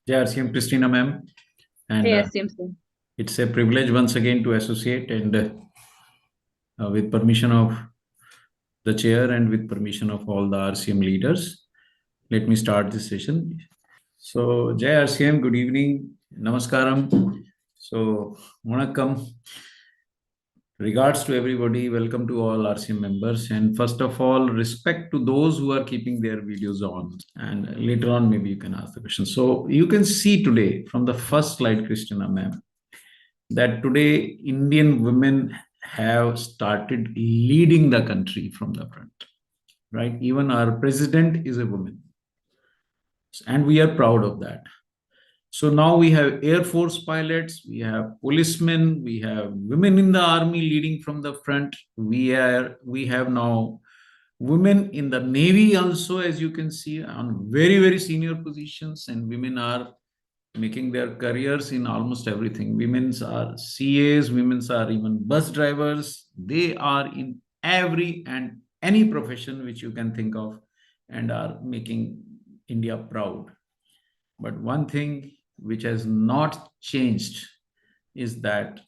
Jai RCM Christina ma'am, and Hey, RCM sir. it's a privilege once again to associate and with permission of the chair and with permission of all the RCM leaders, let me start this session. So Jai RCM, good evening, namaskaram. So Vanakkam, regards to everybody, welcome to all RCM members, and first of all, respect to those who are keeping their videos on. And later on, maybe you can ask the question. So you can see today from the first slide, Christina ma'am, that today Indian women have started leading the country from the front, right? Even our president is a woman, and we are proud of that. So now we have Air Force pilots, we have policemen, we have women in the army leading from the front. We have now women in the Navy also, as you can see, on very, very senior positions, and women are making their careers in almost everything. Women's are CAs, women's are even bus drivers. They are in every and any profession which you can think of and are making India proud. But one thing which has not changed is that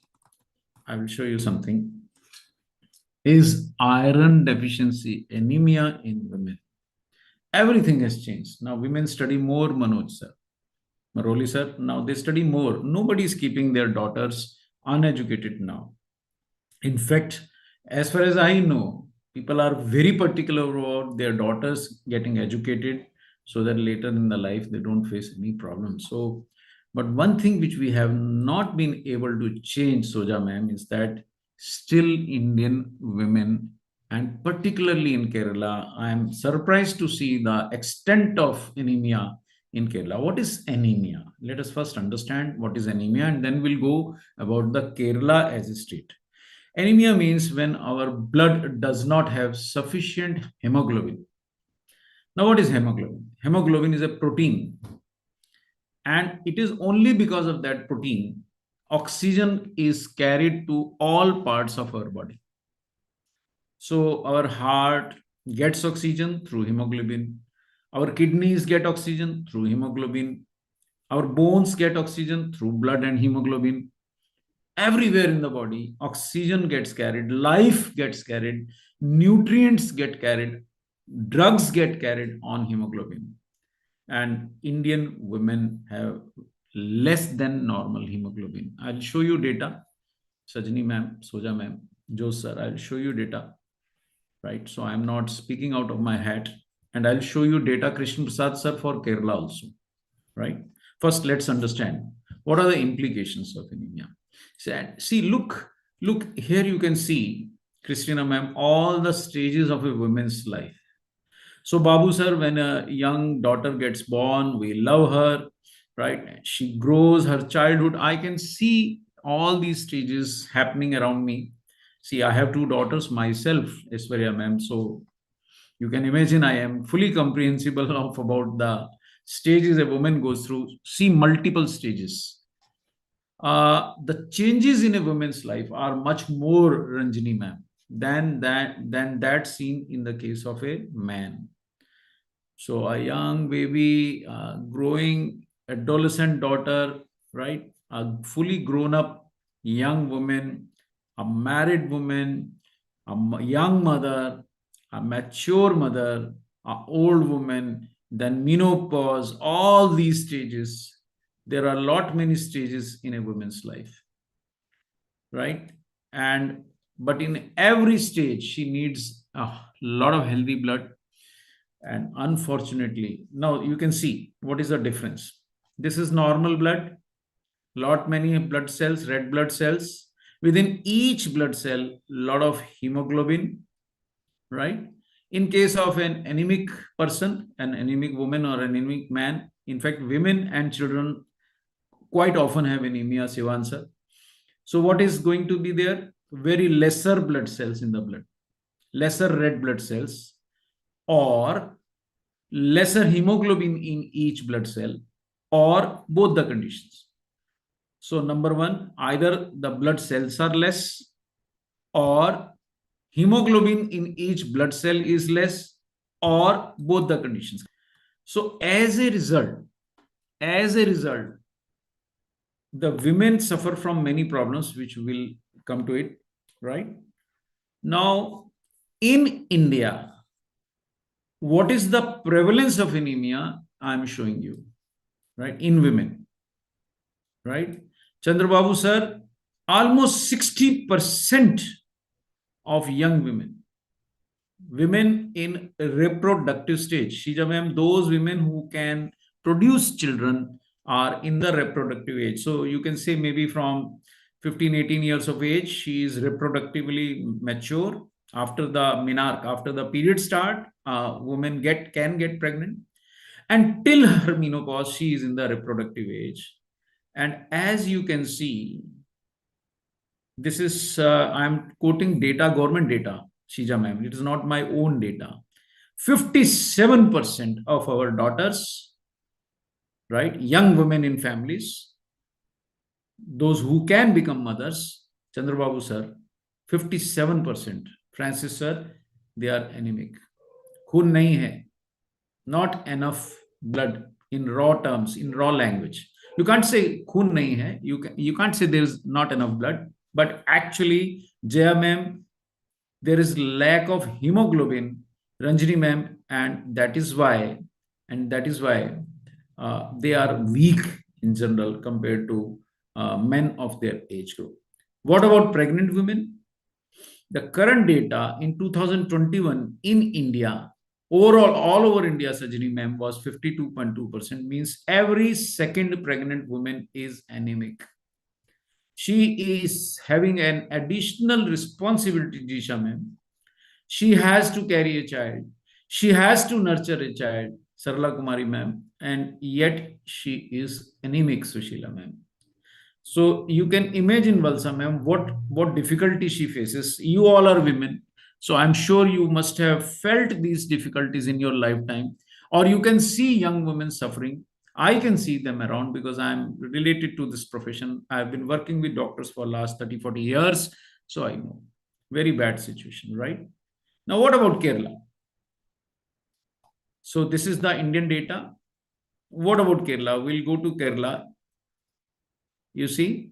I will show you something is iron deficiency, anemia in women. Everything has changed. Now women study more, Manoj sir. Maroli sir, now they study more. Nobody is keeping their daughters uneducated now. In fact, as far as I know, people are very particular about their daughters getting educated so that later in the life they don't face any problem. So, but one thing which we have not been able to change, Soja ma'am, is that still Indian women, and particularly in Kerala, I am surprised to see the extent of anemia in Kerala. What is anemia? Let us first understand what is anemia, and then we'll go about the Kerala as a state. Anemia means when our blood does not have sufficient hemoglobin. Now, what is hemoglobin? Hemoglobin is a protein, and it is only because of that protein oxygen is carried to all parts of our body. So, our heart gets oxygen through hemoglobin, our kidneys get oxygen through hemoglobin, our bones get oxygen through blood and hemoglobin. Everywhere in the body, oxygen gets carried, life gets carried, nutrients get carried, drugs get carried on hemoglobin. And Indian women have less than normal hemoglobin. I'll show you data. Sajani ma'am, Soja ma'am, Joe sir, I'll show you data, right? So I'm not speaking out of my hat. And I'll show you data, Krishna Prasad sir, for Kerala also, right? First, let's understand what are the implications of anemia. See, look here. You can see, Christina ma'am, all the stages of a woman's life. So, Babu sir, when a young daughter gets born, we love her, right? She grows, her childhood. I can see all these stages happening around me. See, I have two daughters myself, Aishwarya ma'am. So you can imagine I am fully comprehensible of about the stages a woman goes through. See, multiple stages. The changes in a woman's life are much more, Ranjini ma'am, than that seen in the case of a man. So a young baby, growing adolescent daughter, right? A fully grown up young woman, a married woman, young mother, a mature mother, a old woman, then menopause, all these stages. There are a lot many stages in a woman's life, right? And but in every stage, she needs a lot of healthy blood, and unfortunately, now you can see what is the difference. This is normal blood, lot many blood cells, red blood cells. Within each blood cell, lot of hemoglobin, right? In case of an anemic person, an anemic woman or an anemic man, in fact, women and children quite often have anemia, Sivan. So what is going to be there? Very lesser blood cells in the blood, lesser red blood cells, or lesser hemoglobin in each blood cell, or both the conditions. So number one, either the blood cells are less, or hemoglobin in each blood cell is less, or both the conditions. So as a result, as a result, the women suffer from many problems, which will come to it, right? Now, in India, what is the prevalence of anemia? I'm showing you, right, in women, right? Chandrababu sir, almost 60% of young women in reproductive stage. Shija ma'am, those women who can produce children are in the reproductive age. So you can say maybe from 15, 18 years of age, she is reproductively mature. After the menarche, after the period start, women can get pregnant. And till her menopause, she is in the reproductive age. And as you can see, this is, I'm quoting data, government data, Shija ma'am. It is not my own data. 57% of our daughters, right, young women in families, those who can become mothers, Chandrababu sir, 57%. Francis sir, they are anemic. Khun nahi hai. Not enough blood in raw terms, in raw language. You can't say khun nahi hai. You can't say there is not enough blood. But actually, Jaya ma'am, there is lack of hemoglobin, Ranjini ma'am, and that is why, they are weak in general compared to men of their age group. What about pregnant women? The current data in 2021 in India, overall, all over India, Sajini ma'am, was 52.2%, means every second pregnant woman is anemic. She is having an additional responsibility, Jisha ma'am. She has to carry a child. She has to nurture a child, Sarala Kumari ma'am, and yet she is anemic, Sushila ma'am. So you can imagine, Valsa ma'am, what difficulty she faces. You all are women, so I'm sure you must have felt these difficulties in your lifetime, or you can see young women suffering. I can see them around because I'm related to this profession. I've been working with doctors for last 30, 40 years. So I know. Very bad situation, right? Now, what about Kerala? So this is the Indian data. What about Kerala? We'll go to Kerala. You see,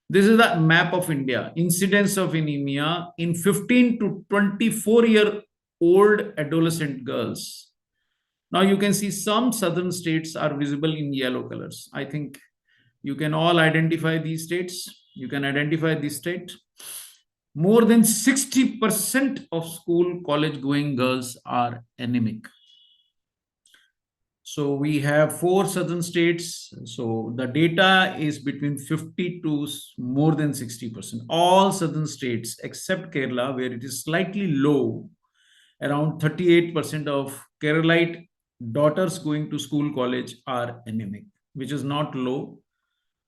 this is the map of India. Incidence of anemia in 15 to 24-year-old adolescent girls. Now you can see some southern states are visible in yellow colors. I think you can all identify these states. You can identify this state. More than 60% of school college going girls are anemic. So we have 4 southern states. So the data is between 50 to more than 60%. All southern states except Kerala, where it is slightly low, around 38% of Keralite daughters going to school college are anemic, which is not low.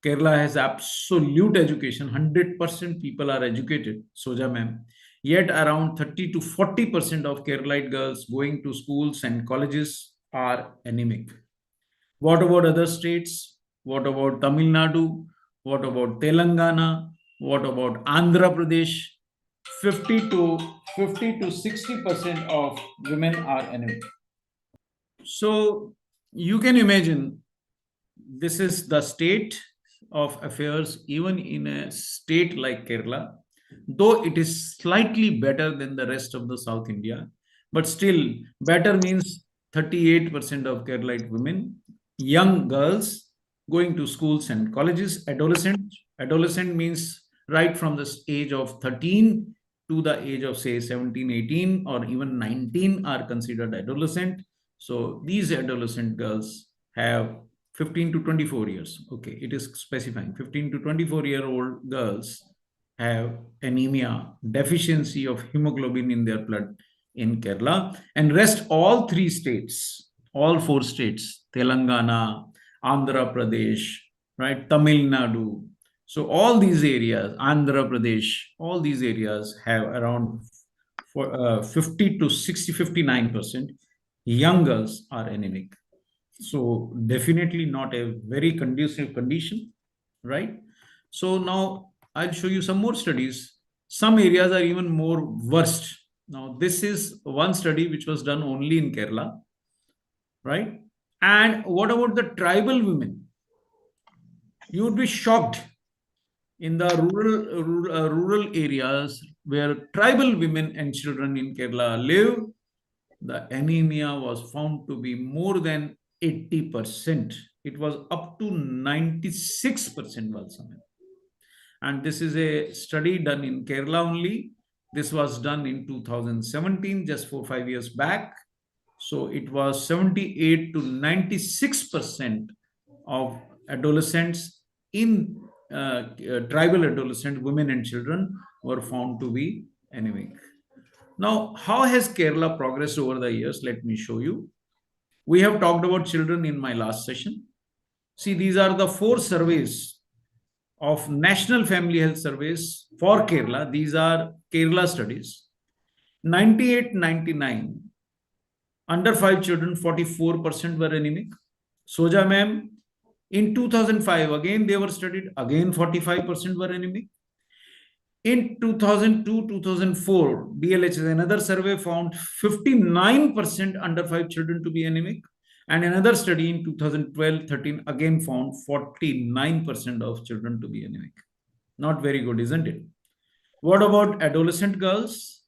Kerala has absolute education. 100% people are educated, Soja ma'am. Yet around 30 to 40% of Keralite girls going to schools and colleges are anemic. What about other states? What about Tamil Nadu? What about Telangana? What about Andhra Pradesh? 50 to 60% of women are anemic. So you can imagine this is the state of affairs even in a state like Kerala, though it is slightly better than the rest of the South India, but still better means 38% of Keralite women, young girls going to schools and colleges, adolescent means right from the age of 13 to the age of say 17, 18 or even 19 are considered adolescent. So these adolescent girls have 15 to 24 years. Okay, it is specifying 15 to 24-year-old girls have anemia, deficiency of hemoglobin in their blood in Kerala, and rest all 3 states, all 4 states, Telangana, Andhra Pradesh, right, Tamil Nadu. So all these areas, Andhra Pradesh, all these areas have around 50 to 60, 59% young girls are anemic. So definitely not a very conducive condition, right? So now I'll show you some more studies. Some areas are even more worst. Now this is one study which was done only in Kerala, right? And what about the tribal women? You would be shocked in the rural areas where tribal women and children in Kerala live. The anemia was found to be more than 80%. It was up to 96%, Valsamya. And this is a study done in Kerala only. This was done in 2017, just 4-5 years back. So it was 78 to 96% of adolescents in tribal adolescent women and children were found to be anemic. Now, how has Kerala progressed over the years? Let me show you. We have talked about children in my last session. See, these are the 4 surveys of National Family Health Surveys for Kerala. These are Kerala studies. 98-99, under 5 children, 44% were anemic. Soja ma'am, in 2005, again they were studied, again 45% were anemic. In 2002-2004, DLH, another survey found 59% under 5 children to be anemic. And another study in 2012-13 again found 49% of children to be anemic. Not very good, isn't it? What about adolescent girls?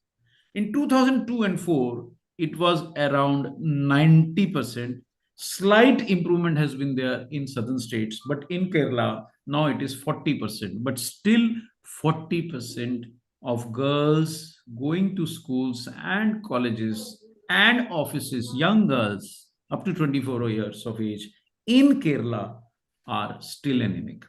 In 2002 and 4, it was around 90%. Slight improvement has been there in southern states, but in Kerala, now it is 40%. But still, 40% of girls going to schools and colleges and offices, young girls up to 24 years of age in Kerala are still anemic.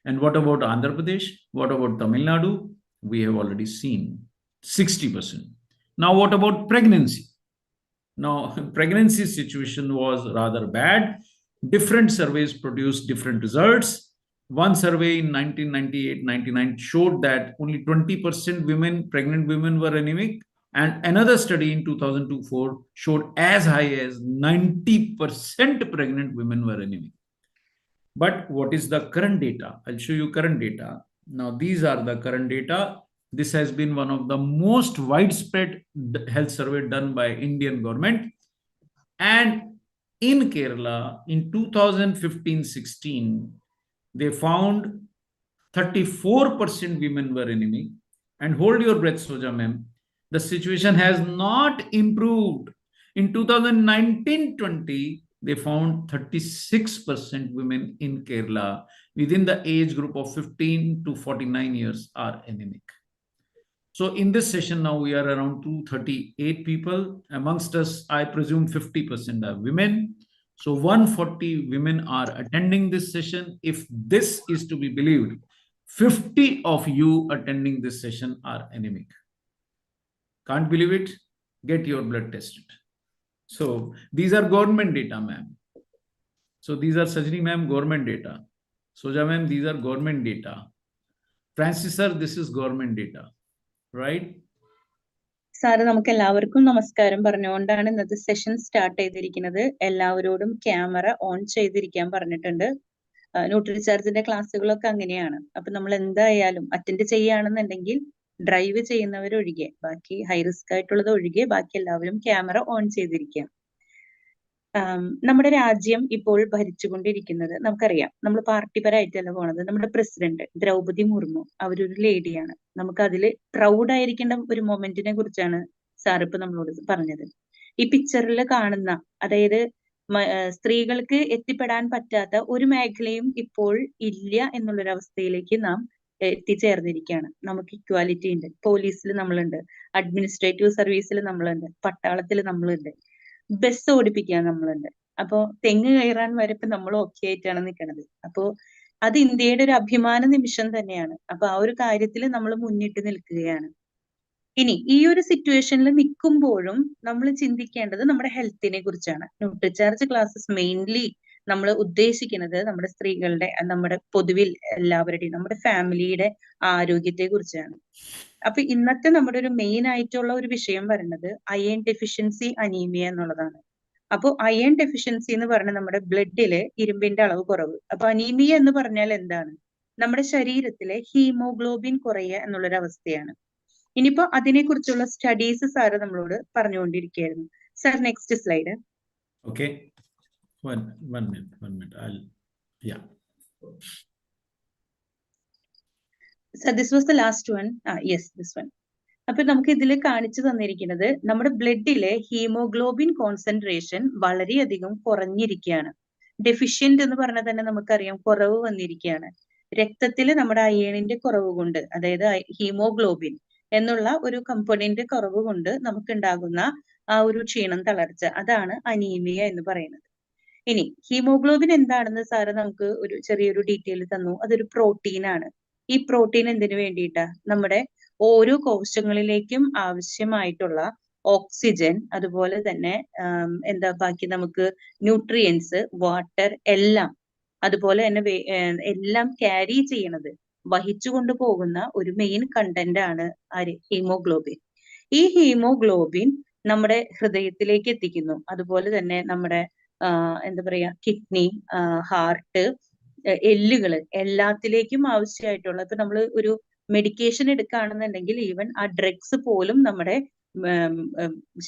And what about Andhra Pradesh? What about Tamil Nadu? We have already seen 60%. Now, what about pregnancy? Now, pregnancy situation was rather bad. Different surveys produced different results. One survey in 1998-99 showed that only 20% pregnant women were anemic. And another study in 2002-4 showed as high as 90% pregnant women were anemic. But what is the current data? I'll show you current data. Now, these are the current data. This has been one of the most widespread health survey done by Indian government. And in Kerala, in 2015-16, they found 34% women were anemic. And hold your breath, Soja ma'am. The situation has not improved. In 2019-20, they found 36% women in Kerala within the age group of 15 to 49 years are anemic. So in this session now, we are around 238 people. Amongst us, I presume 50% are women. So 140 women are attending this session. If this is to be believed, 50 of you attending this session are anemic. Can't believe it? Get your blood tested. So these are government data, ma'am. So these are Sajini ma'am, government data. Soja ma'am, these are government data. Francis sir, this is government data, right? Sir നമുക്ക് എല്ലാവർക്കും നമസ്കാരം പറഞ്ഞുകൊണ്ടാണ് ഇന്നത്തെ session start ചെയ്തിരിക്കുന്നത്. എല്ലാവരോടും camera on ചെയ്തിരിക്കാൻ പറഞ്ഞിട്ടുണ്ട്. ന്യൂട്രിചാർജിന്റെ ക്ലാസ്സുകളൊക്കെ അങ്ങനെയാണ്. അപ്പൊ നമ്മൾ എന്തായാലും അറ്റൻഡ് ചെയ്യുകയാണെന്നുണ്ടെങ്കിൽ ഡ്രൈവ് ചെയ്യുന്നവരൊഴികെ, ബാക്കി ഹൈ റിസ്ക് ആയിട്ടുള്ളത് ഒഴികെ ബാക്കി എല്ലാവരും ക്യാമറ ഓൺ ചെയ്തിരിക്കാം. നമ്മുടെ രാജ്യം ഇപ്പോൾ ഭരിച്ചുകൊണ്ടിരിക്കുന്നത് നമുക്കറിയാം. നമ്മൾ പാർട്ടിപരമായിട്ടല്ല പോണത്. നമ്മുടെ പ്രസിഡന്റ് ദ്രൗപദി മുർമു അവരൊരു ലേഡിയാണ്. നമുക്ക് അതില് പ്രൗഡ് ആയിരിക്കേണ്ട ഒരു മൊമെന്റിനെ കുറിച്ചാണ് സാർ ഇപ്പൊ നമ്മളോട് പറഞ്ഞത്. ഈ പിക്ചറിൽ കാണുന്ന, അതായത് സ്ത്രീകൾക്ക് എത്തിപ്പെടാൻ പറ്റാത്ത ഒരു മേഖലയും ഇപ്പോൾ ഇല്ല എന്നുള്ളൊരവസ്ഥയിലേക്ക് നാം എത്തിച്ചേർന്നിരിക്കുകയാണ്. നമുക്ക് ഇക്വാലിറ്റി ഉണ്ട്, പോലീസിൽ നമ്മളുണ്ട്, അഡ്മിനിസ്ട്രേറ്റീവ് സർവീസിൽ നമ്മളുണ്ട്, പട്ടാളത്തിൽ നമ്മളുണ്ട്, ബസ് ഓടിപ്പിക്കാൻ നമ്മളുണ്ട്. അപ്പോ തെങ്ങ് കയറാൻ വരെ ഇപ്പൊ നമ്മൾ ഓക്കെ ആയിട്ടാണ് നിൽക്കുന്നത്. അപ്പോ അത് ഇന്ത്യയുടെ ഒരു അഭിമാന നിമിഷം തന്നെയാണ്. അപ്പൊ ആ ഒരു കാര്യത്തിൽ നമ്മൾ മുന്നിട്ട് നിൽക്കുകയാണ്. ഇനി ഈ ഒരു സിറ്റുവേഷനിൽ നിൽക്കുമ്പോഴും നമ്മൾ ചിന്തിക്കേണ്ടത് നമ്മുടെ ഹെൽത്തിനെ കുറിച്ചാണ്. ന്യൂട്രിചാർജ് ക്ലാസ്സസ് മെയിൻലി നമ്മൾ ഉദ്ദേശിക്കുന്നത് നമ്മുടെ സ്ത്രീകളുടെ, നമ്മുടെ പൊതുവിൽ എല്ലാവരുടെയും, നമ്മുടെ ഫാമിലിയുടെ ആരോഗ്യത്തെ കുറിച്ചാണ്. അപ്പൊ ഇന്നത്തെ നമ്മുടെ ഒരു മെയിൻ ആയിട്ടുള്ള ഒരു വിഷയം പറയുന്നത് അയൺ ഡെഫിഷ്യൻസി അനീമിയ എന്നുള്ളതാണ്. അപ്പൊ അയൺ ഡെഫിഷ്യൻസി എന്ന് പറഞ്ഞാൽ നമ്മുടെ ബ്ലഡില് ഇരുമ്പിന്റെ അളവ് കുറവ്. അപ്പൊ അനീമിയ എന്ന് പറഞ്ഞാൽ എന്താണ്? നമ്മുടെ ശരീരത്തിലെ ഹീമോഗ്ലോബിൻ കുറയുക എന്നുള്ളൊരു അവസ്ഥയാണ്. ഇനിയിപ്പോ അതിനെ കുറിച്ചുള്ള സ്റ്റഡീസ് സാറ് നമ്മളോട് പറഞ്ഞുകൊണ്ടിരിക്കുകയായിരുന്നു. Sir next slide. Okay, one minute. Yeah. So this was the last one. Yes, this one. അപ്പൊ നമുക്ക് ഇതിൽ കാണിച്ചു തന്നിരിക്കുന്നത് നമ്മുടെ ബ്ലഡിലെ ഹീമോഗ്ലോബിൻ കോൺസെൻട്രേഷൻ വളരെയധികം കുറഞ്ഞിരിക്കുകയാണ്. ഡെഫിഷ്യന്റ് എന്ന് പറഞ്ഞാൽ തന്നെ നമുക്കറിയാം കുറവ് വന്നിരിക്കുകയാണ്. രക്തത്തിൽ നമ്മുടെ അയേണിന്റെ കുറവ് കൊണ്ട്, അതായത് ഹീമോഗ്ലോബിൻ എന്നുള്ള ഒരു കമ്പോണന്റ് കുറവ് കൊണ്ട് നമുക്കുണ്ടാകുന്ന ആ ഒരു ക്ഷീണം, തളർച്ച, അതാണ് അനീമിയ എന്ന് പറയുന്നത്. ഇനി ഹീമോഗ്ലോബിൻ എന്താണെന്ന് സാറ് നമുക്ക് ഒരു ചെറിയൊരു ഡീറ്റെയിൽ തന്നു. അതൊരു പ്രോട്ടീൻ ആണ്. ഈ പ്രോട്ടീൻ എന്തിനു വേണ്ടിയിട്ടാ? നമ്മുടെ ഓരോ കോശങ്ങളിലേക്കും ആവശ്യമായിട്ടുള്ള ഓക്സിജൻ, അതുപോലെ തന്നെ ബാക്കി നമുക്ക് ന്യൂട്രിയൻസ്, വാട്ടർ എല്ലാം, അതുപോലെ തന്നെ എല്ലാം ക്യാരി ചെയ്യണത്, വഹിച്ചു കൊണ്ടുപോകുന്ന ഒരു മെയിൻ കണ്ടന്റ് ആണ് ഹീമോഗ്ലോബിൻ. ഈ ഹീമോഗ്ലോബിൻ നമ്മുടെ ഹൃദയത്തിലേക്ക് എത്തിക്കുന്നു. അതുപോലെ തന്നെ നമ്മുടെ കിഡ്നി, ഹാർട്ട്, എല്ലുകള് എല്ലാത്തിലേക്കും ആവശ്യമായിട്ടുള്ള, ഇപ്പൊ നമ്മൾ ഒരു മെഡിക്കേഷൻ എടുക്കുകയാണെന്നുണ്ടെങ്കിൽ ഈവൻ ആ ഡ്രഗ്സ് പോലും നമ്മുടെ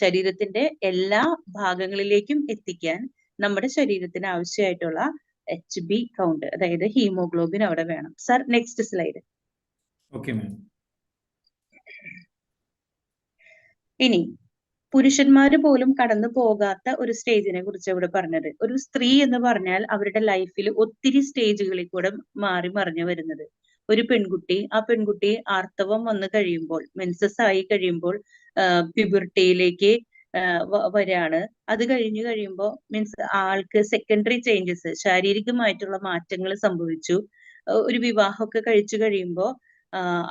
ശരീരത്തിന്റെ എല്ലാ ഭാഗങ്ങളിലേക്കും എത്തിക്കാൻ നമ്മുടെ ശരീരത്തിന് ആവശ്യമായിട്ടുള്ള HB കൗണ്ട്, അതായത് ഹീമോഗ്ലോബിൻ അവിടെ വേണം. Sir, next slide. Okay ma'am. ഇനി പുരുഷന്മാര് പോലും കടന്നു പോകാത്ത ഒരു സ്റ്റേജിനെ കുറിച്ച് ഇവിടെ പറഞ്ഞത്. ഒരു സ്ത്രീ എന്ന് പറഞ്ഞാൽ അവരുടെ ലൈഫിൽ ഒത്തിരി സ്റ്റേജുകളിൽ കൂടെ മാറി മറിഞ്ഞു വരുന്നത്. ഒരു പെൺകുട്ടി, ആ പെൺകുട്ടി ആർത്തവം വന്നു കഴിയുമ്പോൾ, മെൻസസ് ആയി കഴിയുമ്പോൾ പ്യൂബർട്ടിയിലേക്ക് വരാണ്. അത് കഴിഞ്ഞു കഴിയുമ്പോൾ ആൾക്ക് സെക്കൻഡറി ചേഞ്ചസ്, ശാരീരികമായിട്ടുള്ള മാറ്റങ്ങൾ സംഭവിച്ചു. ഒരു വിവാഹമൊക്കെ കഴിച്ചു കഴിയുമ്പോൾ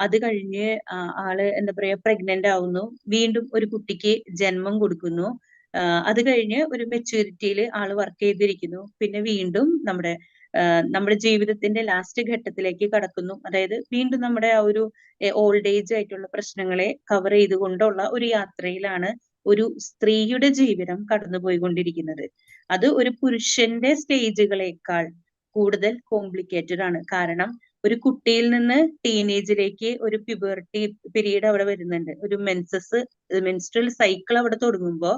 അത് കഴിഞ്ഞ് ആള് പ്രഗ്നന്റ് ആവുന്നു, വീണ്ടും ഒരു കുട്ടിക്ക് ജന്മം കൊടുക്കുന്നു. അത് കഴിഞ്ഞ് ഒരു മെച്യൂരിറ്റിയിൽ ആള് വർക്ക് ചെയ്തിരിക്കുന്നു. പിന്നെ വീണ്ടും നമ്മുടെ ജീവിതത്തിന്റെ ലാസ്റ്റ് ഘട്ടത്തിലേക്ക് കടക്കുന്നു. അതായത് വീണ്ടും നമ്മുടെ ആ ഒരു ഓൾഡ് ഏജ് ആയിട്ടുള്ള പ്രശ്നങ്ങളെ കവർ ചെയ്തുകൊണ്ടുള്ള ഒരു യാത്രയിലാണ് ഒരു സ്ത്രീയുടെ ജീവിതം കടന്നുപോയിക്കൊണ്ടിരിക്കുന്നത്. അത് ഒരു പുരുഷന്റെ സ്റ്റേജുകളേക്കാൾ കൂടുതൽ കോംപ്ലിക്കേറ്റഡ് ആണ്. കാരണം ഒരു കുട്ടിയിൽ നിന്ന് ടീനേജിലേക്ക് ഒരു പ്യൂബർട്ടി പീരീഡ് അവിടെ വരുന്നുണ്ട്. ഒരു മെൻസ്ട്രൽ സൈക്കിൾ അവിടെ തുടങ്ങുമ്പോൾ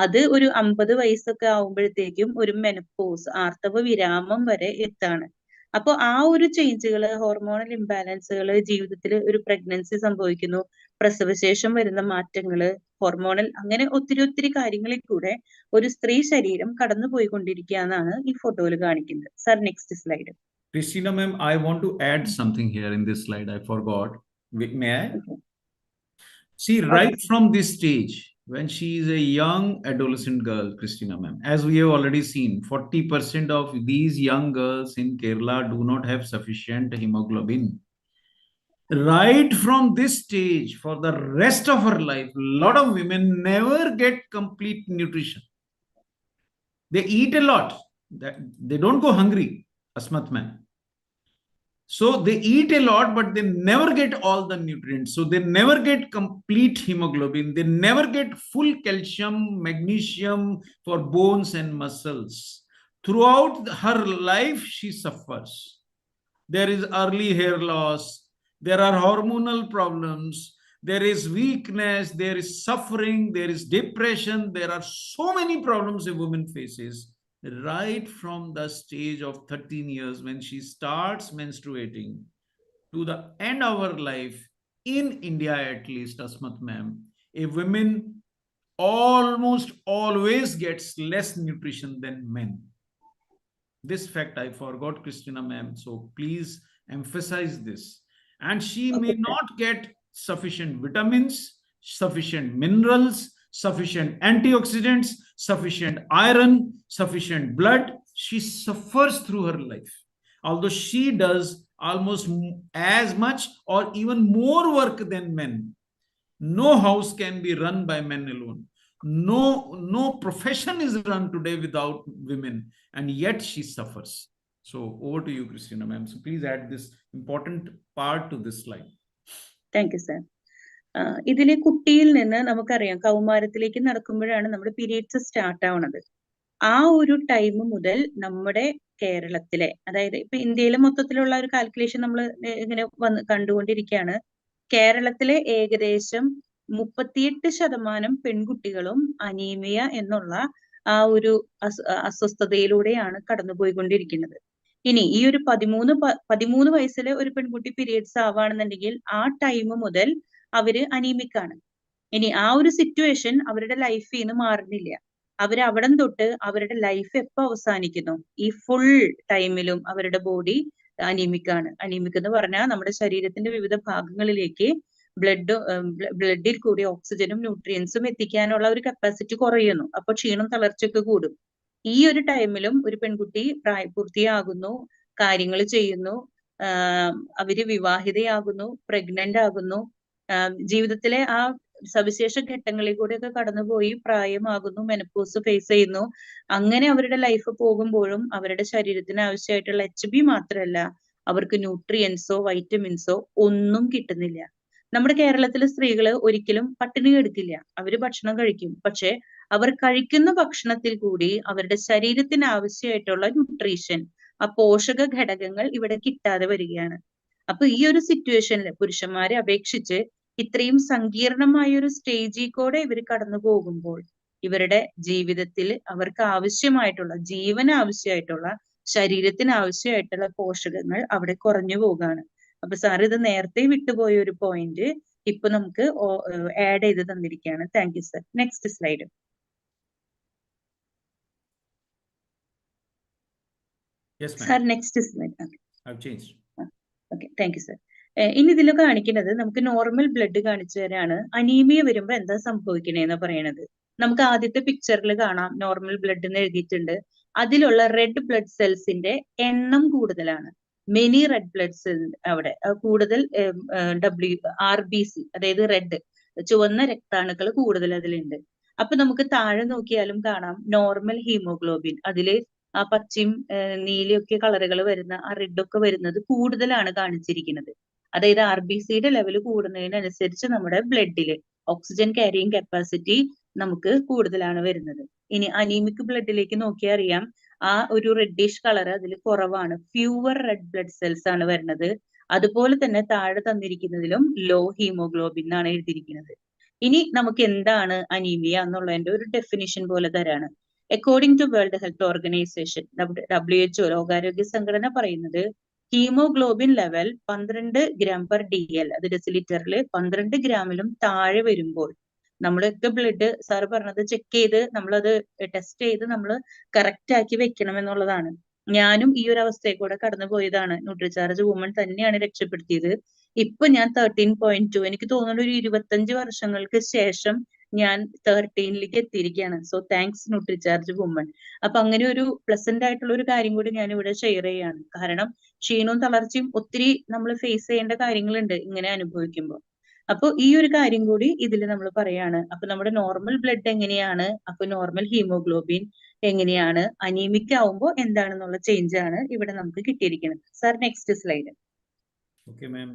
അത് ഒരു 50 വയസ്സൊക്കെ ആവുമ്പോഴത്തേക്കും ഒരു മെനപ്പോസ്, ആർത്തവ വിരാമം വരെ എത്താണ്. അപ്പൊ ആ ഒരു ചേഞ്ചുകൾ, ഹോർമോണൽ ഇംബാലൻസുകൾ, ജീവിതത്തിൽ ഒരു പ്രഗ്നൻസി സംഭവിക്കുന്നു, പ്രസവശേഷം വരുന്ന മാറ്റങ്ങള്, ഹോർമോണൽ, അങ്ങനെ ഒത്തിരി കാര്യങ്ങളിൽ കൂടെ ഒരു സ്ത്രീ ശരീരം കടന്നു പോയിക്കൊണ്ടിരിക്കുക എന്നാണ് ഈ ഫോട്ടോയിൽ കാണിക്കുന്നത്. Sir, next slide. Christina ma'am, I want to add something here in this slide. I forgot. May I? Okay. See, right from this stage, when she is a young adolescent girl, Christina ma'am, as we have already seen, 40% of these young girls in Kerala do not have sufficient hemoglobin. Right from this stage, for the rest of her life, a lot of women never get complete nutrition. They eat a lot. They don't go hungry, Asmat ma'am. So they eat a lot, but they never get all the nutrients. So they never get complete hemoglobin. They never get full calcium, magnesium for bones and muscles. Throughout her life, she suffers. There is early hair loss. There are hormonal problems. There is weakness. There is suffering. There is depression. There are so many problems a woman faces. Right from the stage of 13 years when she starts menstruating to the end of her life, in India at least, Asmat ma'am, a woman almost always gets less nutrition than men. This fact I forgot, Christina ma'am, so please emphasize this. And she may not get sufficient vitamins, sufficient minerals, sufficient antioxidants, sufficient iron, sufficient blood. She suffers through her life. Although she does almost as much or even more work than men. No house can be run by men alone. No profession is run today without women, and yet she suffers. So over to you, Christina ma'am. So please add this important part to this slide. Thank you, sir. ഇതിലെ കുട്ടിയിൽ നിന്ന് നമുക്കറിയാം, കൗമാരത്തിലേക്ക് നടക്കുമ്പോഴാണ് നമ്മുടെ periods start ആവുന്നത്. ആ ഒരു time മുതൽ നമ്മുടെ കേരളത്തിലെ, അതായത് ഇപ്പൊ ഇന്ത്യയിലെ മൊത്തത്തിലുള്ള ഒരു കാൽക്കുലേഷൻ നമ്മൾ ഇങ്ങനെ കണ്ടുകൊണ്ടിരിക്കുകയാണ്. കേരളത്തിലെ ഏകദേശം 38% പെൺകുട്ടികളും അനീമിയ എന്നുള്ള ആ ഒരു അസ്വസ്ഥതയിലൂടെയാണ് കടന്നുപോയിക്കൊണ്ടിരിക്കുന്നത്. ഇനി ഈ ഒരു 13 വയസ്സിലെ ഒരു പെൺകുട്ടി പീരിയഡ്സ് ആവുകയാണെന്നുണ്ടെങ്കിൽ ആ ടൈം മുതൽ അവര് അനീമിക് ആണ്. ഇനി ആ ഒരു സിറ്റുവേഷൻ അവരുടെ ലൈഫിൽ നിന്ന് മാറുന്നില്ല. അവിടം തൊട്ട് അവരുടെ ലൈഫ് എപ്പോ അവസാനിക്കുന്നു, ഈ ഫുൾ ടൈമിലും അവരുടെ ബോഡി അനീമിക് ആണ്. അനീമിക് എന്ന് പറഞ്ഞാൽ നമ്മുടെ ശരീരത്തിന്റെ വിവിധ ഭാഗങ്ങളിലേക്ക് ബ്ലഡിൽ കൂടി ഓക്സിജനും ന്യൂട്രിയൻസും എത്തിക്കാനുള്ള ഒരു കപ്പാസിറ്റി കുറയുന്നു. അപ്പൊ ക്ഷീണം തളർച്ചയൊക്കെ കൂടും. ഈ ഒരു ടൈമിലും ഒരു പെൺകുട്ടി പ്രായപൂർത്തിയാകുന്നു, കാര്യങ്ങൾ ചെയ്യുന്നു, അവര് വിവാഹിതയാകുന്നു, പ്രഗ്നന്റ് ആകുന്നു, ജീവിതത്തിലെ ആ സവിശേഷ ഘട്ടങ്ങളിൽ കൂടെയൊക്കെ കടന്നുപോയി പ്രായമാകുന്നു, മെനപ്പോസ് ഫേസ് ചെയ്യുന്നു. അങ്ങനെ അവരുടെ ലൈഫ് പോകുമ്പോഴും അവരുടെ ശരീരത്തിന് ആവശ്യമായിട്ടുള്ള HB മാത്രമല്ല, അവർക്ക് ന്യൂട്രിയൻസോ വൈറ്റമിൻസോ ഒന്നും കിട്ടുന്നില്ല. നമ്മുടെ കേരളത്തിലെ സ്ത്രീകള് ഒരിക്കലും പട്ടിണി കിടക്കില്ല, അവര് ഭക്ഷണം കഴിക്കും. പക്ഷെ അവർ കഴിക്കുന്ന ഭക്ഷണത്തിൽ കൂടി അവരുടെ ശരീരത്തിന് ആവശ്യമായിട്ടുള്ള ന്യൂട്രീഷൻ, ആ പോഷക ഘടകങ്ങൾ ഇവിടെ കിട്ടാതെ വരികയാണ്. അപ്പൊ ഈ ഒരു സിറ്റുവേഷനിൽ പുരുഷന്മാരെ അപേക്ഷിച്ച് ഇത്രയും സങ്കീർണമായ ഒരു സ്റ്റേജിൽ കൂടെ ഇവർ കടന്നു പോകുമ്പോൾ ഇവരുടെ ജീവിതത്തിൽ അവർക്ക് ആവശ്യമായിട്ടുള്ള, ജീവന് ആവശ്യമായിട്ടുള്ള, ശരീരത്തിന് ആവശ്യമായിട്ടുള്ള പോഷകങ്ങൾ അവിടെ കുറഞ്ഞു പോകാണ്. അപ്പൊ സാർ ഇത് നേരത്തെ വിട്ടുപോയ ഒരു പോയിന്റ് ഇപ്പൊ നമുക്ക് ആഡ് ചെയ്ത് തന്നിരിക്കുകയാണ്. Thank you sir. Next slide. Sir next slide. Okay, thank you sir. ഇനി ഇതിൽ കാണിക്കുന്നത് നമുക്ക് നോർമൽ ബ്ലഡ് കാണിച്ചു തരാണ്. അനീമിയ വരുമ്പോ എന്താ സംഭവിക്കണേന്ന് പറയണത്. നമുക്ക് ആദ്യത്തെ പിക്ചറിൽ കാണാം, നോർമൽ ബ്ലഡ് എന്ന് എഴുതിയിട്ടുണ്ട്. അതിലുള്ള റെഡ് ബ്ലഡ് സെൽസിന്റെ എണ്ണം കൂടുതലാണ്. മെനി റെഡ് ബ്ലഡ് സെൽസ് അവിടെ കൂടുതൽ RBC, അതായത് റെഡ്, ചുവന്ന രക്താണുക്കൾ കൂടുതൽ അതിലുണ്ട്. അപ്പൊ നമുക്ക് താഴെ നോക്കിയാലും കാണാം നോർമൽ ഹീമോഗ്ലോബിൻ, അതില് ആ പച്ചയും നീലയൊക്കെ കളറുകൾ വരുന്ന, ആ റെഡ് ഒക്കെ വരുന്നത് കൂടുതലാണ് കാണിച്ചിരിക്കുന്നത്. അതായത് RBCയുടെ ലെവൽ കൂടുന്നതിനനുസരിച്ച് നമ്മുടെ ബ്ലഡില് ഓക്സിജൻ ക്യാരിയിങ് കപ്പാസിറ്റി നമുക്ക് കൂടുതലാണ് വരുന്നത്. ഇനി അനീമിക് ബ്ലഡിലേക്ക് നോക്കിയാൽ അറിയാം, ആ ഒരു റെഡിഷ് കളർ അതിൽ കുറവാണ്, ഫ്യൂവർ റെഡ് ബ്ലഡ് സെൽസ് ആണ് വരുന്നത്. അതുപോലെ തന്നെ താഴെ തന്നിരിക്കുന്നതിലും ലോ ഹീമോഗ്ലോബിൻ എന്നാണ് എഴുതിയിരിക്കുന്നത്. ഇനി നമുക്ക് എന്താണ് അനീമിയ എന്നുള്ളതിന്റെ ഒരു ഡെഫിനിഷൻ പോലെ തരാണ്. According to World Health Organization, WHO, ലോകാരോഗ്യ സംഘടന പറയുന്നത് haemoglobin level 12 gram per DL, അത് ഡെസിലിറ്ററിൽ 12 ഗ്രാമിലും താഴെ വരുമ്പോൾ നമ്മളൊക്കെ ബ്ലഡ് സാർ പറഞ്ഞത് ചെക്ക് ചെയ്ത് നമ്മളത് ടെസ്റ്റ് ചെയ്ത് നമ്മൾ കറക്റ്റ് ആക്കി വെക്കണം എന്നുള്ളതാണ്. ഞാനും ഈ ഒരു അവസ്ഥയെ കൂടെ കടന്നു പോയതാണ്. ന്യൂട്രിചാർജ് വുമൺ തന്നെയാണ് രക്ഷപ്പെടുത്തിയത്. ഇപ്പൊ ഞാൻ 13.2, എനിക്ക് തോന്നുന്നു ഒരു 25 വർഷങ്ങൾക്ക് ശേഷം ഞാൻ 13ലേക്ക് എത്തിയിരിക്കുകയാണ്. So thanks Nutricharge woman. അപ്പൊ അങ്ങനെ ഒരു പ്ലസന്റ് ആയിട്ടുള്ള ഒരു കാര്യം കൂടി ഞാൻ ഇവിടെ ഷെയർ ചെയ്യാണ്. കാരണം ക്ഷീണവും തളർച്ചയും ഒത്തിരി നമ്മൾ ഫേസ് ചെയ്യേണ്ട കാര്യങ്ങളുണ്ട് ഇങ്ങനെ അനുഭവിക്കുമ്പോൾ. അപ്പൊ ഈ ഒരു കാര്യം കൂടി ഇതിൽ നമ്മൾ പറയാണ്. അപ്പൊ നമ്മുടെ നോർമൽ ബ്ലഡ് എങ്ങനെയാണ്, അപ്പൊ നോർമൽ ഹീമോഗ്ലോബിൻ എങ്ങനെയാണ്, അനീമിക് ആവുമ്പോൾ എന്താണെന്നുള്ള ചേഞ്ച് ആണ് ഇവിടെ നമുക്ക് കിട്ടിയിരിക്കുന്നത്. Sir next slide. Okay ma'am.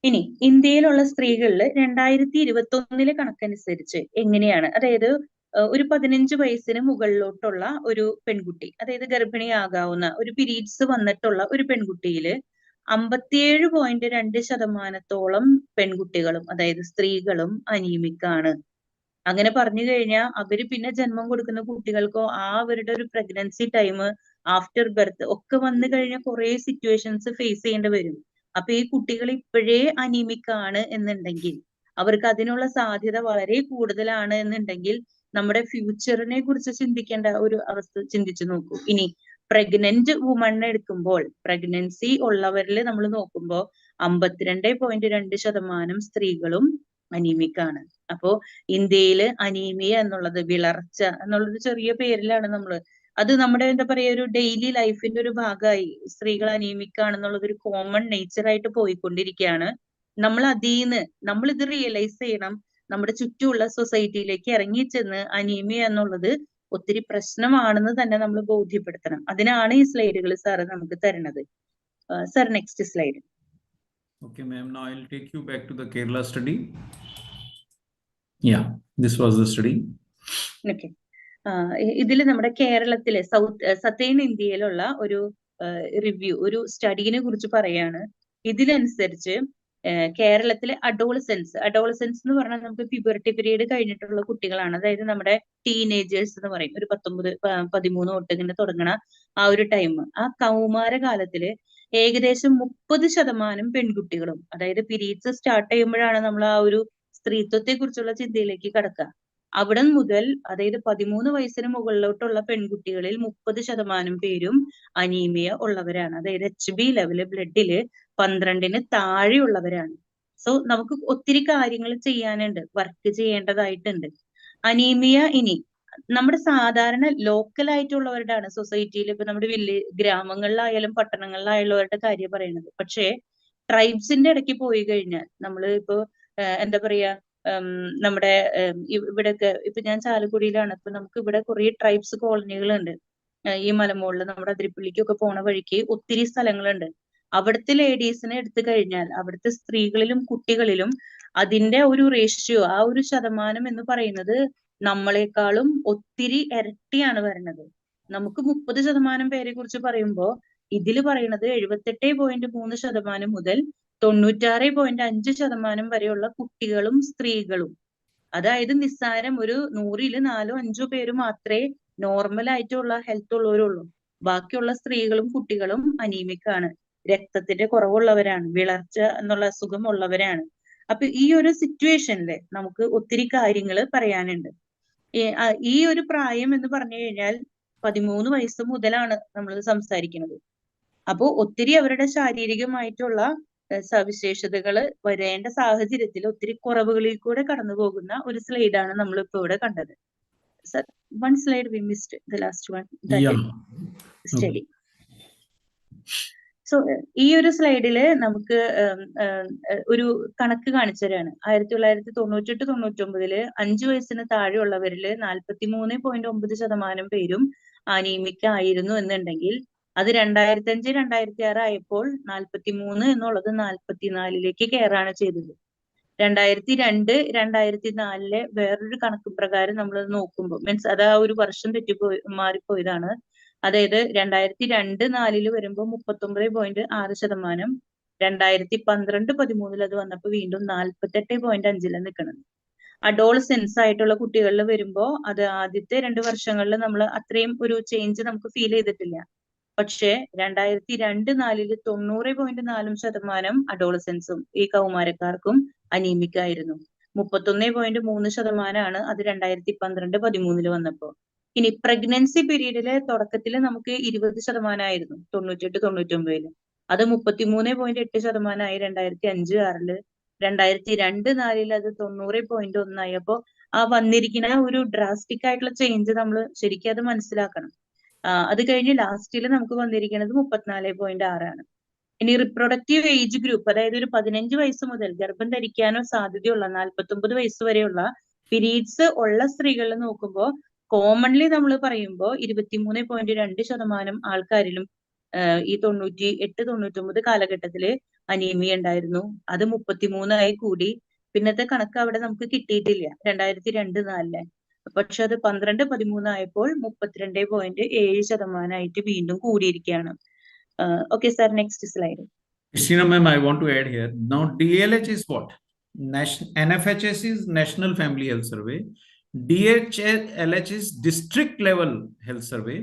ഇനി ഇന്ത്യയിലുള്ള സ്ത്രീകളിൽ 2021 കണക്കനുസരിച്ച് എങ്ങനെയാണ്, അതായത് ഒരു 15 വയസ്സിന് മുകളിലോട്ടുള്ള ഒരു പെൺകുട്ടി, അതായത് ഗർഭിണിയാകാവുന്ന ഒരു പീരീഡ്സ് വന്നിട്ടുള്ള ഒരു പെൺകുട്ടിയില് 57.2% പെൺകുട്ടികളും, അതായത് സ്ത്രീകളും അനീമിക് ആണ്. അങ്ങനെ പറഞ്ഞു കഴിഞ്ഞാൽ അവര് പിന്നെ ജന്മം കൊടുക്കുന്ന കുട്ടികൾക്കോ അവരുടെ ഒരു പ്രഗ്നൻസി ടൈം, ആഫ്റ്റർ ബർത്ത് ഒക്കെ വന്നു കഴിഞ്ഞാൽ കുറെ സിറ്റുവേഷൻസ് ഫേസ് ചെയ്യേണ്ടി വരും. അപ്പൊ ഈ കുട്ടികൾ ഇപ്പോഴേ അനീമിക് ആണ് എന്നുണ്ടെങ്കിൽ, അവർക്ക് അതിനുള്ള സാധ്യത വളരെ കൂടുതലാണ് എന്നുണ്ടെങ്കിൽ, നമ്മുടെ ഫ്യൂച്ചറിനെ കുറിച്ച് ചിന്തിക്കേണ്ട ഒരു അവസ്ഥ ചിന്തിച്ചു നോക്കൂ. ഇനി പ്രഗ്നന്റ് വുമണിനെ എടുക്കുമ്പോൾ, പ്രഗ്നൻസി ഉള്ളവരിൽ നമ്മൾ നോക്കുമ്പോൾ 52.2% സ്ത്രീകളും അനീമിക് ആണ്. അപ്പോ ഇന്ത്യയില് അനീമിയ എന്നുള്ളത്, വിളർച്ച എന്നുള്ളത് ചെറിയ പേരിലാണ് അത് നമ്മുടെ എന്താ പറയാ ഒരു ഡെയിലി ലൈഫിന്റെ ഒരു ഭാഗമായി. സ്ത്രീകൾ അനീമിക് ആണെന്നുള്ളത് ഒരു കോമൺ നേച്ചറായിട്ട് പോയിക്കൊണ്ടിരിക്കുകയാണ്. നമ്മൾ ഇത് റിയലൈസ് ചെയ്യണം. നമ്മുടെ ചുറ്റുമുള്ള സൊസൈറ്റിയിലേക്ക് ഇറങ്ങിച്ചെന്ന് അനീമിയ എന്നുള്ളത് ഒത്തിരി പ്രശ്നമാണെന്ന് തന്നെ നമ്മൾ ബോധ്യപ്പെടുത്തണം. അതിനാണ് ഈ സ്ലൈഡുകൾ സാറ് നമുക്ക് തരുന്നത്. Sir next slide. Okay, ma'am. Now I'll take you back to the Kerala study. Yeah, this was the study. Okay. ഇതിൽ നമ്മുടെ കേരളത്തിലെ സതേൺ ഇന്ത്യയിലുള്ള ഒരു റിവ്യൂ, ഒരു സ്റ്റഡീനെ കുറിച്ച് പറയാണ്. ഇതിനനുസരിച്ച് കേരളത്തിലെ അഡോളസെൻസ് എന്ന് പറഞ്ഞാൽ നമുക്ക് പ്യൂബർട്ടി പീരീഡ് കഴിഞ്ഞിട്ടുള്ള കുട്ടികളാണ്. അതായത് നമ്മുടെ ടീനേജേഴ്സ് എന്ന് പറയും. ഒരു 13 തൊട്ട് ഇങ്ങനെ തുടങ്ങണ ആ ഒരു ടൈം. ആ കൗമാര കാലത്തില് ഏകദേശം 30% പെൺകുട്ടികളും, അതായത് പീരീഡ്സ് സ്റ്റാർട്ട് ചെയ്യുമ്പോഴാണ് നമ്മൾ ആ ഒരു സ്ത്രീത്വത്തെ കുറിച്ചുള്ള ചിന്തയിലേക്ക് കടക്കുക. അവിടെ മുതൽ, അതായത് 13 വയസ്സിന് മുകളിലോട്ടുള്ള പെൺകുട്ടികളിൽ 30% പേരും അനീമിയ ഉള്ളവരാണ്. അതായത് HB ലെവല് ബ്ലഡില് 12-ന് താഴെയുള്ളവരാണ്. സോ നമുക്ക് ഒത്തിരി കാര്യങ്ങൾ ചെയ്യാനുണ്ട്, വർക്ക് ചെയ്യേണ്ടതായിട്ടുണ്ട്. അനീമിയ ഇനി നമ്മുടെ സാധാരണ ലോക്കൽ ആയിട്ടുള്ളവരുടെ ആണ്. സൊസൈറ്റിയിൽ ഇപ്പൊ നമ്മുടെ ഗ്രാമങ്ങളിലായാലും പട്ടണങ്ങളിലായുള്ളവരുടെ കാര്യം പറയുന്നത്. പക്ഷേ ട്രൈബ്സിന്റെ ഇടയ്ക്ക് പോയി കഴിഞ്ഞാൽ നമ്മൾ ഇപ്പോ എന്താ പറയാ, നമ്മുടെ ഇവിടെയൊക്കെ ഇപ്പൊ ഞാൻ ചാലക്കുടിയിലാണ്. ഇപ്പൊ നമുക്ക് ഇവിടെ കുറെ ട്രൈബ്സ് കോളനികളുണ്ട്. ഈ മലമുകളിൽ നമ്മുടെ അതിരപ്പള്ളിക്കൊക്കെ പോണ വഴിക്ക് ഒത്തിരി സ്ഥലങ്ങളുണ്ട്. അവിടുത്തെ ലേഡീസിനെ എടുത്തു കഴിഞ്ഞാൽ അവിടുത്തെ സ്ത്രീകളിലും കുട്ടികളിലും അതിന്റെ ഒരു റേഷ്യോ, ആ ഒരു ശതമാനം എന്ന് പറയുന്നത് നമ്മളെക്കാളും ഒത്തിരി ഇരട്ടിയാണ് വരുന്നത്. നമുക്ക് 30% പേരെ കുറിച്ച് പറയുമ്പോൾ ഇതിൽ പറയുന്നത് 78.3% മുതൽ 96.5% വരെയുള്ള കുട്ടികളും സ്ത്രീകളും. അതായത് നിസ്സാരം ഒരു 100-ൽ 4-5 പേര് മാത്രമേ നോർമൽ ആയിട്ടുള്ള ഹെൽത്ത് ഉള്ളവരുള്ളൂ. ബാക്കിയുള്ള സ്ത്രീകളും കുട്ടികളും അനീമിക് ആണ്, രക്തത്തിന്റെ കുറവുള്ളവരാണ്, വിളർച്ച എന്നുള്ള അസുഖം ഉള്ളവരാണ്. അപ്പൊ ഈ ഒരു സിറ്റുവേഷനില് നമുക്ക് ഒത്തിരി കാര്യങ്ങൾ പറയാനുണ്ട്. ഈ ഒരു പ്രായം എന്ന് പറഞ്ഞു കഴിഞ്ഞാൽ 13 വയസ്സ് മുതലാണ് നമ്മൾ സംസാരിക്കുന്നത്. അപ്പോ ഒത്തിരി അവരുടെ ശാരീരികമായിട്ടുള്ള സവിശേഷതകൾ വരേണ്ട സാഹചര്യത്തിൽ ഒത്തിരി കുറവുകളിൽ കൂടെ കടന്നു പോകുന്ന ഒരു സ്ലൈഡാണ് നമ്മൾ ഇപ്പൊ ഇവിടെ കണ്ടത്. Sir, one slide V missed, the last one, study. So ഈ ഒരു സ്ലൈഡില് നമുക്ക് ഒരു കണക്ക് കാണിച്ചു തരാണ്. 1998-99 5 വയസ്സിന് താഴെയുള്ളവരില് 43.9% പേരും അനീമിക് ആയിരുന്നു എന്നുണ്ടെങ്കിൽ അത് 2005-2006 ആയപ്പോൾ 43 എന്നുള്ളത് 44-ലേക്ക് കയറാണ് ചെയ്തത്. 2002-2004 വേറൊരു കണക്ക് പ്രകാരം നമ്മൾ നോക്കുമ്പോൾ, മീൻസ് അത് ആ ഒരു വർഷം മാറിപ്പോയതാണ്. അതായത് 2002-2004 വരുമ്പോൾ 39.6%, 2012-2013 അത് വന്നപ്പോൾ വീണ്ടും 48.5 നിൽക്കുന്നത്. അഡോളസെൻസ് ആയിട്ടുള്ള കുട്ടികളിൽ വരുമ്പോൾ അത് ആദ്യത്തെ 2 വർഷങ്ങളിൽ നമ്മൾ അത്രയും ഒരു ചേഞ്ച് നമുക്ക് ഫീൽ ചെയ്തിട്ടില്ല. പക്ഷേ 2002-2004 90.4% അഡോളസെൻസും ഈ കൗമാരക്കാർക്കും അനീമിക് ആയിരുന്നു. 31.3% അത് 2012-2013 വന്നപ്പോ. ഇനി പ്രഗ്നൻസി പീരീഡിലെ തുടക്കത്തിൽ നമുക്ക് 20% ആയിരുന്നു 98-99. അത് 33.8% ആയി 2005-2006. 2002-2004 അത് 90.1 ആയി. അപ്പോ ആ വന്നിരിക്കുന്ന ഒരു ഡ്രാസ്റ്റിക് ആയിട്ടുള്ള ചേഞ്ച് നമ്മൾ ശരിക്കും അത് മനസ്സിലാക്കണം. അത് കഴിഞ്ഞ് ലാസ്റ്റിൽ നമുക്ക് വന്നിരിക്കുന്നത് 34.6 ആണ്. ഇനി റിപ്രൊഡക്റ്റീവ് ഏജ് ഗ്രൂപ്പ്, അതായത് ഒരു 15 വയസ്സ് മുതൽ ഗർഭം ധരിക്കാനോ സാധ്യതയുള്ള 49 വയസ്സ് വരെയുള്ള പീരീഡ്സ് ഉള്ള സ്ത്രീകളിൽ നോക്കുമ്പോൾ കോമൺലി നമ്മൾ പറയുമ്പോൾ 23.2% ആൾക്കാരിലും ഈ 98-99 കാലഘട്ടത്തില് അനീമിയ ഉണ്ടായിരുന്നു. അത് 33 ആയി കൂടി. പിന്നത്തെ കണക്ക് അവിടെ നമുക്ക് കിട്ടിയിട്ടില്ല 2002-2004. പക്ഷെ അത് 12-13 ആയപ്പോൾ 32.7% ആയിട്ട് വീണ്ടും കൂടിയിരിക്കുകയാണ്. Okay, sir, next slide. Christina ma'am, I want to add here. Now, DLH is what? NFHS is National Family Health Survey. DHLH is District Level Health Survey.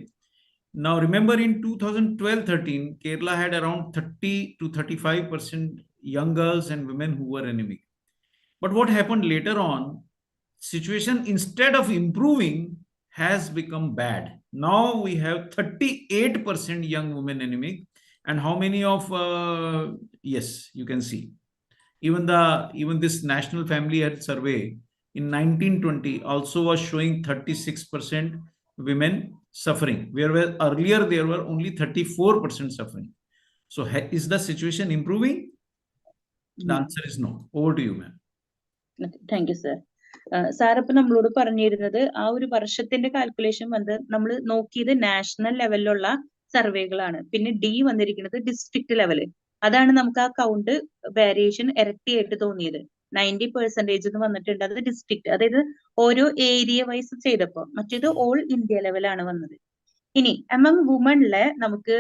Now, remember in 2012-13, Kerala had around 30-35% young girls and women who were anemic. But what happened later on, situation instead of improving has become bad. Now we have 38% young women anemic. And how many of yes, you can see even this National Family Health Survey in 1920 also was showing 36% women suffering, whereas earlier there were only 34% suffering. So is the situation improving? The answer is no. Over to you, ma'am. Thank you, sir. Sir ഇപ്പൊ നമ്മളോട് പറഞ്ഞിരുന്നത് ആ ഒരു വർഷത്തിന്റെ calculation വന്ന് നമ്മൾ നോക്കിയത് national ലെവലിലുള്ള സർവേകളാണ്. പിന്നെ ഡി വന്നിരിക്കുന്നത് ഡിസ്ട്രിക്ട് ലെവല്. അതാണ് നമുക്ക് ആ കൗണ്ട് വേരിയേഷൻ ഇരട്ടിയായിട്ട് തോന്നിയത്. 90% എന്ന് വന്നിട്ടുണ്ട്, അത് ഡിസ്ട്രിക്ട്, അതായത് ഓരോ ഏരിയ വൈസ് ചെയ്തപ്പോ. മറ്റേത് ഓൾ ഇന്ത്യ ലെവലാണ് വന്നത്. ഇനി അമംഗ് വുമണിലെ നമുക്ക്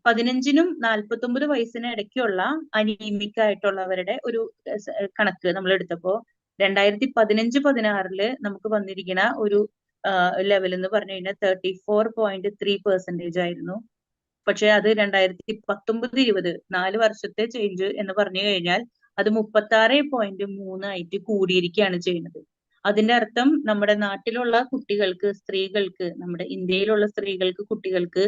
15നും 49 വയസ്സിന് ഇടയ്ക്കുള്ള അനീമിക് ആയിട്ടുള്ളവരുടെ ഒരു കണക്ക് നമ്മൾ എടുത്തപ്പോ 2015-16 നമുക്ക് വന്നിരിക്കുന്ന ഒരു ലെവൽ എന്ന് പറഞ്ഞു കഴിഞ്ഞാൽ 34.3% ആയിരുന്നു. പക്ഷെ അത് 2019-20 4 വർഷത്തെ ചേഞ്ച് എന്ന് പറഞ്ഞു കഴിഞ്ഞാൽ അത് 36.3 ആയിട്ട് കൂടിയിരിക്കുകയാണ് ചെയ്യുന്നത്. അതിന്റെ അർത്ഥം നമ്മുടെ നാട്ടിലുള്ള കുട്ടികൾക്ക്, സ്ത്രീകൾക്ക്, നമ്മുടെ ഇന്ത്യയിലുള്ള സ്ത്രീകൾക്ക്, കുട്ടികൾക്ക്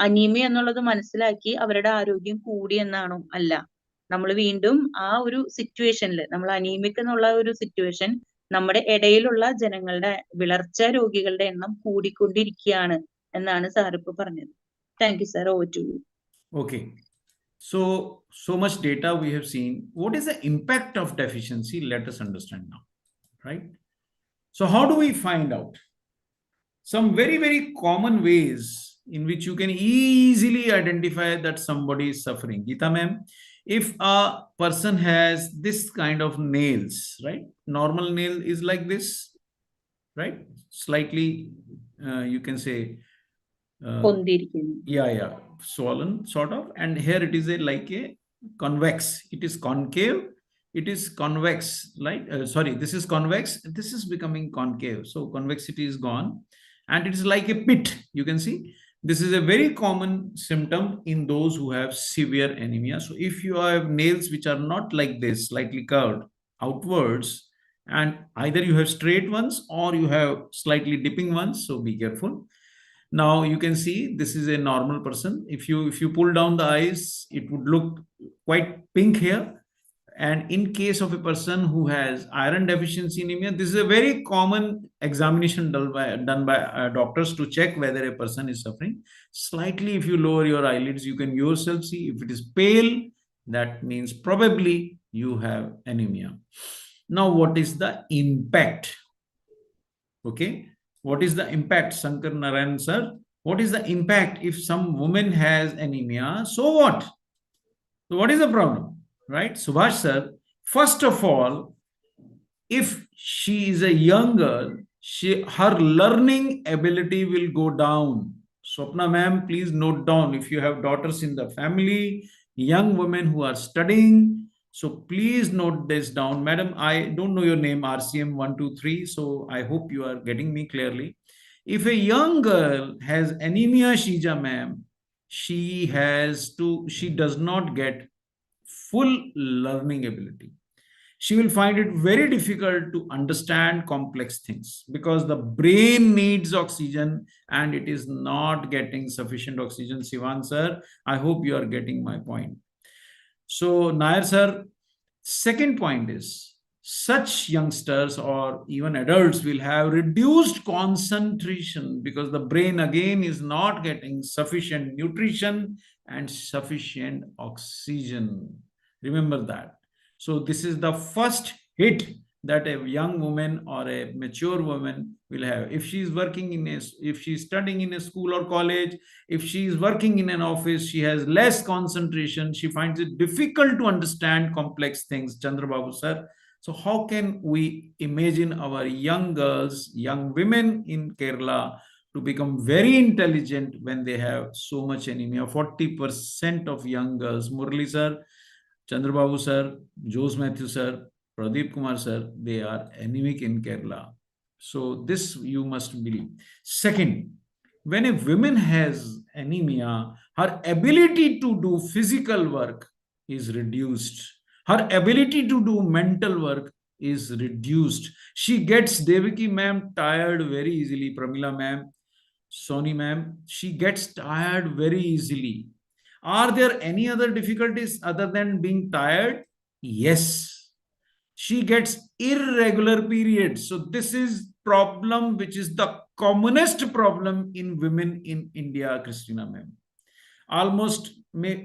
അനീമിയ എന്നുള്ളത് മനസ്സിലാക്കി അവരുടെ ആരോഗ്യം കൂടി എന്നാണോ? അല്ല. നമ്മൾ വീണ്ടും ആ ഒരു സിറ്റുവേഷനിൽ, നമ്മൾ അനീമിക് എന്നുള്ള ഒരു സിറ്റുവേഷൻ നമ്മുടെ ഇടയിലുള്ള ജനങ്ങളുടെ, വിളർച്ച രോഗികളുടെ എണ്ണം കൂടിക്കൊണ്ടിരിക്കുകയാണ് എന്നാണ് സാർ ഇപ്പൊ പറഞ്ഞത്. Thank you sir. Over to you. Okay. So much data we have seen. What is the impact of deficiency? Let us understand now, right? So how do we find out? Some very, very common ways in which you can easily identify that somebody is suffering. Geeta ma'am, if a person has this kind of nails, right? Normal nail is like this, right? Slightly, you can say, yeah, swollen sort of, and here it is like a convex. It is concave, it is convex, like sorry, this is convex, this is becoming concave, so convexity is gone, and it is like a pit. You can see this is a very common symptom in those who have severe anemia. So if you have nails which are not like this, slightly curved outwards, and either you have straight ones or you have slightly dipping ones, so be careful. Now you can see this is a normal person. If you pull down the eyes, it would look quite pink here. And in case of a person who has iron deficiency anemia, this is a very common examination done by doctors to check whether a person is suffering. Slightly, if you lower your eyelids, you can yourself see. If it is pale, that means probably you have anemia. Now, what is the impact? Okay. What is the impact, Shankar Narayan sir? What is the impact if some woman has anemia? So what? So what is the problem, right? Subhash sir, first of all, if she is a young girl, her learning ability will go down. Swapna ma'am, please note down. If you have daughters in the family, young women who are studying, so please note this down. Madam, I don't know your name, RCM 123, so I hope you are getting me clearly. If a young girl has anemia, Shija ma'am, she does not get full learning ability. She will find it very difficult to understand complex things because the brain needs oxygen and it is not getting sufficient oxygen. Sivan sir, I hope you are getting my point. So Nair sir, second point is such youngsters or even adults will have reduced concentration because the brain again is not getting sufficient nutrition and sufficient oxygen. Remember that. So this is the first hit that a young woman or a mature woman will have. If she is working if she is studying in a school or college, if she is working in an office, she has less concentration. She finds it difficult to understand complex things. Chandrababu sir. So how can we imagine our young girls, young women in Kerala to become very intelligent when they have so much anemia? 40% of young girls, Murali sir, Chandrababu sir, Jose Matthew sir, Pradeep Kumar sir, they are anemic in Kerala. So this you must believe. Second, when a woman has anemia, her ability to do physical work is reduced. Her ability to do mental work is reduced. She gets, Devaki ma'am, tired very easily. Pramila ma'am, Soni ma'am, she gets tired very easily. Are there any other difficulties other than being tired? Yes. She gets irregular periods. So this is problem which is the commonest problem in women in India, Christina ma'am. Almost,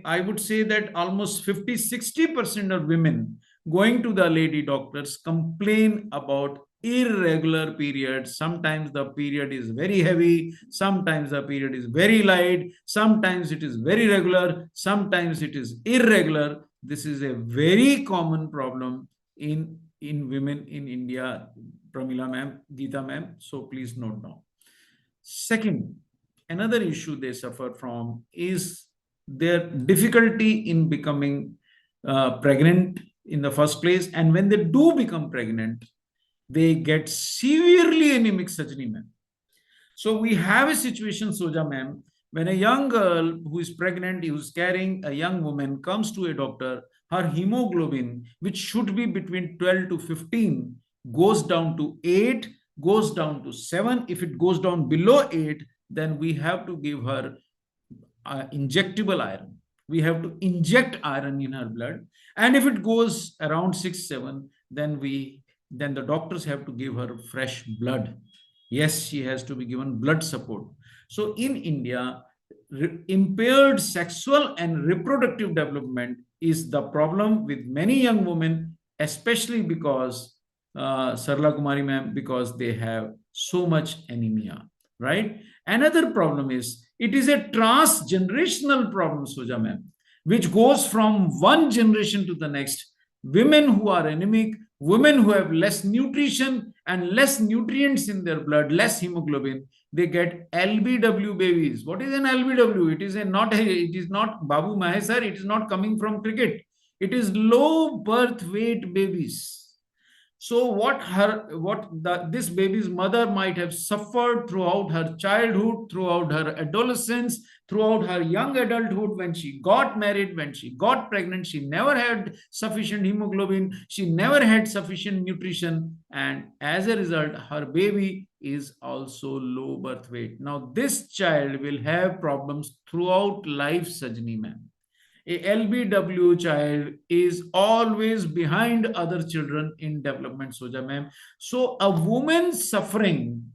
I would say that almost 50-60% of women going to the lady doctors complain about irregular periods. Sometimes the period is very heavy, sometimes the period is very light, sometimes it is very regular, sometimes it is irregular. This is a very common problem in women in India, Pramila ma'am, Geeta ma'am, so please note down. Second, another issue they suffer from is their difficulty in becoming pregnant in the first place. And when they do become pregnant, they get severely anemic, Sajni ma'am. So we have a situation, Soja ma'am, when a young girl who is pregnant, who is carrying a young woman, comes to a doctor, her hemoglobin, which should be between 12 to 15, goes down to 8, goes down to 7. If it goes down below 8, then we have to give her injectable iron. We have to inject iron in her blood. And if it goes around 6, 7, then the doctors have to give her fresh blood. Yes, she has to be given blood support. So in India, impaired sexual and reproductive development is the problem with many young women, especially because, Sarla Kumari ma'am, because they have so much anemia, right? Another problem is, it is a transgenerational problem, Soja ma'am, which goes from one generation to the next. Women who are anemic, women who have less nutrition and less nutrients in their blood, less hemoglobin, they get LBW babies. What is an LBW? It is not Babu Mahesar. It is not coming from cricket. It is low birth weight babies. So this baby's mother might have suffered throughout her childhood, throughout her adolescence, throughout her young adulthood. When she got married, when she got pregnant, she never had sufficient hemoglobin, she never had sufficient nutrition, and as a result, her baby is also low birth weight. Now, this child will have problems throughout life, Sajni ma'am. A LBW child is always behind other children in development, Soja ma'am. So a woman suffering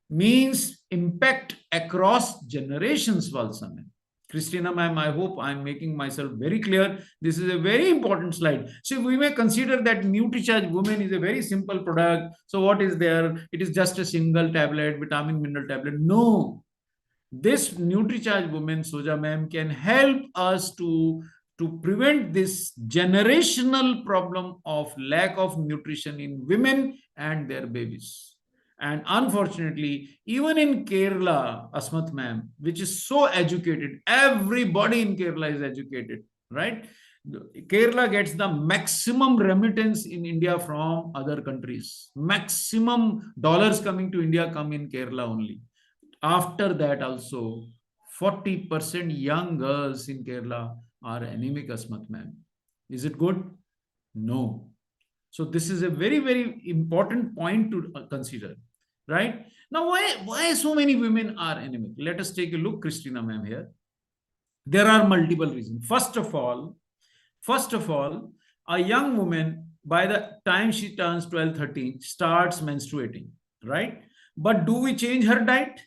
means impact across generations, Valsa ma'am. Christina ma'am, I hope I'm making myself very clear. This is a very important slide. So we may consider that Nutricharge Women is a very simple product. So what is there? It is just a single tablet, vitamin mineral tablet. No. This Nutricharge Women, Soja ma'am, can help us to prevent this generational problem of lack of nutrition in women and their babies. And unfortunately, even in Kerala, Asmat ma'am, which is so educated, everybody in Kerala is educated, right? Kerala gets the maximum remittance in India from other countries. Maximum dollars coming to India come in Kerala only. After that also, 40% young girls in Kerala are anemic, Asmat ma'am. Is it good? No. So this is a very, very important point to consider, right? Now, why so many women are anemic? Let us take a look, Christina ma'am, here. There are multiple reasons. First of all, a young woman, by the time she turns 12, 13, starts menstruating, right? But do we change her diet?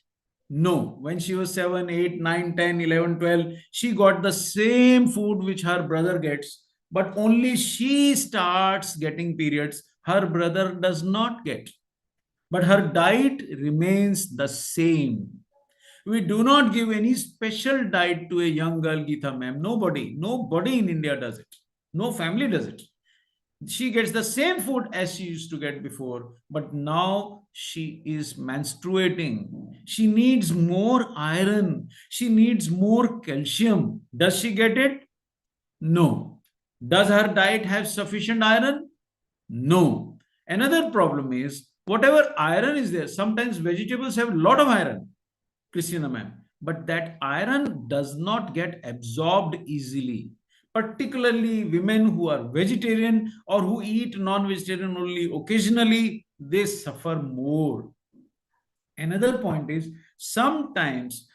No. When she was 7, 8, 9, 10, 11, 12, she got the same food which her brother gets, but only she starts getting periods. Her brother does not get. But her diet remains the same. We do not give any special diet to a young girl, Geeta ma'am. Nobody in India does it. No family does it. She gets the same food as she used to get before, but now she is menstruating. She needs more iron. She needs more calcium. Does she get it? No. Does her diet have sufficient iron? No. Another problem is, whatever iron is there, sometimes vegetables have a lot of iron, Christina ma'am, but that iron does not get absorbed easily. Particularly women who are vegetarian or who eat non-vegetarian only occasionally, they suffer more. Another point is, sometimes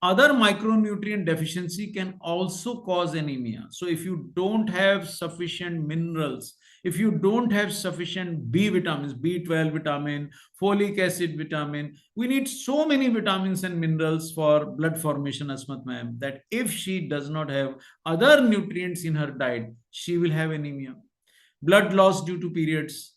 other micronutrient deficiency can also cause anemia. So if you don't have sufficient minerals, if you don't have sufficient B vitamins, B12 vitamin, folic acid vitamin, we need so many vitamins and minerals for blood formation, Asmat ma'am, that if she does not have other nutrients in her diet, she will have anemia. Blood loss due to periods.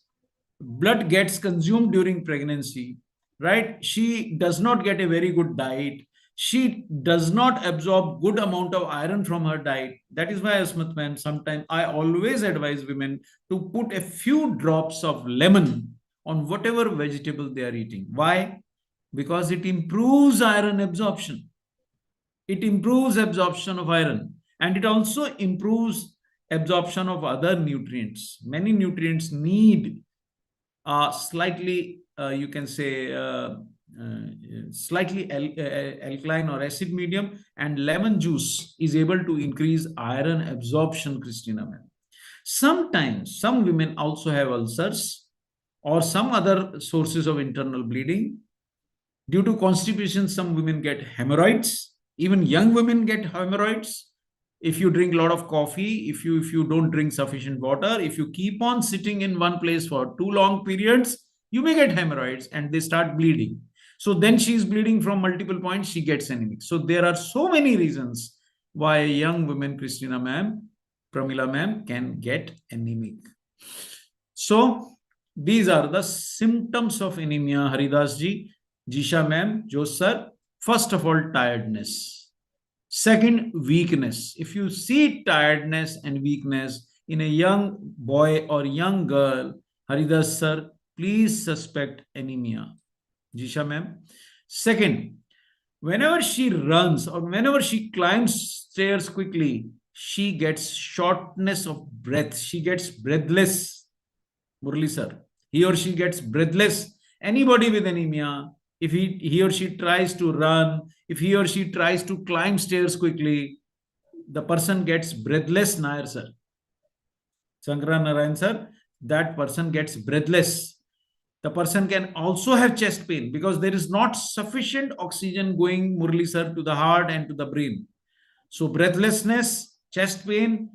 Blood gets consumed during pregnancy, right? She does not get a very good diet. She does not absorb good amount of iron from her diet. That is why, Asmat ma'am, sometimes I always advise women to put a few drops of lemon on whatever vegetable they are eating. Why? Because it improves iron absorption. It improves absorption of iron, and it also improves absorption of other nutrients. Many nutrients need slightly, you can say, slightly alkaline or acid medium, and lemon juice is able to increase iron absorption, Christina ma'am. Sometimes some women also have ulcers or some other sources of internal bleeding. Due to constipation, some women get hemorrhoids. Even young women get hemorrhoids. If you drink a lot of coffee, if you don't drink sufficient water, if you keep on sitting in one place for too long periods, you may get hemorrhoids and they start bleeding. So then she is bleeding from multiple points, she gets anemic. So there are so many reasons why a young woman, Christina ma'am, Pramila ma'am, can get anemic. So these are the symptoms of anemia, Haridas ji, Jisha ma'am, Jos sir. First of all, tiredness. Second, weakness. If you see tiredness and weakness in a young boy or young girl, Haridas sir, please suspect anemia. Jisha ma'am. Second, whenever she runs or whenever she climbs stairs quickly, she gets shortness of breath. She gets breathless. Murli sir, he or she gets breathless. Anybody with anemia, if he or she tries to run, if he or she tries to climb stairs quickly, the person gets breathless, Nair sir. Sankara Narayan sir, that person gets breathless. The person can also have chest pain because there is not sufficient oxygen going, Murli sir, to the heart and to the brain. So breathlessness, chest pain,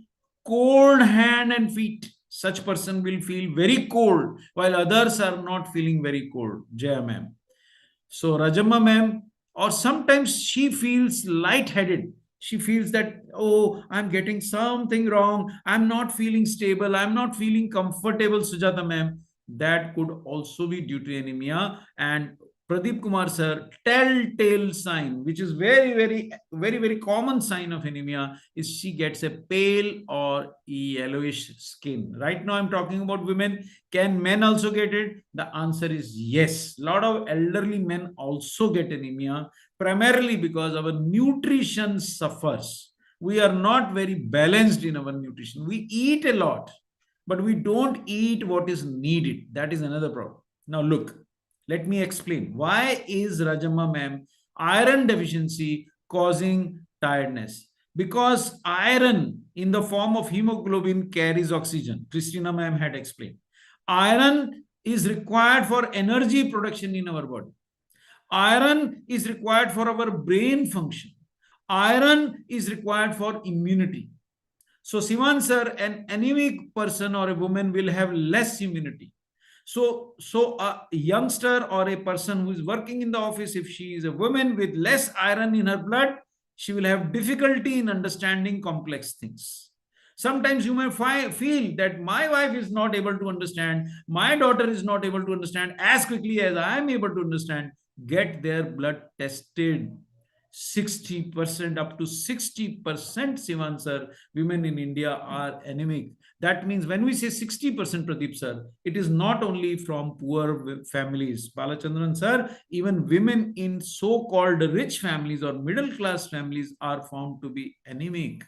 cold hand and feet. Such person will feel very cold while others are not feeling very cold. Jaya ma'am. So Rajamma ma'am, or sometimes she feels lightheaded. She feels that, oh, I'm getting something wrong. I'm not feeling stable. I'm not feeling comfortable, Sujata ma'am. That could also be due to anemia. And Pradeep Kumar sir, telltale sign, which is very common sign of anemia, is she gets a pale or yellowish skin. Right now, I'm talking about women. Can men also get it? The answer is yes. A lot of elderly men also get anemia, primarily because our nutrition suffers. We are not very balanced in our nutrition. We eat a lot, but we don't eat what is needed. That is another problem. Now, look. Let me explain. Why is Rajamma ma'am iron deficiency causing tiredness? Because iron in the form of hemoglobin carries oxygen. Christina ma'am had explained. Iron is required for energy production in our body. Iron is required for our brain function. Iron is required for immunity. So, Sivan sir, an anemic person or a woman will have less immunity. So a youngster or a person who is working in the office, if she is a woman with less iron in her blood, she will have difficulty in understanding complex things. Sometimes you may feel that my wife is not able to understand, my daughter is not able to understand as quickly as I am able to understand. Get their blood tested. 60% up to 60%, Sivan sir, women in India are anemic. That means when we say 60%, Pradeep sir, it is not only from poor families. Balachandran sir, even women in so-called rich families or middle-class families are found to be anemic.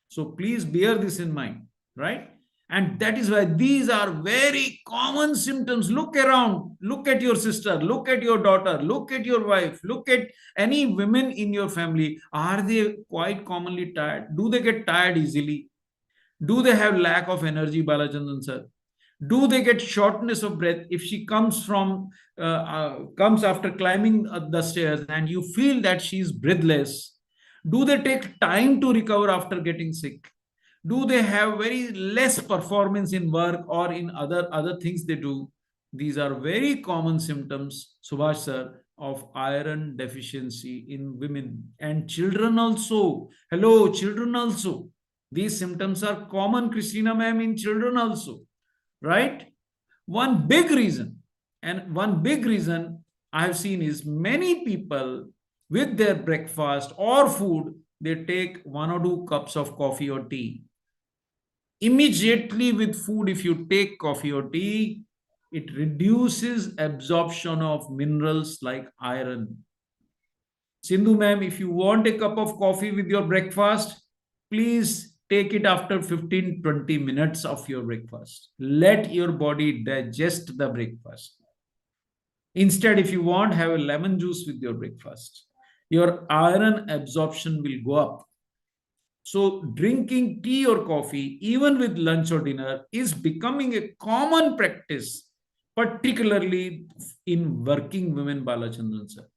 So please bear this in mind, right? And that is why these are very common symptoms. Look around, look at your sister, look at your daughter, look at your wife, look at any women in your family. Are they quite commonly tired? Do they get tired easily? Do they have lack of energy, Balachandran sir? Do they get shortness of breath if she comes after climbing the stairs and you feel that she is breathless? Do they take time to recover after getting sick? Do they have very less performance in work or in other things they do? These are very common symptoms, Subhash sir, of iron deficiency in women and children also. Hello, children also. These symptoms are common, Christina ma'am, in children also, right? One big reason I have seen is many people with their breakfast or food, they take 1 or 2 cups of coffee or tea. Immediately with food, if you take coffee or tea, it reduces absorption of minerals like iron. Sindhu ma'am, if you want a cup of coffee with your breakfast, please take it after 15-20 minutes of your breakfast. Let your body digest the breakfast. Instead, if you want, have a lemon juice with your breakfast. Your iron absorption will go up. So drinking tea or coffee, even with lunch or dinner, is becoming a common practice, particularly in working women, Balachandran sir.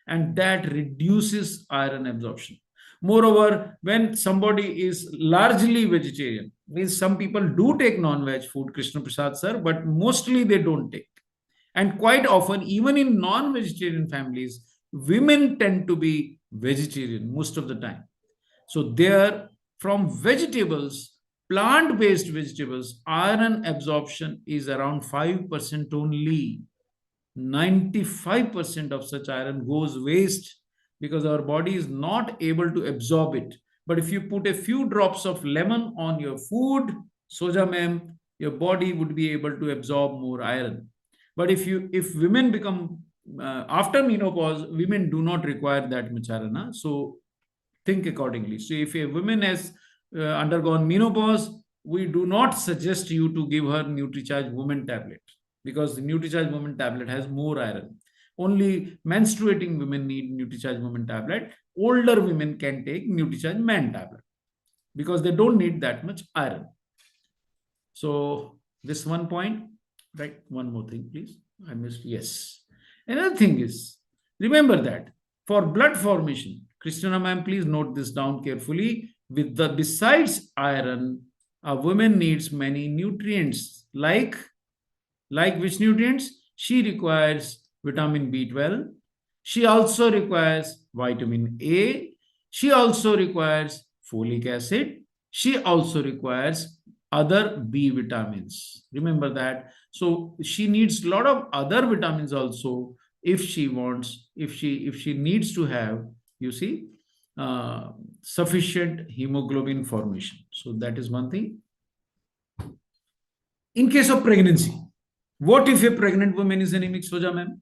And that reduces iron absorption. Moreover, when somebody is largely vegetarian, means some people do take non-veg food, Krishna Prasad sir, but mostly they don't take. And quite often, even in non-vegetarian families, women tend to be vegetarian most of the time. So there, from vegetables, plant-based vegetables, iron absorption is around 5% only. 95% of such iron goes waste because our body is not able to absorb it. But if you put a few drops of lemon on your food, Soja ma'am, your body would be able to absorb more iron. But if women become after menopause, women do not require that much iron. So think accordingly. So if a woman has undergone menopause, we do not suggest you to give her Nutricharge Women tablet because the Nutricharge Women tablet has more iron. Only menstruating women need Nutricharge Women tablet. Older women can take Nutricharge Man tablet because they don't need that much iron. So this one point, right? One more thing, please. I missed. Yes. Another thing is, remember that for blood formation, Christina ma'am, please note this down carefully. With the besides iron, a woman needs many nutrients like which nutrients? She requires vitamin B12. She also requires vitamin A. She also requires folic acid. She also requires other B vitamins. Remember that. So she needs a lot of other vitamins also if she wants, if she needs to have, you see, sufficient hemoglobin formation. So that is one thing. In case of pregnancy, what if a pregnant woman is anemic, Soja ma'am?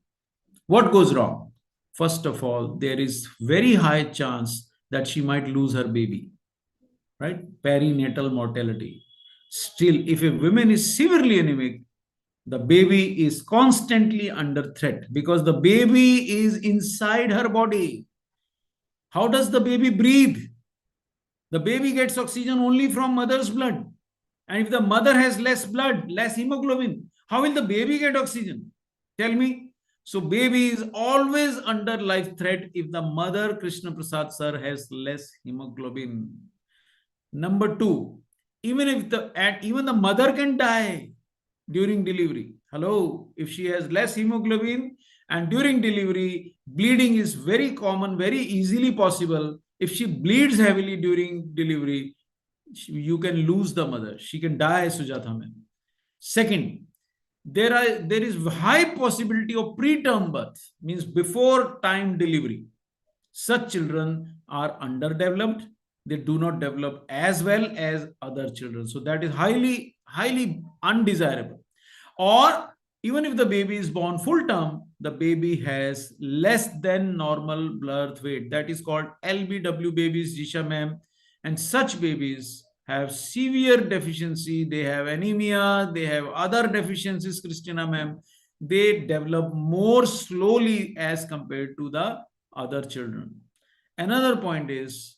What goes wrong? First of all, there is very high chance that she might lose her baby, right? Perinatal mortality. Still, if a woman is severely anemic, the baby is constantly under threat because the baby is inside her body. How does the baby breathe? The baby gets oxygen only from mother's blood. And if the mother has less blood, less hemoglobin, how will the baby get oxygen? Tell me. So baby is always under life threat if the mother, Krishna Prasad sir, has less hemoglobin. Number two, even the mother can die during delivery. Hello, if she has less hemoglobin and during delivery, bleeding is very common, very easily possible. If she bleeds heavily during delivery, you can lose the mother. She can die, Sujatha ma'am. Second, there is high possibility of preterm birth, means before time delivery. Such children are underdeveloped. They do not develop as well as other children. So that is highly, highly undesirable. Or even if the baby is born full term, the baby has less than normal birth weight. That is called LBW babies, Jisha ma'am. And such babies have severe deficiency. They have anemia. They have other deficiencies, Christina ma'am. They develop more slowly as compared to the other children. Another point is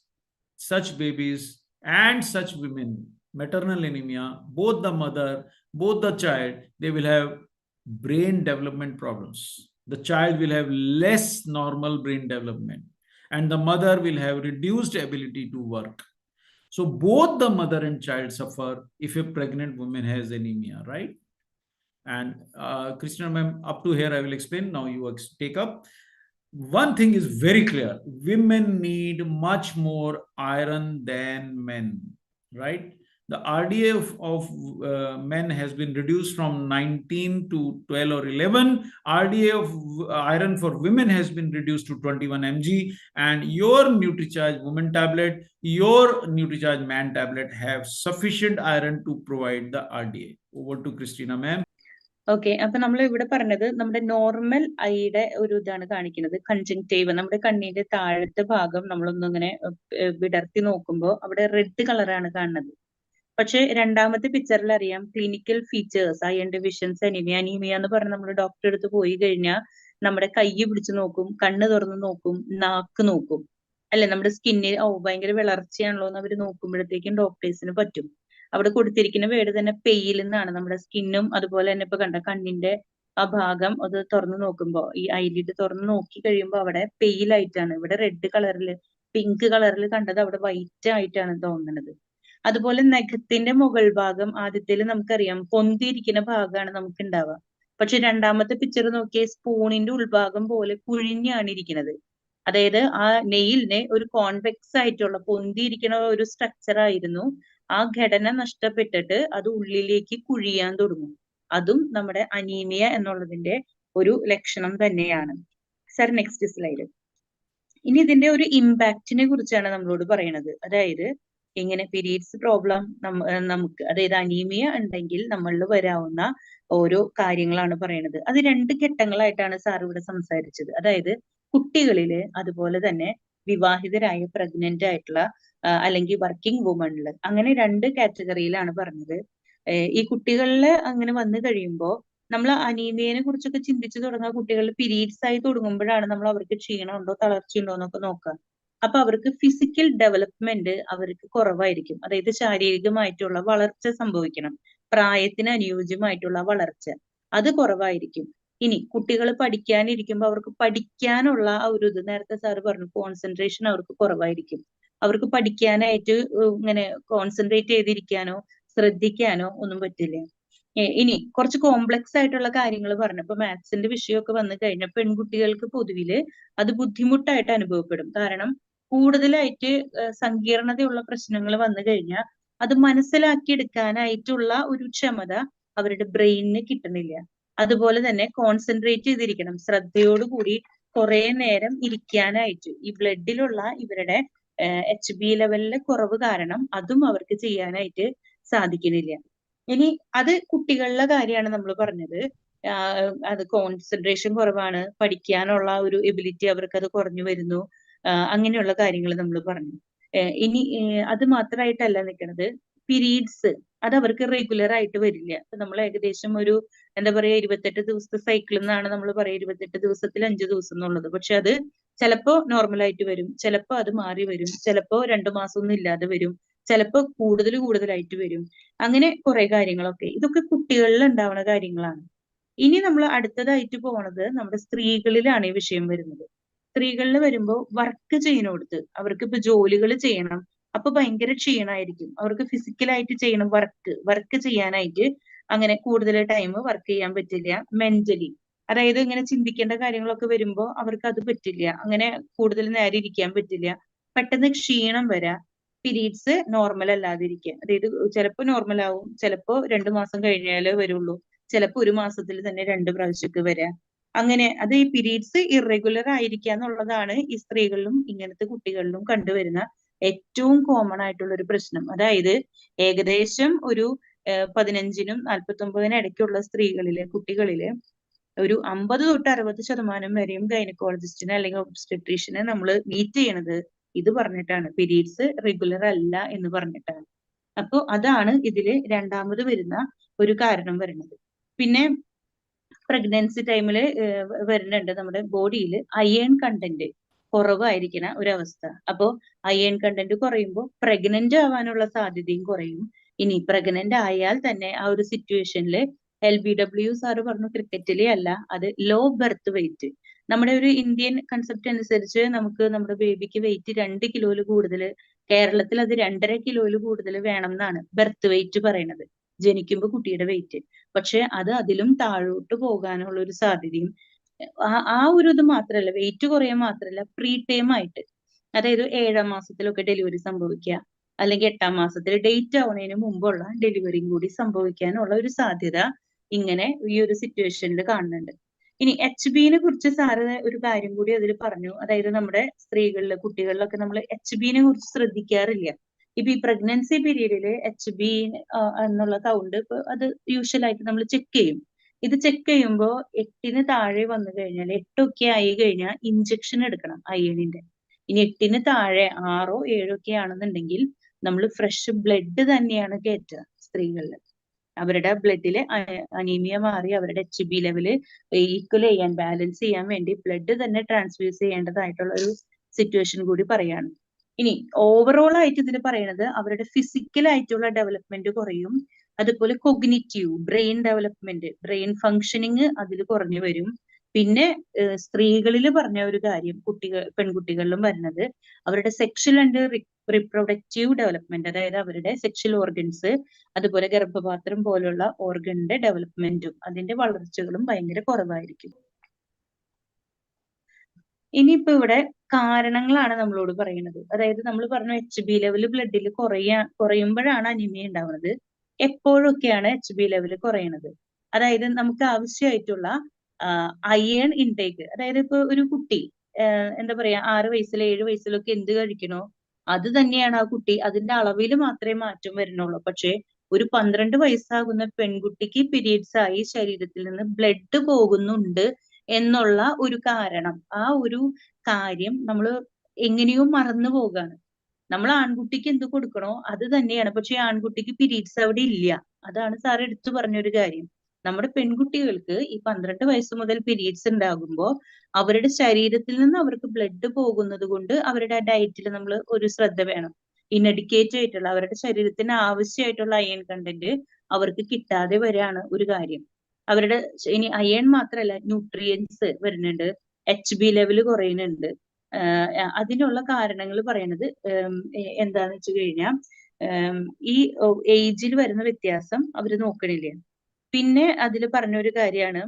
such babies and such women, maternal anemia, both the mother, both the child, they will have brain development problems. The child will have less normal brain development and the mother will have reduced ability to work. So both the mother and child suffer if a pregnant woman has anemia, right? And Christina ma'am, up to here I will explain. Now you take up. One thing is very clear. Women need much more iron than men, right? The RDA of men has been reduced from 19 to 12 or 11. RDA of iron for women has been reduced to 21 mg. And your Nutricharge Women tablet, your Nutricharge Man tablet have sufficient iron to provide the RDA. Over to Christina, ma'am. Okay, അപ്പൊ നമ്മൾ ഇവിടെ പറഞ്ഞത് നമ്മുടെ normal ഐയുടെ ഒരു ഇതാണ് കാണിക്കുന്നത്. കൺജങ്ക്റ്റീവ്, നമ്മുടെ കണ്ണിന്റെ താഴത്തെ ഭാഗം നമ്മളൊന്നിങ്ങനെ വിടർത്തി നോക്കുമ്പോൾ അവിടെ റെഡ് കളറാണ് കാണുന്നത്. പക്ഷെ രണ്ടാമത്തെ പിക്ചറിൽ അറിയാം clinical features, iron deficiency anaemia. Anaemia എന്ന് പറഞ്ഞ് നമ്മൾ ഡോക്ടറെ അടുത്ത് പോയി കഴിഞ്ഞാൽ നമ്മുടെ കൈ പിടിച്ച് നോക്കും, കണ്ണ് തുറന്ന് നോക്കും, നാക്ക് നോക്കും, അല്ലെ? നമ്മുടെ സ്കിന്നിൽ ഭയങ്കര വിളർച്ചയാണല്ലോ എന്ന് അവർ നോക്കുമ്പോഴത്തേക്കും ഡോക്ടേഴ്സിന് പറ്റും. അവിടെ കൊടുത്തിരിക്കുന്ന വേർഡ് തന്നെ പെയിൽ എന്നാണ്. നമ്മുടെ സ്കിന്നും അതുപോലെ തന്നെ ഇപ്പൊ കണ്ട കണ്ണിന്റെ ആ ഭാഗം അത് തുറന്നു നോക്കുമ്പോൾ, ഈ ഐലിഡ് തുറന്ന് നോക്കി കഴിയുമ്പോൾ അവിടെ പെയിൽ ആയിട്ടാണ്. ഇവിടെ റെഡ് കളറിൽ, പിങ്ക് കളറിൽ കണ്ടത് അവിടെ വൈറ്റ് ആയിട്ടാണ് തോന്നുന്നത്. അതുപോലെ നഖത്തിന്റെ മുകൾ ഭാഗം ആദ്യത്തേല് നമുക്കറിയാം പൊന്തിയിരിക്കുന്ന ഭാഗമാണ് നമുക്ക് ഉണ്ടാവുക. പക്ഷെ രണ്ടാമത്തെ പിക്ചർ നോക്കിയ സ്പൂണിന്റെ ഉൾഭാഗം പോലെ കുഴിഞ്ഞാണ് ഇരിക്കുന്നത്. അതായത് ആ നെയിലിനെ ഒരു കോൺവെക്സ് ആയിട്ടുള്ള പൊന്തിയിരിക്കുന്ന ഒരു സ്ട്രക്ചർ ആയിരുന്നു. ആ ഘടന നഷ്ടപ്പെട്ടിട്ട് അത് ഉള്ളിലേക്ക് കുഴിയാൻ തുടങ്ങും. അതും നമ്മുടെ അനീമിയ എന്നുള്ളതിന്റെ ഒരു ലക്ഷണം തന്നെയാണ്. Sir, next slide. ഇനി ഇതിന്റെ ഒരു ഇമ്പാക്റ്റിനെ കുറിച്ചാണ് നമ്മളോട് പറയുന്നത്. അതായത് ഇങ്ങനെ പീരീഡ്സ് പ്രോബ്ലം നമുക്ക്, അതായത് അനീമിയ ഉണ്ടെങ്കിൽ നമ്മളിൽ വരാവുന്ന ഓരോ കാര്യങ്ങളാണ് പറയുന്നത്. അത് 2 ഘട്ടങ്ങളായിട്ടാണ് സാർ ഇവിടെ സംസാരിച്ചത്. അതായത് കുട്ടികളില്, അതുപോലെ തന്നെ വിവാഹിതരായ പ്രഗ്നന്റ് ആയിട്ടുള്ള അല്ലെങ്കിൽ വർക്കിംഗ് വുമണില്, അങ്ങനെ 2 കാറ്റഗറിയിലാണ് പറഞ്ഞത്. ഈ കുട്ടികളില് അങ്ങനെ വന്നു കഴിയുമ്പോൾ നമ്മൾ അനീമിയനെ കുറിച്ചൊക്കെ ചിന്തിച്ചു തുടങ്ങുക കുട്ടികളിൽ പീരീഡ്സ് ആയി തുടങ്ങുമ്പോഴാണ്. നമ്മൾ അവർക്ക് ക്ഷീണമുണ്ടോ തളർച്ചയുണ്ടോ എന്നൊക്കെ നോക്കുക. അപ്പൊ അവർക്ക് ഫിസിക്കൽ ഡെവലപ്മെന്റ് അവർക്ക് കുറവായിരിക്കും. അതായത് ശാരീരികമായിട്ടുള്ള വളർച്ച സംഭവിക്കണം, പ്രായത്തിന് അനുയോജ്യമായിട്ടുള്ള വളർച്ച അത് കുറവായിരിക്കും. ഇനി കുട്ടികൾ പഠിക്കാനിരിക്കുമ്പോൾ അവർക്ക് പഠിക്കാനുള്ള ആ ഒരു ഇത്, നേരത്തെ സാറ് പറഞ്ഞു, കോൺസെൻട്രേഷൻ അവർക്ക് കുറവായിരിക്കും. അവർക്ക് പഠിക്കാനായിട്ട് ഇങ്ങനെ കോൺസെൻട്രേറ്റ് ചെയ്തിരിക്കാനോ ശ്രദ്ധിക്കാനോ ഒന്നും പറ്റില്ല. ഇനി കുറച്ച് കോംപ്ലക്സ് ആയിട്ടുള്ള കാര്യങ്ങൾ പറഞ്ഞപ്പോ മാത്സിന്റെ വിഷയമൊക്കെ വന്നു കഴിഞ്ഞ പെൺകുട്ടികൾക്ക് പൊതുവില് അത് ബുദ്ധിമുട്ടായിട്ട് അനുഭവപ്പെടും. കാരണം കൂടുതലായിട്ട് സങ്കീർണതയുള്ള പ്രശ്നങ്ങൾ വന്നു കഴിഞ്ഞാൽ അത് മനസ്സിലാക്കിയെടുക്കാനായിട്ടുള്ള ഒരു ക്ഷമത അവരുടെ ബ്രെയിനിന് കിട്ടുന്നില്ല. അതുപോലെ തന്നെ കോൺസെൻട്രേറ്റ് ചെയ്തിരിക്കണം, ശ്രദ്ധയോടുകൂടി കുറെ നേരം ഇരിക്കാനായിട്ട് ഈ ബ്ലഡിലുള്ള ഇവരുടെ HB ലെവലിലെ കുറവ് കാരണം അതും അവർക്ക് ചെയ്യാനായിട്ട് സാധിക്കുന്നില്ല. ഇനി അത് കുട്ടികളുടെ കാര്യമാണ് നമ്മൾ പറഞ്ഞത്. അത് കോൺസെൻട്രേഷൻ കുറവാണ്, പഠിക്കാനുള്ള ഒരു എബിലിറ്റി അവർക്ക് അത് കുറഞ്ഞു വരുന്നു, അങ്ങനെയുള്ള കാര്യങ്ങൾ നമ്മൾ പറഞ്ഞു. ഇനി അത് മാത്രമായിട്ടല്ല നിൽക്കുന്നത്, പീരീഡ്സ് അത് അവർക്ക് റെഗുലർ ആയിട്ട് വരില്ല. അപ്പൊ നമ്മൾ ഏകദേശം ഒരു എന്താ പറയാ 28 ദിവസത്തെ സൈക്കിൾ എന്നാണ് നമ്മൾ പറയുക, 28 ദിവസത്തിൽ 5 ദിവസം എന്നുള്ളത്. പക്ഷെ അത് ചിലപ്പോ നോർമൽ ആയിട്ട് വരും, ചിലപ്പോ അത് മാറി വരും, ചിലപ്പോ 2 മാസം ഒന്നും ഇല്ലാതെ വരും, ചിലപ്പോ കൂടുതലായിട്ട് വരും. അങ്ങനെ കുറെ കാര്യങ്ങളൊക്കെ, ഇതൊക്കെ കുട്ടികളിൽ ഉണ്ടാവുന്ന കാര്യങ്ങളാണ്. ഇനി നമ്മൾ അടുത്തതായിട്ട് പോണത് നമ്മുടെ സ്ത്രീകളിലാണ് ഈ വിഷയം വരുന്നത്. സ്ത്രീകളിൽ വരുമ്പോൾ വർക്ക് ചെയ്യുന്നിടത്ത് അവർക്ക് ഇപ്പൊ ജോലികൾ ചെയ്യണം, അപ്പൊ ഭയങ്കര ക്ഷീണമായിരിക്കും. അവർക്ക് ഫിസിക്കലായിട്ട് ചെയ്യണം, വർക്ക് ചെയ്യാനായിട്ട് അങ്ങനെ കൂടുതൽ ടൈം വർക്ക് ചെയ്യാൻ പറ്റില്ല. മെന്റലി, അതായത് ഇങ്ങനെ ചിന്തിക്കേണ്ട കാര്യങ്ങളൊക്കെ വരുമ്പോൾ അവർക്ക് അത് പറ്റില്ല, അങ്ങനെ കൂടുതൽ നേരം ഇരിക്കാൻ പറ്റില്ല, പെട്ടെന്ന് ക്ഷീണം വരാം, പീരീഡ്സ് നോർമൽ അല്ലാതിരിക്കുക. അതായത് ചിലപ്പോൾ നോർമൽ ആവും, ചിലപ്പോൾ 2 മാസം കഴിഞ്ഞാലേ വരുള്ളൂ, ചിലപ്പോൾ 1 മാസത്തിൽ തന്നെ 2 പ്രാവശ്യമൊക്കെ വരാം. അങ്ങനെ അത് ഈ പീരീഡ്സ് ഇറഗുലർ ആയിരിക്കുക എന്നുള്ളതാണ് ഈ സ്ത്രീകളിലും ഇങ്ങനത്തെ കുട്ടികളിലും കണ്ടുവരുന്ന ഏറ്റവും കോമൺ ആയിട്ടുള്ള ഒരു പ്രശ്നം. അതായത് ഏകദേശം ഒരു 15-നും 49-നും ഇടയ്ക്കുള്ള കുട്ടികളില് ഒരു 50 തൊട്ട് 60% വരെയും ഗൈനക്കോളജിസ്റ്റിനെ അല്ലെങ്കിൽ ഒബ്സ്റ്റട്രീഷ്യനെ നമ്മൾ മീറ്റ് ചെയ്യണത് ഇത് പറഞ്ഞിട്ടാണ്, പീരീഡ്സ് റെഗുലർ അല്ല എന്ന് പറഞ്ഞിട്ടാണ്. അപ്പൊ അതാണ് ഇതില് രണ്ടാമത് വരുന്ന ഒരു കാരണം വരുന്നത്. പിന്നെ പ്രഗ്നൻസി ടൈമിൽ വരുന്നുണ്ട് നമ്മുടെ ബോഡിയിൽ അയൺ കണ്ടന്റ് കുറവായിരിക്കുന്ന ഒരവസ്ഥ. അപ്പോ അയൺ കണ്ടന്റ് കുറയുമ്പോൾ പ്രഗ്നന്റ് ആവാനുള്ള സാധ്യതയും കുറയും. ഇനി പ്രഗ്നന്റ് ആയാൽ തന്നെ ആ ഒരു സിറ്റുവേഷനിൽ LBW സാറ് പറഞ്ഞു ക്രിക്കറ്റിലെ അല്ല, അത് ലോ ബർത്ത് വെയിറ്റ്. നമ്മുടെ ഒരു ഇന്ത്യൻ കൺസെപ്റ്റ് അനുസരിച്ച് നമുക്ക് നമ്മുടെ ബേബിക്ക് വെയിറ്റ് 2 കിലോയിൽ കൂടുതൽ, കേരളത്തിൽ അത് 2.5 കിലോയിൽ കൂടുതൽ വേണം എന്നാണ് ബർത്ത് വെയിറ്റ് പറയുന്നത്, ജനിക്കുമ്പോൾ കുട്ടിയുടെ വെയിറ്റ്. പക്ഷെ അത് അതിലും താഴോട്ട് പോകാനുള്ള ഒരു സാധ്യതയും, ആ ഒരു ഇത് മാത്രമല്ല, വെയിറ്റ് കുറയാൻ മാത്രമല്ല, പ്രീ ടൈം ആയിട്ട്, അതായത് 7-ാം മാസത്തിലൊക്കെ ഡെലിവറി സംഭവിക്കുക, അല്ലെങ്കിൽ 8-ാം മാസത്തിൽ ഡേറ്റ് ആവുന്നതിന് മുമ്പുള്ള ഡെലിവറിയും കൂടി സംഭവിക്കാനുള്ള ഒരു സാധ്യത ഇങ്ങനെ ഈ ഒരു സിറ്റുവേഷനിൽ കാണുന്നുണ്ട്. ഇനി HBനെ കുറിച്ച് സാറ് ഒരു കാര്യം കൂടി അതിൽ പറഞ്ഞു. അതായത് നമ്മുടെ സ്ത്രീകളിലെ കുട്ടികളിലൊക്കെ നമ്മൾ HBനെ കുറിച്ച് ശ്രദ്ധിക്കാറില്ല. ഇപ്പൊ ഈ പ്രഗ്നൻസി പീരീഡില് HB എന്നുള്ള കൗണ്ട് അത് യൂഷ്വൽ ആയിട്ട് നമ്മൾ ചെക്ക് ചെയ്യും. ഇത് ചെക്ക് ചെയ്യുമ്പോൾ 8-ന് താഴെ വന്നു കഴിഞ്ഞാൽ, 8 ആയി കഴിഞ്ഞാൽ ഇഞ്ചക്ഷൻ എടുക്കണം അയണിന്റെ. ഇനി 8-ന് താഴെ 6 7 ആണെന്നുണ്ടെങ്കിൽ നമ്മൾ ഫ്രഷ് ബ്ലഡ് തന്നെയാണ് കയറ്റുക സ്ത്രീകളിൽ. അവരുടെ ബ്ലഡിലെ അനീമിയ മാറി അവരുടെ HB ലെവല് ഈക്വൽ ചെയ്യാൻ, ബാലൻസ് ചെയ്യാൻ വേണ്ടി ബ്ലഡ് തന്നെ ട്രാൻസ്ഫ്യൂസ് ചെയ്യേണ്ടതായിട്ടുള്ള ഒരു സിറ്റുവേഷൻ കൂടി പറയാണ്. ഇനി ഓവറോൾ ആയിട്ട് ഇതിൽ പറയുന്നത് അവരുടെ ഫിസിക്കൽ ആയിട്ടുള്ള ഡെവലപ്മെന്റ് കുറയും. അതുപോലെ cognitive brain development, brain functioning അതിൽ കുറഞ്ഞു വരും. പിന്നെ സ്ത്രീകളിൽ പറഞ്ഞ ഒരു കാര്യം പെൺകുട്ടികളിലും വരുന്നത് അവരുടെ സെക്ഷൽ ആൻഡ് റിപ്രൊഡക്റ്റീവ് ഡെവലപ്മെന്റ്, അതായത് അവരുടെ സെക്ഷൽ ഓർഗൻസ്, അതുപോലെ ഗർഭപാത്രം പോലുള്ള ഓർഗന്റെ ഡെവലപ്മെന്റും അതിന്റെ വളർച്ചകളും ഭയങ്കര കുറവായിരിക്കും. ഇനിയിപ്പോ ഇവിടെ കാരണങ്ങളാണ് നമ്മളോട് പറയുന്നത്. അതായത് നമ്മൾ പറഞ്ഞു HB ലെവൽ ബ്ലഡിൽ കുറയുമ്പോഴാണ് അനീമിയ ഉണ്ടാവുന്നത്. എപ്പോഴൊക്കെയാണ് HB ലെവൽ കുറയണത്? അതായത് നമുക്ക് ആവശ്യമായിട്ടുള്ള അയൺ ഇൻടേക്ക്, അതായത് ഇപ്പൊ ഒരു കുട്ടി എന്താ പറയാ 6 വയസ്സിലോ 7 വയസ്സിലോ ഒക്കെ എന്ത് കഴിക്കണോ അത് തന്നെയാണ് ആ കുട്ടി, അതിന്റെ അളവിൽ മാത്രമേ മാറ്റം വരുന്നുള്ളൂ. പക്ഷെ ഒരു 12 വയസ്സാകുന്ന പെൺകുട്ടിക്ക് പീരീഡ്സ് ആയി ശരീരത്തിൽ നിന്ന് ബ്ലഡ് പോകുന്നുണ്ട് എന്നുള്ള ഒരു കാരണം, ആ ഒരു കാര്യം നമ്മൾ എങ്ങനെയോ മറന്നു പോകാണ്. നമ്മൾ ആൺകുട്ടിക്ക് എന്ത് കൊടുക്കണോ അത് തന്നെയാണ്, പക്ഷെ ആൺകുട്ടിക്ക് പീരീഡ്സ് അവിടെ ഇല്ല. അതാണ് സാർ എടുത്തു പറഞ്ഞൊരു കാര്യം. നമ്മുടെ പെൺകുട്ടികൾക്ക് ഈ 12 വയസ്സ് മുതൽ പീരീഡ്സ് ഉണ്ടാകുമ്പോൾ അവരുടെ ശരീരത്തിൽ നിന്ന് അവർക്ക് ബ്ലഡ് പോകുന്നത് കൊണ്ട് അവരുടെ ഡയറ്റിൽ നമ്മൾ ഒരു ശ്രദ്ധ വേണം. ഇൻഎഡിക്കേറ്റ് ആയിട്ടുള്ള അവരുടെ ശരീരത്തിന് ആവശ്യമായിട്ടുള്ള അയൺ കണ്ടന്റ് അവർക്ക് കിട്ടാതെ വരാണ് ഒരു കാര്യം. അവരുടെ ഇനി അയൺ മാത്രമല്ല, ന്യൂട്രിയൻസ് വരുന്നുണ്ട്, HB ലെവൽ കുറയുന്നുണ്ട്. അതിനുള്ള കാരണങ്ങൾ പറയുന്നത് എന്താന്ന് വെച്ച് കഴിഞ്ഞാൽ ഈ ഏജിൽ വരുന്ന വ്യത്യാസം അവര് നോക്കണില്ല. പിന്നെ അതിൽ പറഞ്ഞൊരു കാര്യമാണ്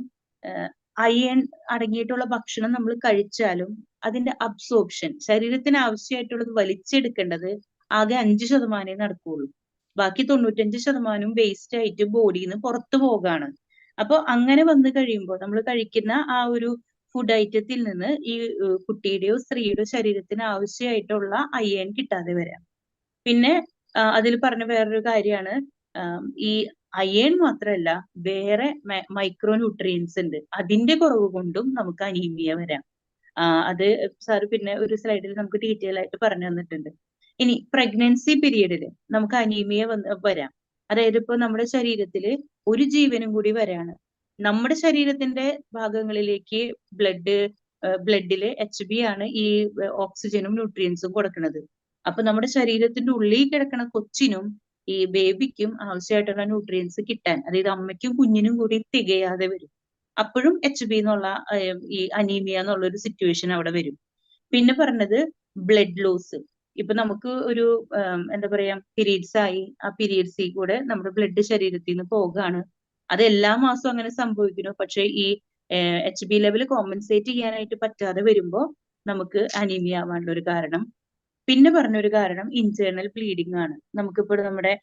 അയൺ അടങ്ങിയിട്ടുള്ള ഭക്ഷണം നമ്മൾ കഴിച്ചാലും അതിന്റെ അബ്സോർപ്ഷൻ, ശരീരത്തിന് ആവശ്യമായിട്ടുള്ളത് വലിച്ചെടുക്കേണ്ടത് ആകെ 5% നടക്കുകയുള്ളൂ. ബാക്കി 95% വേസ്റ്റ് ആയിട്ട് ബോഡിയിൽ നിന്ന് പുറത്തു പോകാണ്. അപ്പൊ അങ്ങനെ വന്നു കഴിയുമ്പോൾ നമ്മൾ കഴിക്കുന്ന ആ ഒരു ഫുഡ് ഐറ്റത്തിൽ നിന്ന് ഈ കുട്ടിയുടെയോ സ്ത്രീയുടെയോ ശരീരത്തിന് ആവശ്യമായിട്ടുള്ള അയൺ കിട്ടാതെ വരാം. പിന്നെ അതിൽ പറഞ്ഞ വേറൊരു കാര്യമാണ് ഈ അയൺ മാത്രമല്ല വേറെ മൈക്രോ ന്യൂട്രിയൻസ് ഉണ്ട്, അതിന്റെ കുറവ് കൊണ്ടും നമുക്ക് അനീമിയ വരാം. അത് സാറ് പിന്നെ ഒരു സ്ലൈഡിൽ നമുക്ക് ഡീറ്റെയിൽ ആയിട്ട് പറഞ്ഞു തന്നിട്ടുണ്ട്. ഇനി പ്രഗ്നൻസി പീരീഡിൽ നമുക്ക് അനീമിയ വരാം. അതായത് ഇപ്പൊ നമ്മുടെ ശരീരത്തില് ഒരു ജീവനും കൂടി വരാണ്. നമ്മുടെ ശരീരത്തിന്റെ ഭാഗങ്ങളിലേക്ക് ബ്ലഡില് HB ആണ് ഈ ഓക്സിജനും ന്യൂട്രിയൻസും കൊടുക്കുന്നത്. അപ്പൊ നമ്മുടെ ശരീരത്തിന്റെ ഉള്ളിൽ കിടക്കുന്ന കൊച്ചിനും ഈ ബേബിക്കും ആവശ്യമായിട്ടുള്ള ന്യൂട്രിയൻസ് കിട്ടാൻ, അതായത് അമ്മയ്ക്കും കുഞ്ഞിനും കൂടി തികയാതെ വരും. അപ്പോഴും HB എന്നുള്ള ഈ അനീമിയ എന്നുള്ള ഒരു സിറ്റുവേഷൻ അവിടെ വരും. പിന്നെ പറഞ്ഞത് ബ്ലഡ് ലോസ്. ഇപ്പൊ നമുക്ക് ഒരു എന്താ പറയാ പീരീഡ്സ് ആയി, ആ പീരീഡ്സിൽ കൂടെ നമ്മുടെ ബ്ലഡ് ശരീരത്തിൽ നിന്ന് പോകാണ്. അത് എല്ലാ മാസവും അങ്ങനെ സംഭവിക്കുന്നു. പക്ഷെ ഈ HB ലെവൽ കോമ്പൻസേറ്റ് ചെയ്യാനായിട്ട് പറ്റാതെ വരുമ്പോൾ നമുക്ക് അനീമിയ ആവാനുള്ള ഒരു കാരണം. പിന്നെ പറഞ്ഞൊരു കാരണം ഇന്റേണൽ ബ്ലീഡിംഗ് ആണ്. നമുക്കിപ്പോൾ നമ്മുടെ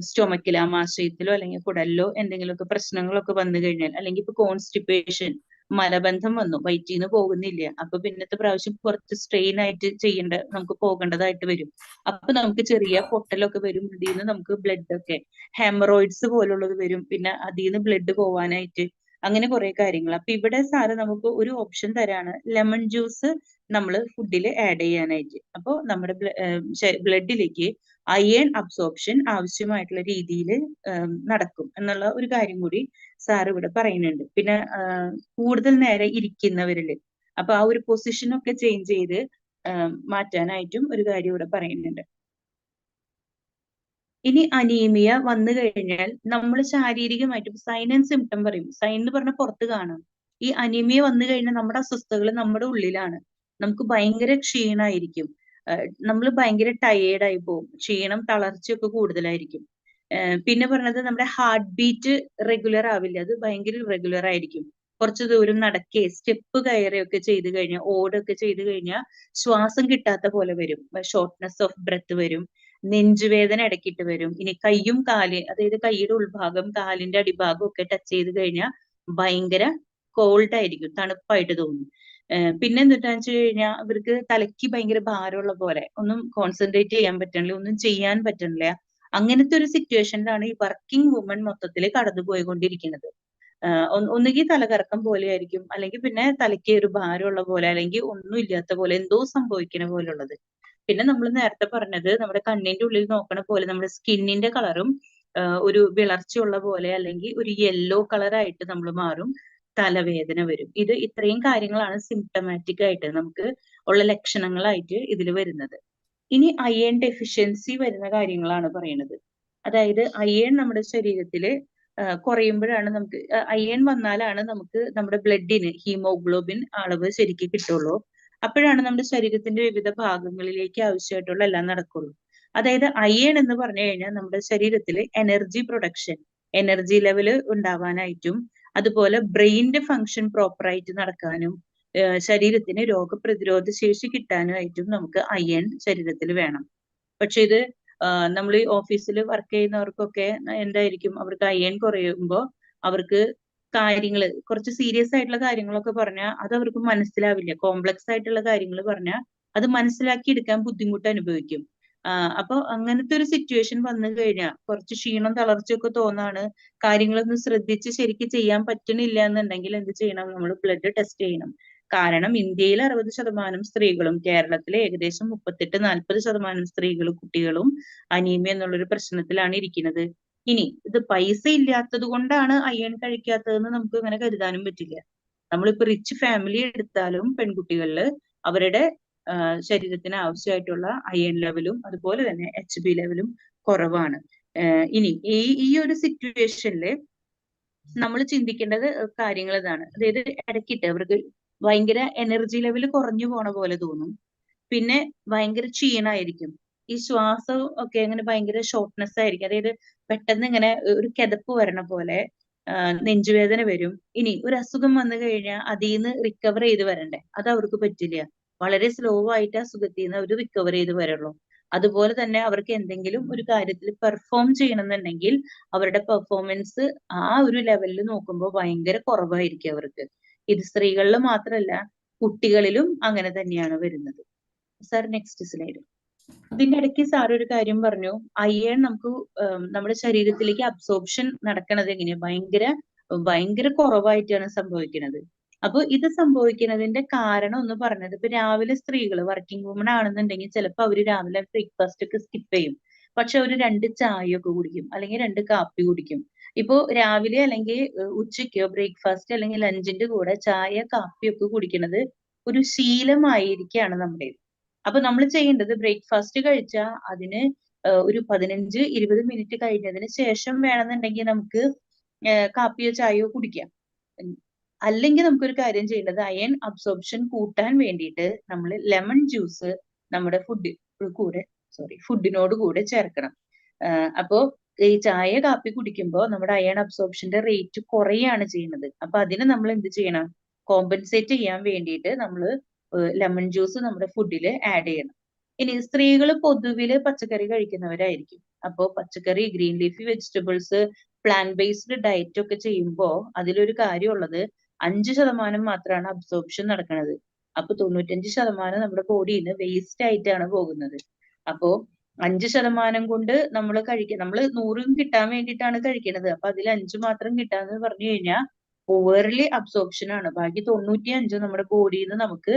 സ്റ്റൊമക്കിലോ ആമാശയത്തിലോ അല്ലെങ്കിൽ കുടലിലോ എന്തെങ്കിലുമൊക്കെ പ്രശ്നങ്ങളൊക്കെ വന്നു കഴിഞ്ഞാൽ, അല്ലെങ്കിൽ ഇപ്പൊ കോൺസ്റ്റിപ്പേഷൻ, മലബന്ധം വന്നു, വയറ്റിൽ നിന്ന് പോകുന്നില്ല, അപ്പൊ പിന്നത്തെ പ്രാവശ്യം കുറച്ച് സ്ട്രെയിൻ ആയിട്ട് നമുക്ക് പോകേണ്ടതായിട്ട് വരും. അപ്പൊ നമുക്ക് ചെറിയ പൊട്ടലൊക്കെ വരും, അതിൽ നിന്ന് നമുക്ക് ബ്ലഡ് ഒക്കെ ഹെമറോയിഡ്സ് പോലുള്ളത് വരും. പിന്നെ അതിൽ നിന്ന് ബ്ലഡ് പോവാനായിട്ട് അങ്ങനെ കുറെ കാര്യങ്ങൾ. അപ്പൊ ഇവിടെ സാറ് നമുക്ക് ഒരു ഓപ്ഷൻ തരാണ്, ലെമൺ ജ്യൂസ് നമ്മൾ ഫുഡിൽ ആഡ് ചെയ്യാനായിട്ട്. അപ്പോൾ നമ്മുടെ ബ്ലഡിലേക്ക് അയൺ അബ്സോർപ്ഷൻ ആവശ്യമായിട്ടുള്ള രീതിയിൽ നടക്കും എന്നുള്ള ഒരു കാര്യം കൂടി സാർ ഇവിടെ പറയുന്നുണ്ട്. പിന്നെ കൂടുതൽ നേരം ഇരിക്കുന്നവരിൽ അപ്പൊ ആ ഒരു പൊസിഷനൊക്കെ ചേഞ്ച് ചെയ്ത് മാറ്റാനായിട്ടും ഒരു കാര്യം ഇവിടെ പറയുന്നുണ്ട്. ഇനി അനീമിയ വന്നു കഴിഞ്ഞാൽ നമ്മൾ ശാരീരികമായിട്ട് സൈൻ ആൻഡ് സിംറ്റം പറയും. സൈൻ എന്ന് പറഞ്ഞാൽ പുറത്ത് കാണും. ഈ അനീമിയ വന്നു കഴിഞ്ഞാൽ നമ്മുടെ അസ്വസ്ഥതകൾ നമ്മുടെ ഉള്ളിലാണ്. നമുക്ക് ഭയങ്കര ക്ഷീണമായിരിക്കും, നമ്മൾ ഭയങ്കര ടയേർഡായി പോകും, ക്ഷീണം തളർച്ചയൊക്കെ കൂടുതലായിരിക്കും. പിന്നെ പറഞ്ഞത് നമ്മുടെ ഹാർട്ട് ബീറ്റ് റെഗുലർ ആവില്ല, അത് ഭയങ്കര ഇറഗുലർ ആയിരിക്കും. കുറച്ചു ദൂരം നടക്കേ സ്റ്റെപ്പ് കയറുകയൊക്കെ ചെയ്ത് കഴിഞ്ഞാൽ, ഓടൊക്കെ ചെയ്ത് കഴിഞ്ഞാൽ ശ്വാസം കിട്ടാത്ത പോലെ വരും, ഷോർട്ട്നെസ് ഓഫ് ബ്രെത്ത് വരും, നെഞ്ചുവേദന ഇടയ്ക്കിട്ട് വരും. ഇനി കയ്യും അതായത് കൈയുടെ ഉൾഭാഗം കാലിന്റെ അടിഭാഗം ഒക്കെ ടച്ച് ചെയ്ത് കഴിഞ്ഞാൽ ഭയങ്കര കോൾഡ് ആയിരിക്കും, തണുപ്പായിട്ട് തോന്നും. പിന്നെ എന്താന്ന് വെച്ച് കഴിഞ്ഞാൽ അവർക്ക് തലയ്ക്ക് ഭയങ്കര ഭാരമുള്ള പോലെ, ഒന്നും കോൺസെൻട്രേറ്റ് ചെയ്യാൻ പറ്റണില്ല, ഒന്നും ചെയ്യാൻ പറ്റണില്ല. അങ്ങനത്തെ ഒരു സിറ്റുവേഷനിലാണ് ഈ വർക്കിംഗ് വുമൺ മൊത്തത്തിൽ കടന്നു പോയിക്കൊണ്ടിരിക്കുന്നത്. ഒന്നുകിൽ തലകറക്കം പോലെ ആയിരിക്കും, അല്ലെങ്കിൽ പിന്നെ തലയ്ക്ക് ഒരു ഭാരമുള്ള പോലെ, അല്ലെങ്കിൽ ഒന്നും ഇല്ലാത്ത പോലെ, എന്തോ സംഭവിക്കണ പോലുള്ളത്. പിന്നെ നമ്മൾ നേരത്തെ പറഞ്ഞത് നമ്മുടെ കണ്ണിന്റെ ഉള്ളിൽ നോക്കണ പോലെ നമ്മുടെ സ്കിന്നിന്റെ കളറും ഒരു വിളർച്ചയുള്ള പോലെ അല്ലെങ്കിൽ ഒരു യെല്ലോ കളറായിട്ട് നമ്മൾ മാറും, തലവേദന വരും. ഇത്രയും കാര്യങ്ങളാണ് സിംറ്റമാറ്റിക് ആയിട്ട് നമുക്ക് ഉള്ള ലക്ഷണങ്ങളായിട്ട് ഇതിൽ വരുന്നത്. ഇനി അയൺ ഡെഫിഷ്യൻസി വരുന്ന കാര്യങ്ങളാണ് പറയുന്നത്. അതായത് അയൺ നമ്മുടെ ശരീരത്തില് കുറയുമ്പോഴാണ് നമുക്ക് അയൺ വന്നാലാണ് നമുക്ക് നമ്മുടെ ബ്ലഡിന് ഹീമോഗ്ലോബിൻ അളവ് ശരിക്കും കിട്ടുള്ളൂ. അപ്പോഴാണ് നമ്മുടെ ശരീരത്തിന്റെ വിവിധ ഭാഗങ്ങളിലേക്ക് ആവശ്യമായിട്ടുള്ള എല്ലാം നടക്കുള്ളൂ. അതായത് അയൺ എന്ന് പറഞ്ഞു കഴിഞ്ഞാൽ നമ്മുടെ ശരീരത്തിൽ എനർജി പ്രൊഡക്ഷൻ, എനർജി ലെവൽ ഉണ്ടാവാനായിട്ടും അതുപോലെ ബ്രെയിനിന്റെ ഫങ്ഷൻ പ്രോപ്പറായിട്ട് നടക്കാനും ശരീരത്തിന് രോഗപ്രതിരോധ ശേഷി കിട്ടാനായിട്ടും നമുക്ക് അയൺ ശരീരത്തിൽ വേണം. പക്ഷെ ഇത് നമ്മൾ ഈ ഓഫീസിൽ വർക്ക് ചെയ്യുന്നവർക്കൊക്കെ എന്തായിരിക്കും, അവർക്ക് അയൺ കുറയുമ്പോൾ അവർക്ക് കാര്യങ്ങൾ കുറച്ച് സീരിയസ് ആയിട്ടുള്ള കാര്യങ്ങളൊക്കെ പറഞ്ഞാൽ അത് അവർക്ക് മനസ്സിലാവില്ല. കോംപ്ലക്സ് ആയിട്ടുള്ള കാര്യങ്ങൾ പറഞ്ഞാൽ അത് മനസ്സിലാക്കി എടുക്കാൻ ബുദ്ധിമുട്ട് അനുഭവിക്കും. അപ്പൊ അങ്ങനത്തെ ഒരു സിറ്റുവേഷൻ വന്നു കഴിഞ്ഞാൽ കുറച്ച് ക്ഷീണം തളർച്ചയൊക്കെ തോന്നാണ്, കാര്യങ്ങളൊന്നും ശ്രദ്ധിച്ച് ശരിക്കും ചെയ്യാൻ പറ്റണില്ല എന്നുണ്ടെങ്കിൽ എന്ത് ചെയ്യണം, നമ്മൾ ബ്ലഡ് ടെസ്റ്റ് ചെയ്യണം. കാരണം ഇന്ത്യയിൽ 60% സ്ത്രീകളും കേരളത്തിലെ ഏകദേശം 38-40% സ്ത്രീകളും കുട്ടികളും അനീമിയ എന്നുള്ളൊരു പ്രശ്നത്തിലാണ് ഇരിക്കുന്നത്. ഇനി ഇത് പൈസ ഇല്ലാത്തത് കൊണ്ടാണ് അയൺ കഴിക്കാത്തതെന്ന് നമുക്ക് ഇങ്ങനെ കരുതാനും പറ്റില്ല. നമ്മളിപ്പോ റിച്ച് ഫാമിലി എടുത്താലും പെൺകുട്ടികളില് അവരുടെ ശരീരത്തിന് ആവശ്യമായിട്ടുള്ള അയൺ ലെവലും അതുപോലെ തന്നെ HB ലെവലും കുറവാണ്. ഇനി ഈ ഒരു സിറ്റുവേഷനില് നമ്മൾ ചിന്തിക്കേണ്ടത് കാര്യങ്ങൾ ഇതാണ്. അതായത് ഇടയ്ക്കിട്ട് അവർക്ക് ഭയങ്കര എനർജി ലെവൽ കുറഞ്ഞു പോണ പോലെ തോന്നും. പിന്നെ ഭയങ്കര ക്ഷീണായിരിക്കും. ഈ ശ്വാസം ഒക്കെ അങ്ങനെ ഭയങ്കര ഷോർട്ട്നെസ് ആയിരിക്കും. അതായത് പെട്ടെന്ന് ഇങ്ങനെ ഒരു കിതപ്പ് വരണ പോലെ, നെഞ്ചുവേദന വരും. ഇനി ഒരു അസുഖം വന്നു കഴിഞ്ഞാൽ അതിൽ നിന്ന് റിക്കവർ ചെയ്ത് വരണ്ടേ, അത് അവർക്ക് പറ്റില്ല. വളരെ സ്ലോ ആയിട്ട് അസുഖത്തിൽ നിന്ന് അവർ റിക്കവർ ചെയ്ത് വരുള്ളൂ. അതുപോലെ തന്നെ അവർക്ക് എന്തെങ്കിലും ഒരു കാര്യത്തിൽ പെർഫോം ചെയ്യണമെന്നുണ്ടെങ്കിൽ അവരുടെ പെർഫോമൻസ് ആ ഒരു ലെവലിൽ നോക്കുമ്പോൾ ഭയങ്കര കുറവായിരിക്കും അവർക്ക്. ഇത് സ്ത്രീകളിൽ മാത്രമല്ല കുട്ടികളിലും അങ്ങനെ തന്നെയാണ് വരുന്നത്. Sir next slide. ഇതിന്റെ ഇടയ്ക്ക് സാർ ഒരു കാര്യം പറഞ്ഞു, അയൺ നമുക്ക് നമ്മുടെ ശരീരത്തിലേക്ക് അബ്സോർപ്ഷൻ നടക്കണത് എങ്ങനെയാ, ഭയങ്കര കുറവായിട്ടാണ് സംഭവിക്കുന്നത്. അപ്പൊ ഇത് സംഭവിക്കുന്നതിന്റെ കാരണം ഒന്ന് പറഞ്ഞത്, ഇപ്പൊ രാവിലെ സ്ത്രീകൾ വർക്കിംഗ് വുമൺ ആണെന്നുണ്ടെങ്കിൽ ചിലപ്പോൾ അവര് രാവിലെ ബ്രേക്ക്ഫാസ്റ്റ് ഒക്കെ സ്കിപ്പ് ചെയ്യും. പക്ഷെ ഒരു 2 ചായ ഒക്കെ കുടിക്കും അല്ലെങ്കിൽ 2 കാപ്പി കുടിക്കും. ഇപ്പോ രാവിലെ അല്ലെങ്കിൽ ഉച്ചയ്ക്കോ ബ്രേക്ക്ഫാസ്റ്റ് അല്ലെങ്കിൽ ലഞ്ചിന്റെ കൂടെ ചായ കാപ്പി ഒക്കെ കുടിക്കുന്നത് ഒരു ശീലമായിരിക്കുകയാണ് നമ്മുടെ. അപ്പൊ നമ്മൾ ചെയ്യേണ്ടത് ബ്രേക്ക്ഫാസ്റ്റ് കഴിച്ചാൽ അതിന് ഒരു 15-20 മിനിറ്റ് കഴിഞ്ഞതിന് ശേഷം വേണമെന്നുണ്ടെങ്കിൽ നമുക്ക് കാപ്പിയോ ചായയോ കുടിക്കാം. അല്ലെങ്കിൽ നമുക്കൊരു കാര്യം ചെയ്യേണ്ടത് അയൺ അബ്സോർപ്ഷൻ കൂട്ടാൻ വേണ്ടിയിട്ട് നമ്മൾ ലെമൺ ജ്യൂസ് നമ്മുടെ ഫുഡിനോട് കൂടെ ചേർക്കണം. അപ്പോ ഈ ചായ കാപ്പി കുടിക്കുമ്പോൾ നമ്മുടെ അയൺ അബ്സോർപ്ഷന്റെ റേറ്റ് കുറയാണ് ചെയ്യുന്നത്. അപ്പൊ അതിന് നമ്മൾ എന്ത് ചെയ്യണം, കോമ്പൻസേറ്റ് ചെയ്യാൻ വേണ്ടിയിട്ട് നമ്മൾ ലെമൺ ജ്യൂസ് നമ്മുടെ ഫുഡിൽ ആഡ് ചെയ്യണം. ഇനി സ്ത്രീകൾ പൊതുവില് പച്ചക്കറി കഴിക്കുന്നവരായിരിക്കും. അപ്പോ പച്ചക്കറി, green leafy vegetables, plant based diet ഒക്കെ ചെയ്യുമ്പോൾ അതിലൊരു കാര്യമുള്ളത് 5% മാത്രമാണ് അബ്സോർപ്ഷൻ നടക്കുന്നത്. അപ്പൊ 95% നമ്മുടെ ബോഡിയിൽ നിന്ന് വേസ്റ്റ് ആയിട്ടാണ് പോകുന്നത്. അപ്പോ 5% കൊണ്ട് നമ്മൾ 100 കിട്ടാൻ വേണ്ടിയിട്ടാണ് കഴിക്കുന്നത്. അപ്പൊ അതിൽ 5 മാത്രം കിട്ടാന്ന് പറഞ്ഞു കഴിഞ്ഞാൽ ഓവർലി അബ്സോർപ്ഷൻ ആണ്. ബാക്കി 95 നമ്മുടെ ബോഡിയിൽ നിന്ന് നമുക്ക്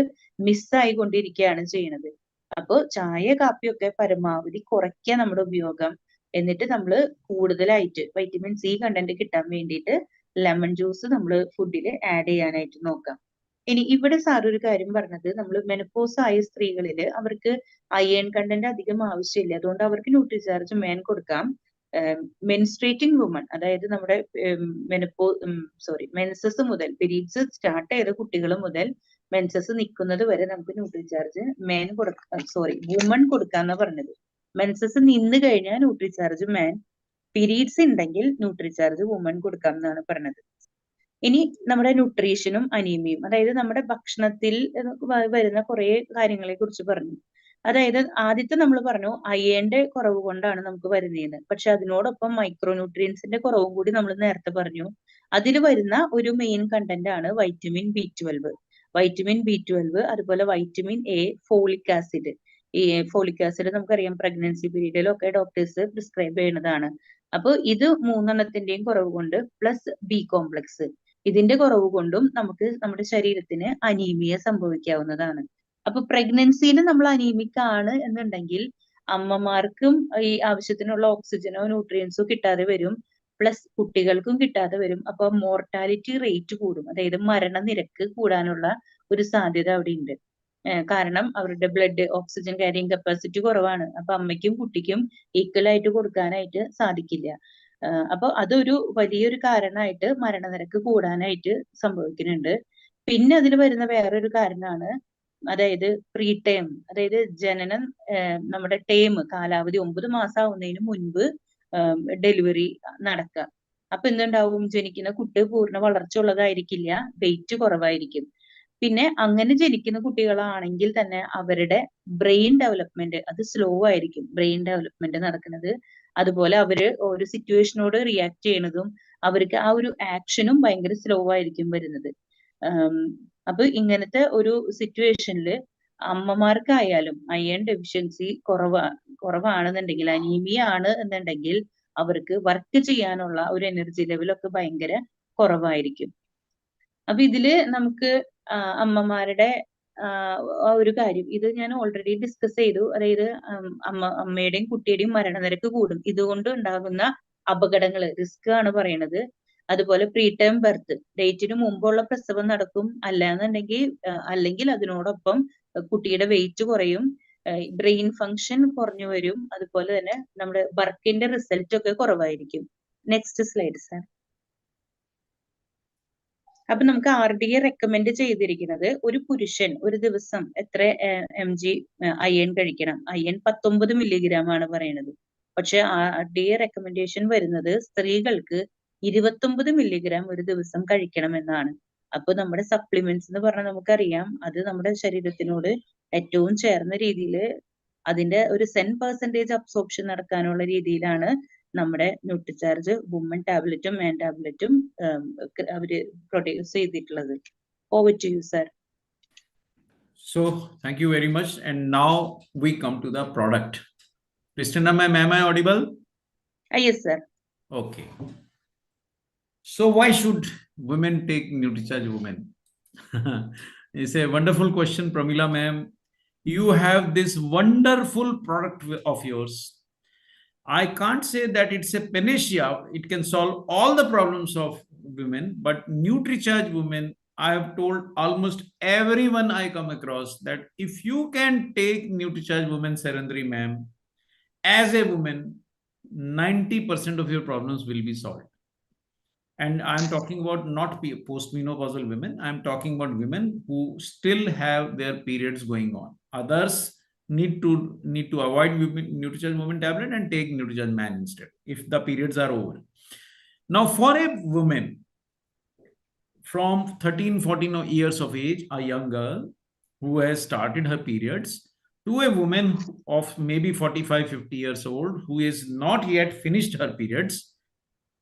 മിസ്സായിക്കൊണ്ടിരിക്കുകയാണ് ചെയ്യുന്നത്. അപ്പൊ ചായ കാപ്പിയൊക്കെ പരമാവധി കുറയ്ക്കുക നമ്മുടെ ഉപയോഗം. എന്നിട്ട് നമ്മൾ കൂടുതലായിട്ട് വൈറ്റമിൻ സി കണ്ടന്റ് കിട്ടാൻ വേണ്ടിയിട്ട് ലെമൺ ജ്യൂസ് നമ്മൾ ഫുഡിൽ ആഡ് ചെയ്യാനായിട്ട് നോക്കാം. ഇനി ഇവിടെ സാർ ഒരു കാര്യം പറഞ്ഞത്, നമ്മൾ മെനപ്പോസ് ആയ സ്ത്രീകളിൽ അവർക്ക് അയൺ കണ്ടന്റ് അധികം ആവശ്യമില്ല, അതുകൊണ്ട് അവർക്ക് ന്യൂട്രിചാർജ് മേൻ കൊടുക്കാം. മെൻസ്ട്രേറ്റിംഗ് വുമൺ, അതായത് നമ്മുടെ മെൻസസ് മുതൽ, പീരീഡ്സ് സ്റ്റാർട്ട് ചെയ്ത കുട്ടികൾ മുതൽ മെൻസസ് നിൽക്കുന്നത് വരെ നമുക്ക് ന്യൂട്രിചാർജ് വുമൺ കൊടുക്കാന്നാ പറഞ്ഞത്. മെൻസസ് നിന്ന് കഴിഞ്ഞാൽ ന്യൂട്രിചാർജ് മാൻ, പീരീഡ്സ് ഉണ്ടെങ്കിൽ ന്യൂട്രിചാർജ് വുമൺ കൊടുക്കാം എന്നാണ് പറഞ്ഞത്. ഇനി നമ്മുടെ ന്യൂട്രീഷനും അനീമിയയും, അതായത് നമ്മുടെ ഭക്ഷണത്തിൽ വരുന്ന കുറെ കാര്യങ്ങളെ കുറിച്ച് പറഞ്ഞു. അതായത് ആദ്യത്തെ നമ്മൾ പറഞ്ഞു അയണിന്റെ കുറവ് കൊണ്ടാണ് നമുക്ക് വരുന്നതെന്ന്. പക്ഷെ അതിനോടൊപ്പം മൈക്രോ ന്യൂട്രിയൻസിന്റെ കുറവും കൂടി നമ്മൾ നേരത്തെ പറഞ്ഞു. അതിൽ വരുന്ന ഒരു മെയിൻ കണ്ടന്റ് ആണ് വൈറ്റമിൻ B12. വൈറ്റമിൻ B12 അതുപോലെ വൈറ്റമിൻ A, ഫോളിക് ആസിഡ്, ഈ ഫോളിക് ആസിഡ് നമുക്കറിയാം പ്രഗ്നൻസി പീരീഡിലൊക്കെ ഡോക്ടേഴ്സ് പ്രിസ്ക്രൈബ് ചെയ്യുന്നതാണ്. അപ്പോൾ ഇത് മൂന്നെണ്ണത്തിന്റെയും കുറവ് കൊണ്ട് പ്ലസ് ബി കോംപ്ലക്സ് ഇതിന്റെ കുറവ് കൊണ്ടും നമുക്ക് നമ്മുടെ ശരീരത്തിന് അനീമിയ സംഭവിക്കാവുന്നതാണ്. അപ്പൊ പ്രഗ്നൻസിയിൽ നമ്മൾ അനീമിക് ആണ് എന്നുണ്ടെങ്കിൽ അമ്മമാർക്കും ഈ ആവശ്യത്തിനുള്ള ഓക്സിജനോ ന്യൂട്രിയൻസോ കിട്ടാതെ വരും, പ്ലസ് കുട്ടികൾക്കും കിട്ടാതെ വരും. അപ്പൊ മോർട്ടാലിറ്റി റേറ്റ് കൂടും, അതായത് മരണനിരക്ക് കൂടാനുള്ള ഒരു സാധ്യത അവിടെ ഉണ്ട്. കാരണം അവരുടെ ബ്ലഡ് ഓക്സിജൻ ക്യാരിങ് കപ്പാസിറ്റി കുറവാണ്. അപ്പൊ അമ്മയ്ക്കും കുട്ടിക്കും ഈക്വൽ ആയിട്ട് കൊടുക്കാനായിട്ട് സാധിക്കില്ല. അപ്പൊ അതൊരു വലിയൊരു കാരണമായിട്ട് മരണനിരക്ക് കൂടാനായിട്ട് സംഭവിക്കുന്നുണ്ട്. പിന്നെ അതിൽ വരുന്ന വേറൊരു കാരണമാണ്, അതായത് പ്രീ ടൈം, അതായത് ജനനം നമ്മുടെ ടൈം കാലാവധി 9 മാസം ആവുന്നതിന് മുൻപ് ഡെലിവറി നടക്കുക. അപ്പൊ എന്തുണ്ടാവും, ജനിക്കുന്ന കുട്ടി പൂർണ്ണ വളർച്ച ഉള്ളതായിരിക്കില്ല, വെയിറ്റ് കുറവായിരിക്കും. പിന്നെ അങ്ങനെ ജനിക്കുന്ന കുട്ടികളാണെങ്കിൽ തന്നെ അവരുടെ ബ്രെയിൻ ഡെവലപ്മെന്റ് അത് സ്ലോ ആയിരിക്കും, ബ്രെയിൻ ഡെവലപ്മെന്റ് നടക്കുന്നത്. അതുപോലെ അവര് ഒരു സിറ്റുവേഷനോട് റിയാക്ട് ചെയ്യണതും അവർക്ക് ആ ഒരു ആക്ഷനും ഭയങ്കര സ്ലോ ആയിരിക്കും വരുന്നത്. അപ്പൊ ഇങ്ങനത്തെ ഒരു സിറ്റുവേഷനിൽ അമ്മമാർക്കായാലും അയൺ ഡെഫിഷ്യൻസി കുറവാണെന്നുണ്ടെങ്കിൽ, അനീമിയ ആണ് എന്നുണ്ടെങ്കിൽ അവർക്ക് വർക്ക് ചെയ്യാനുള്ള ഒരു എനർജി ലെവലൊക്കെ ഭയങ്കര കുറവായിരിക്കും. അപ്പൊ ഇതില് നമുക്ക് അമ്മമാരുടെ ഒരു കാര്യം ഇത് ഞാൻ ഓൾറെഡി ഡിസ്കസ് ചെയ്തു, അതായത് അമ്മയുടെയും കുട്ടിയുടെയും മരണനിരക്ക് കൂടും. ഇതുകൊണ്ട് ഉണ്ടാകുന്ന അപകടങ്ങൾ റിസ്ക് ആണ് പറയണത്. അതുപോലെ പ്രീ ടേം ബർത്ത്, ഡേറ്റിന് മുമ്പുള്ള പ്രസവം നടക്കും, അല്ലെങ്കിൽ അതിനോടൊപ്പം കുട്ടിയുടെ വെയിറ്റ് കുറയും, ബ്രെയിൻ ഫങ്ഷൻ കുറഞ്ഞു വരും, അതുപോലെ തന്നെ നമ്മുടെ വർക്കിന്റെ റിസൾട്ട് ഒക്കെ കുറവായിരിക്കും. Next slide sir. അപ്പൊ നമുക്ക് RDA റെക്കമെൻഡ് ചെയ്തിരിക്കുന്നത് ഒരു പുരുഷൻ ഒരു ദിവസം എത്ര mg അയൺ കഴിക്കണം, അയൺ 19 മില്ലിഗ്രാം ആണ് പറയുന്നത്. പക്ഷെ RDA റെക്കമെൻഡേഷൻ വരുന്നത് സ്ത്രീകൾക്ക് 29 മില്ലിഗ്രാം ഒരു ദിവസം കഴിക്കണം എന്നാണ്. അപ്പൊ നമ്മുടെ സപ്ലിമെന്റ്സ് എന്ന് പറഞ്ഞാൽ നമുക്കറിയാം, അത് നമ്മുടെ ശരീരത്തിനോട് ഏറ്റവും ചേർന്ന രീതിയിൽ അതിന്റെ ഒരു 10% അബ്സോർപ്ഷൻ നടക്കാനുള്ള രീതിയിലാണ് നമ്മുടെ ന്യൂട്രിചാർജ് വുമൺ ടാബ്ലറ്റും മാൻ ടാബ്ലറ്റും അവര് പ്രൊഡ്യൂസ് ചെയ്തിട്ടുള്ളത്. Over to you sir. So thank you very much, and now we come to the product. Kristina ma'am, am I audible? Yes sir. Okay. So why should women take Nutricharge Women? It's a wonderful question, Pramila ma'am. You have this wonderful product of yours. I can't say that it's a panacea, it can solve all the problems of women, but Nutricharge Women, I have told almost everyone I come across that if you can take Nutricharge Women, Sarandri ma'am, as a woman, 90% of your problems will be solved. And I'm talking about not postmenopausal women. I'm talking about women who still have their periods going on. Others need to avoid Nutricharge Women tablet and take Nutricharge Man instead if the periods are over. Now, for a woman from 13-14 years of age, a young girl who has started her periods, to a woman of maybe 45-50 years old who is not yet finished her periods,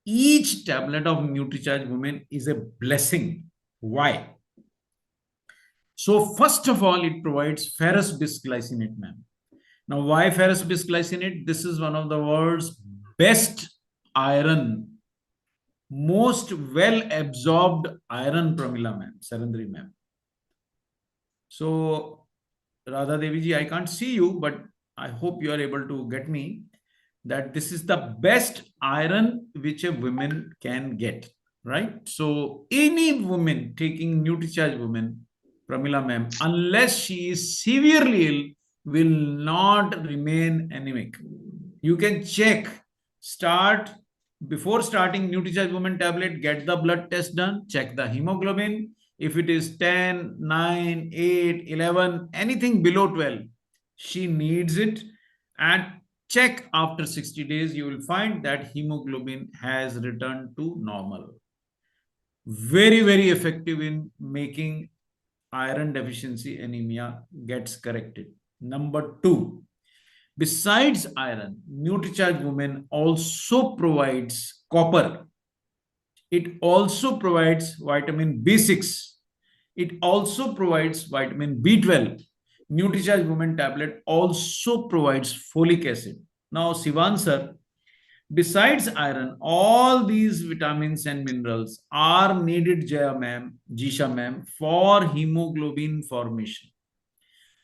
each tablet of Nutricharge Women is a blessing. Why? So first of all, it provides ferrous bisglycinate, ma'am. Now, why ferrous bisglycinate? This is one of the world's best iron, most well-absorbed iron, Pramila ma'am, Sarandri ma'am. So, Radha Devi ji, I can't see you, but I hope you are able to get me that this is the best iron which a woman can get, right? So any woman taking Nutricharge Women, Pramila ma'am, unless she is severely ill, will not remain anemic. You can check, before starting Nutricharge Women tablet, get the blood test done, check the hemoglobin. If it is 10, 9, 8, 11, anything below 12, she needs it. And check after 60 days, you will find that hemoglobin has returned to normal. Very, very effective in making iron deficiency anemia gets corrected. Number 2, besides iron, Nutricharge Women also provides copper. It also provides vitamin B6. It also provides vitamin B12. Nutricharge Women tablet also provides folic acid. Now, Sivan sir, besides iron, all these vitamins and minerals are needed, Jaya ma'am, Jisha ma'am, for hemoglobin formation.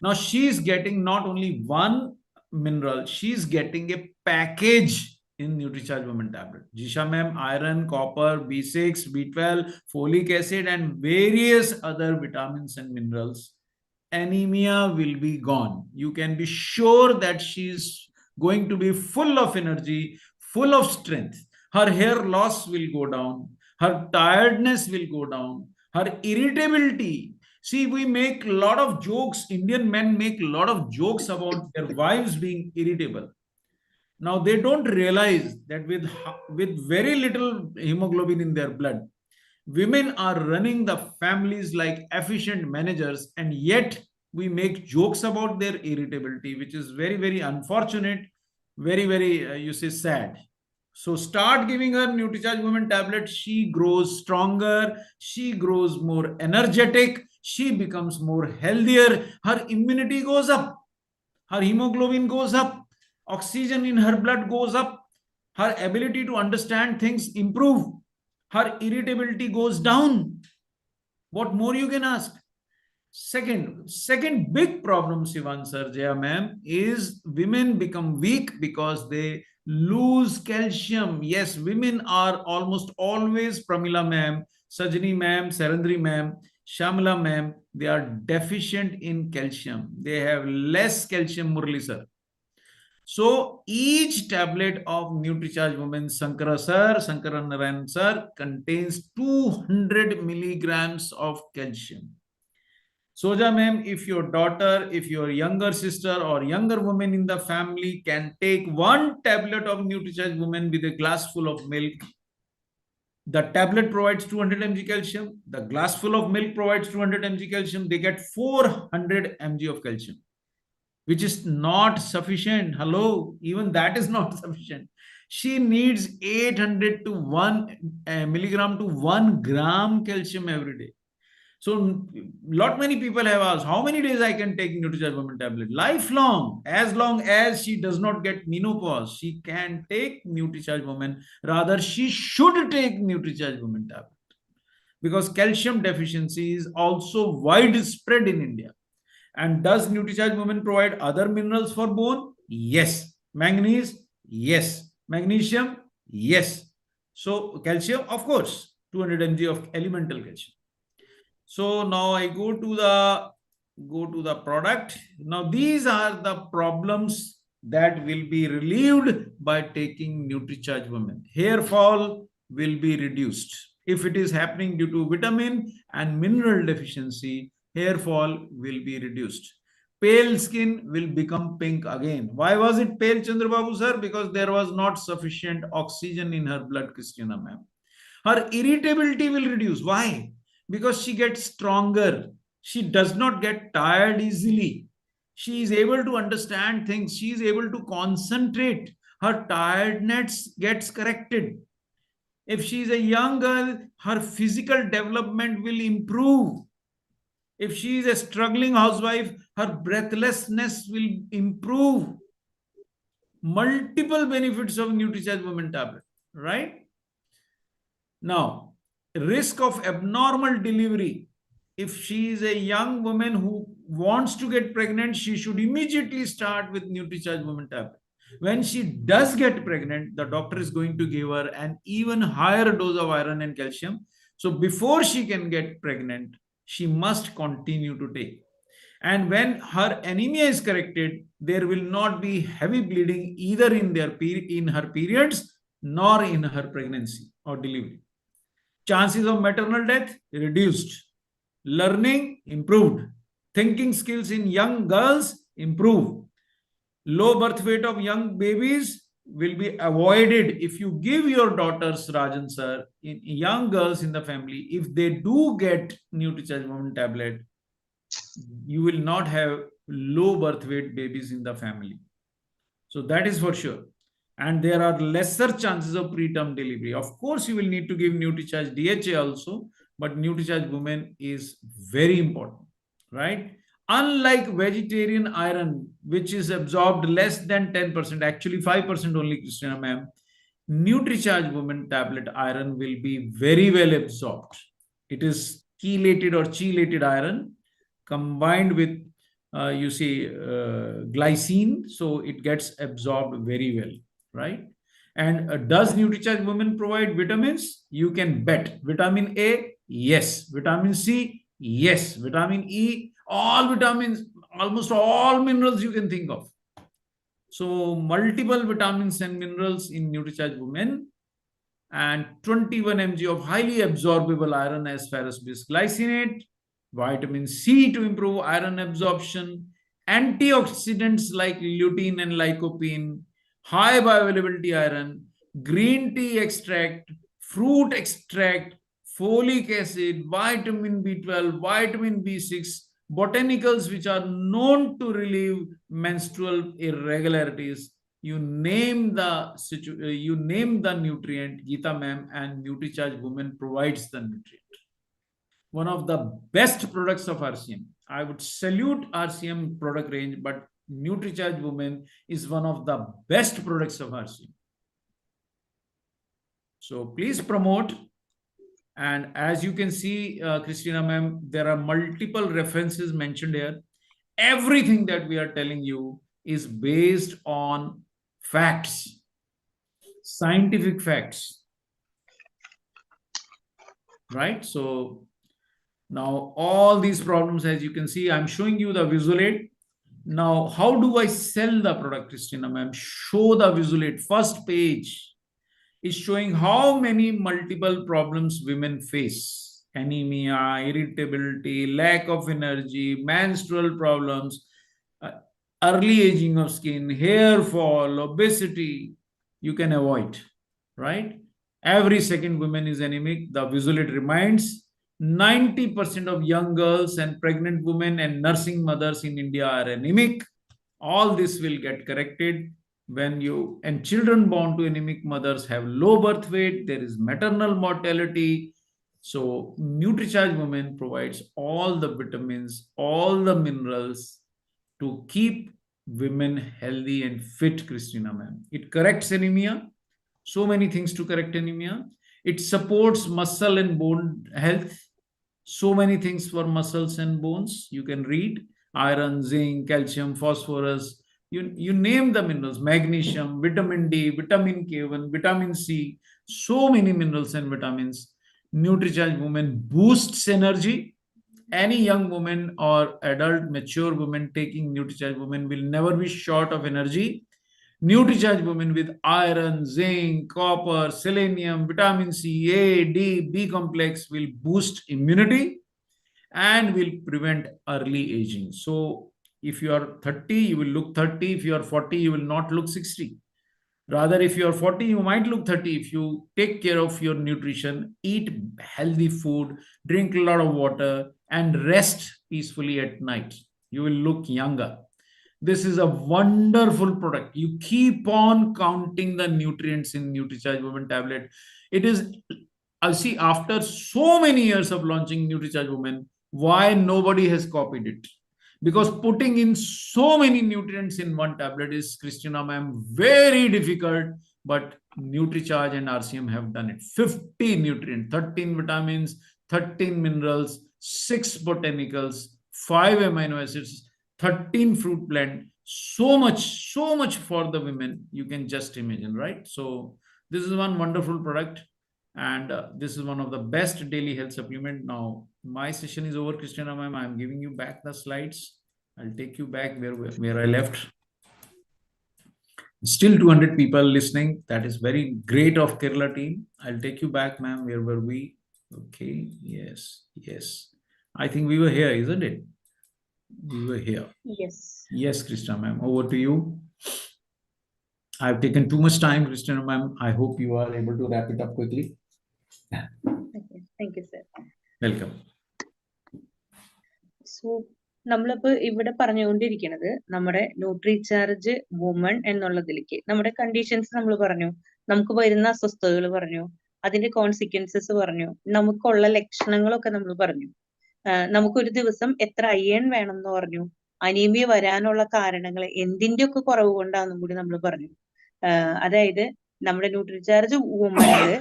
Now she is getting not only one mineral, she is getting a package in Nutricharge Women tablet. Jisha ma'am, iron, copper, B6, B12, folic acid, and various other vitamins and minerals. Anemia will be gone. You can be sure that she is going to be full of energy, full of strength. Her hair loss will go down. Her tiredness will go down. Her irritability. See, we make a lot of jokes. Indian men make a lot of jokes about their wives being irritable. Now they don't realize that with very little hemoglobin in their blood, women are running the families like efficient managers, and yet we make jokes about their irritability, which is very, very unfortunate, very, very, you say, sad. So start giving her Nutricharge Women tablet. She grows stronger. She grows more energetic. She becomes more healthier. Her immunity goes up. Her hemoglobin goes up. Oxygen in her blood goes up. Her ability to understand things improve. Her irritability goes down. What more you can ask? Second big problem, Sivan sir, Jaya ma'am, is women become weak because they lose calcium. Yes, women are almost always, Pramila ma'am, Sajani ma'am, Sarandri ma'am, Shamla ma'am, they are deficient in calcium. They have less calcium, Murli sir. So each tablet of Nutricharge Women Sankara sir, Sankara Narayan sir, contains 200 milligrams of calcium. Soja ma'am, if your daughter, if your younger sister or younger woman in the family can take one tablet of Nutricharge Women with a glass full of milk, the tablet provides 200 mg calcium, the glass full of milk provides 200 mg calcium, they get 400 mg of calcium, which is not sufficient. Hello, even that is not sufficient. She needs 800 to 1 milligram to 1 gram calcium every day. So, lot many people have asked, how many days I can take Nutricharge Women tablet? Lifelong, as long as she does not get menopause, she can take Nutricharge Women. Rather, she should take Nutricharge Women tablet, because calcium deficiency is also widespread in India. And does Nutricharge Women provide other minerals for bone? Yes. Manganese? Yes. Magnesium? Yes. So calcium, of course, 200 mg of elemental calcium. So now I go to the product. Now these are the problems that will be relieved by taking Nutricharge Women. Hair fall will be reduced. If it is happening due to vitamin and mineral deficiency, hair fall will be reduced. Pale skin will become pink again. Why was it pale, Chandrababu sir? Because there was not sufficient oxygen in her blood, Christina ma'am. Her irritability will reduce. Why? Because she gets stronger. She does not get tired easily. She is able to understand things. She is able to concentrate. Her tiredness gets corrected. If she is a young girl, her physical development will improve. If she is a struggling housewife, her breathlessness will improve. Multiple benefits of Nutricharge Women tablet, right? Now, risk of abnormal delivery. If she is a young woman who wants to get pregnant, she should immediately start with Nutricharge Women tablet. When she does get pregnant, the doctor is going to give her an even higher dose of iron and calcium. So before she can get pregnant, she must continue to take. And when her anemia is corrected, there will not be heavy bleeding either in her periods nor in her pregnancy or delivery. Chances of maternal death reduced. Learning improved. Thinking skills in young girls improve. Low birth weight of young babies will be avoided if you give your daughters, Rajan sir, young girls in the family, if they do get Nutricharge Women tablet, you will not have low birth weight babies in the family. So that is for sure. And there are lesser chances of preterm delivery. Of course, you will need to give Nutricharge DHA also, but Nutricharge Women is very important, right? Unlike vegetarian iron, which is absorbed less than 10%, actually 5% only, Christina ma'am, Nutricharge Women tablet iron will be very well absorbed. It is chelated or chelated iron combined with, glycine, so it gets absorbed very well, right? And does Nutricharge Women provide vitamins? You can bet. Vitamin A, yes. Vitamin C, yes. Vitamin E, all vitamins, almost all minerals you can think of. So multiple vitamins and minerals in Nutricharge Women, and 21 mg of highly absorbable iron as ferrous bisglycinate, vitamin C to improve iron absorption, antioxidants like lutein and lycopene, high bioavailability iron, green tea extract, fruit extract, folic acid, vitamin B12, vitamin B6, botanicals which are known to relieve menstrual irregularities. You name the nutrient, Geeta ma'am, and Nutricharge Women provides the nutrient. One of the best products of RCM. I would salute RCM product range, but Nutricharge Women is one of the best products of RCM. So please promote. And as you can see, Christina ma'am, there are multiple references mentioned here. Everything that we are telling you is based on facts, scientific facts, right? So now all these problems, as you can see, I'm showing you the visual aid. Now, how do I sell the product, Christina ma'am? Show the visual aid. First page is showing how many multiple problems women face: anemia, irritability, lack of energy, menstrual problems, early aging of skin, hair fall, obesity. You can avoid, right? Every second woman is anemic. The visual aid reminds 90% of young girls and pregnant women and nursing mothers in India are anemic. All this will get corrected when you, and children born to anemic mothers have low birth weight. There is maternal mortality. So Nutricharge Women provides all the vitamins, all the minerals to keep women healthy and fit, Christina ma'am. It corrects anemia. So many things to correct anemia. It supports muscle and bone health. So many things for muscles and bones. You can read: iron, zinc, calcium, phosphorus. You name the minerals: magnesium, vitamin D, vitamin K1, vitamin C. So many minerals and vitamins. Nutricharge Women boosts energy. Any young woman or adult mature woman taking Nutricharge Women will never be short of energy. Nutricharge Women with iron, zinc, copper, selenium, vitamin C, A, D, B complex will boost immunity and will prevent early aging. So if you are 30, you will look 30. If you are 40, you will not look 60. Rather, if you are 40, you might look 30. If you take care of your nutrition, eat healthy food, drink a lot of water, and rest peacefully at night, you will look younger. This is a wonderful product. You keep on counting the nutrients in Nutricharge Women tablet. It is, I see, after so many years of launching Nutricharge Women, why nobody has copied it? Because putting in so many nutrients in one tablet is, Christina ma'am, very difficult. But Nutricharge and RCM have done it. 50 nutrients, 13 vitamins, 13 minerals, 6 botanicals, 5 amino acids, 13 fruit blend. So much for the women. You can just imagine, right? So this is one wonderful product. And this is one of the best daily health supplement. Now, my session is over, Christina ma'am. I'm giving you back the slides. I'll take you back where I left. Still 200 people listening. That is very great of Kerala team. I'll take you back, ma'am. Where were we? Okay. Yes. I think we were here, isn't it? We were here. Yes. Yes, Christina ma'am. Over to you. I've taken too much time, Christina ma'am. I hope you are able to wrap it up quickly. Okay. Thank you, sir. Welcome. So നമ്മളിപ്പോ ഇവിടെ പറഞ്ഞുകൊണ്ടിരിക്കുന്നത് നമ്മുടെ Nutricharge woman എന്നുള്ളതിലേക്ക് നമ്മുടെ conditions നമ്മൾ പറഞ്ഞു, നമുക്ക് വരുന്ന അസ്വസ്ഥതകൾ പറഞ്ഞു, അതിന്റെ കോൺസിക്വൻസസ് പറഞ്ഞു, നമുക്കുള്ള ലക്ഷണങ്ങളൊക്കെ നമ്മൾ പറഞ്ഞു. നമുക്കൊരു ദിവസം എത്ര അയൺ വേണം എന്ന് പറഞ്ഞു. അനീമിയ വരാനുള്ള കാരണങ്ങൾ എന്തിന്റെയൊക്കെ കുറവ് കൊണ്ടാണെന്നും കൂടി നമ്മൾ പറഞ്ഞു. അതായത് നമ്മുടെ ന്യൂട്രിചാർജ് വുമണില്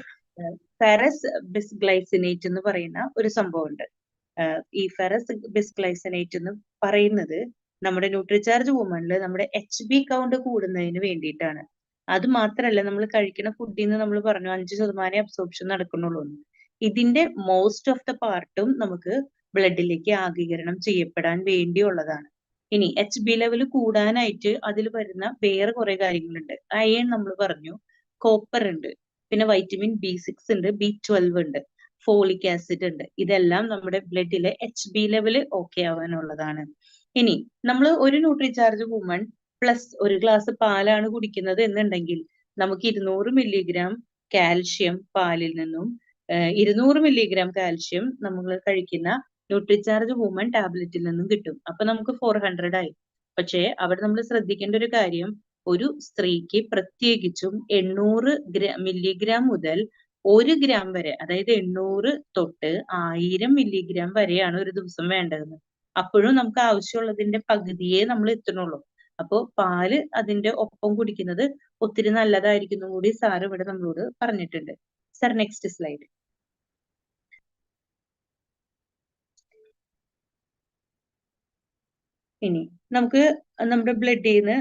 ഫെറസ് ബിസ്ഗ്ലൈസിനേറ്റ് എന്ന് പറയുന്ന ഒരു സംഭവമുണ്ട്. ഈ ഫെറസ് ബിസ്ഗ്ലൈസിനേറ്റ് എന്ന് പറയുന്നത് നമ്മുടെ ന്യൂട്രിചാർജ് വുമണില് നമ്മുടെ HB കൗണ്ട് കൂടുന്നതിന് വേണ്ടിയിട്ടാണ്. അത് മാത്രമല്ല, നമ്മൾ കഴിക്കുന്ന ഫുഡിൽ നിന്ന് നമ്മൾ പറഞ്ഞു 5% അബ്സോർപ്ഷൻ നടക്കുന്നുള്ളൂ. ഇതിന്റെ മോസ്റ്റ് ഓഫ് ദ പാർട്ടും നമുക്ക് ബ്ലഡിലേക്ക് ആഗീകരണം ചെയ്യപ്പെടാൻ വേണ്ടിയുള്ളതാണ്. ഇനി HB ലെവൽ കൂടാനായിട്ട് അതിൽ വരുന്ന വേറെ കുറെ കാര്യങ്ങളുണ്ട്. അയൺ നമ്മൾ പറഞ്ഞു, കോപ്പർ ഉണ്ട്, പിന്നെ വൈറ്റമിൻ B6 ഉണ്ട്, B12 ഉണ്ട്, ഫോളിക് ആസിഡ് ഉണ്ട്. ഇതെല്ലാം നമ്മുടെ ബ്ലഡിലെ HB ലെവൽ ഓക്കെ ആവാനുള്ളതാണ്. ഇനി നമ്മൾ ഒരു ന്യൂട്രിചാർജ് വുമൺ പ്ലസ് ഒരു ഗ്ലാസ് പാലാണ് കുടിക്കുന്നത് എന്നുണ്ടെങ്കിൽ നമുക്ക് 200 മില്ലിഗ്രാം കാൽഷ്യം പാലിൽ നിന്നും 200 മില്ലിഗ്രാം കാൽഷ്യം നമ്മൾ കഴിക്കുന്ന ന്യൂട്രിചാർജ് വുമൺ ടാബ്ലറ്റിൽ നിന്നും കിട്ടും. അപ്പൊ നമുക്ക് 400 ആയി. പക്ഷേ അവിടെ നമ്മൾ ശ്രദ്ധിക്കേണ്ട ഒരു കാര്യം, ഒരു സ്ത്രീക്ക് പ്രത്യേകിച്ചും 800 മില്ലിഗ്രാം മുതൽ 1 ഗ്രാം വരെ, അതായത് 800 തൊട്ട് 1000 മില്ലിഗ്രാം വരെയാണ് ഒരു ദിവസം വേണ്ടതെന്ന്. അപ്പോഴും നമുക്ക് ആവശ്യമുള്ളതിന്റെ പകുതിയേ നമ്മൾ എത്തുന്നുള്ളൂ. അപ്പോ പാല് അതിന്റെ ഒപ്പം കുടിക്കുന്നത് ഒത്തിരി നല്ലതായിരിക്കും കൂടി സാർ ഇവിടെ നമ്മളോട് പറഞ്ഞിട്ടുണ്ട്. Sir, next slide. ഇനി നമുക്ക് നമ്മുടെ ബ്ലഡിൽ നിന്ന്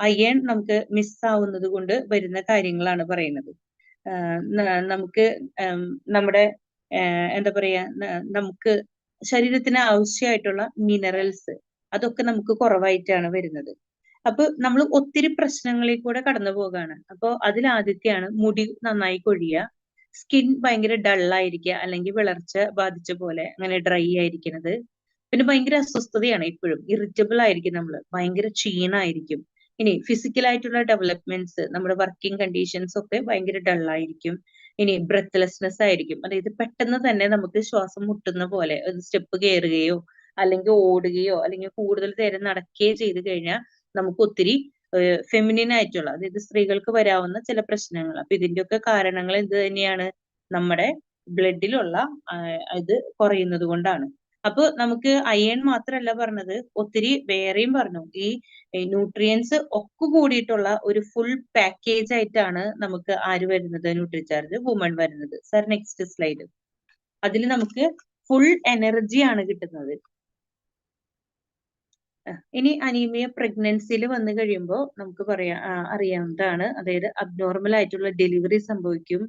അയൺ നമുക്ക് മിസ്സാവുന്നത് കൊണ്ട് വരുന്ന കാര്യങ്ങളാണ് പറയുന്നത്. നമുക്ക് നമ്മുടെ എന്താ പറയാ, നമുക്ക് ശരീരത്തിന് ആവശ്യമായിട്ടുള്ള മിനറൽസ് അതൊക്കെ നമുക്ക് കുറവായിട്ടാണ് വരുന്നത്. അപ്പൊ നമ്മൾ ഒത്തിരി പ്രശ്നങ്ങളിൽ കൂടെ കടന്നു പോകാണ്. അപ്പൊ അതിലാദ്യത്തെയാണ് മുടി നന്നായി കൊഴിയുക, സ്കിൻ ഭയങ്കര ഡള്ളായിരിക്കുക, അല്ലെങ്കിൽ വിളർച്ച ബാധിച്ച പോലെ അങ്ങനെ ഡ്രൈ ആയിരിക്കുന്നത്. പിന്നെ ഭയങ്കര അസ്വസ്ഥതയാണ്, എപ്പോഴും ഇറിറ്റബിൾ ആയിരിക്കും, നമ്മൾ ഭയങ്കര ക്ഷീണായിരിക്കും. ഇനി ഫിസിക്കൽ ആയിട്ടുള്ള ഡെവലപ്മെന്റ്സ്, നമ്മുടെ വർക്കിംഗ് കണ്ടീഷൻസ് ഒക്കെ ഭയങ്കര ഡള്ളായിരിക്കും. ഇനി ബ്രെത്ത്ലെസ്നെസ് ആയിരിക്കും, അതായത് പെട്ടെന്ന് തന്നെ നമുക്ക് ശ്വാസം മുട്ടുന്ന പോലെ സ്റ്റെപ്പ് കയറുകയോ അല്ലെങ്കിൽ ഓടുകയോ അല്ലെങ്കിൽ കൂടുതൽ നേരം നടക്കുകയോ ചെയ്തു കഴിഞ്ഞാൽ നമുക്ക് ഒത്തിരി ഫെമിനിൻ ആയിട്ടുള്ള, അതായത് സ്ത്രീകൾക്ക് വരാവുന്ന ചില പ്രശ്നങ്ങൾ. അപ്പൊ ഇതിന്റെയൊക്കെ കാരണങ്ങൾ എന്ത് തന്നെയാണ്? നമ്മുടെ ബ്ലഡിലുള്ള ഇത് കുറയുന്നത് കൊണ്ടാണ്. അപ്പൊ നമുക്ക് അയൺ മാത്രമല്ല പറഞ്ഞത്, ഒത്തിരി വേറെയും പറഞ്ഞു. ഈ ന്യൂട്രിയൻസ് ഒക്കെ കൂടിയിട്ടുള്ള ഒരു ഫുൾ പാക്കേജ് ആയിട്ടാണ് നമുക്ക് ആര് വരുന്നത്? ന്യൂട്രിചാർജ് വുമൺ വരുന്നത്. Sir, next slide. അതിൽ നമുക്ക് ഫുൾ എനർജി ആണ് കിട്ടുന്നത്. ഇനി അനീമിയ പ്രഗ്നൻസിയിൽ വന്നു കഴിയുമ്പോൾ നമുക്ക് അറിയാവുന്നതാണ്. അതായത് അബ്നോർമൽ ആയിട്ടുള്ള ഡെലിവറി സംഭവിക്കും,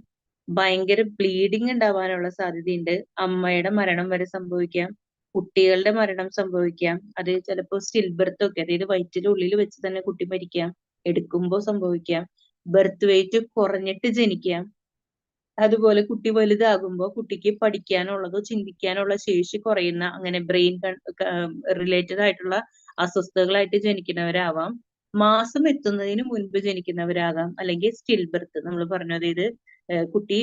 ഭയങ്കര ബ്ലീഡിങ് ഉണ്ടാവാനുള്ള സാധ്യതയുണ്ട്, അമ്മയുടെ മരണം വരെ സംഭവിക്കാം, കുട്ടികളുടെ മരണം സംഭവിക്കാം, അത് ചിലപ്പോൾ സ്റ്റിൽ ബർത്ത് ഒക്കെ, അതായത് വയറ്റിനുള്ളിൽ വെച്ച് തന്നെ കുട്ടി മരിക്കാം, എടുക്കുമ്പോൾ സംഭവിക്കാം, ബർത്ത് വെയിറ്റ് കുറഞ്ഞിട്ട് ജനിക്കാം. അതുപോലെ കുട്ടി വലുതാകുമ്പോൾ കുട്ടിക്ക് പഠിക്കാനുള്ളതോ ചിന്തിക്കാനുള്ള ശേഷി കുറയുന്ന, അങ്ങനെ ബ്രെയിൻ റിലേറ്റഡ് ആയിട്ടുള്ള അസ്വസ്ഥതകളായിട്ട് ജനിക്കുന്നവരാവാം, മാസം എത്തുന്നതിന് മുൻപ് ജനിക്കുന്നവരാകാം, അല്ലെങ്കിൽ സ്റ്റിൽ ബർത്ത് നമ്മൾ പറഞ്ഞു, അതായത് കുട്ടി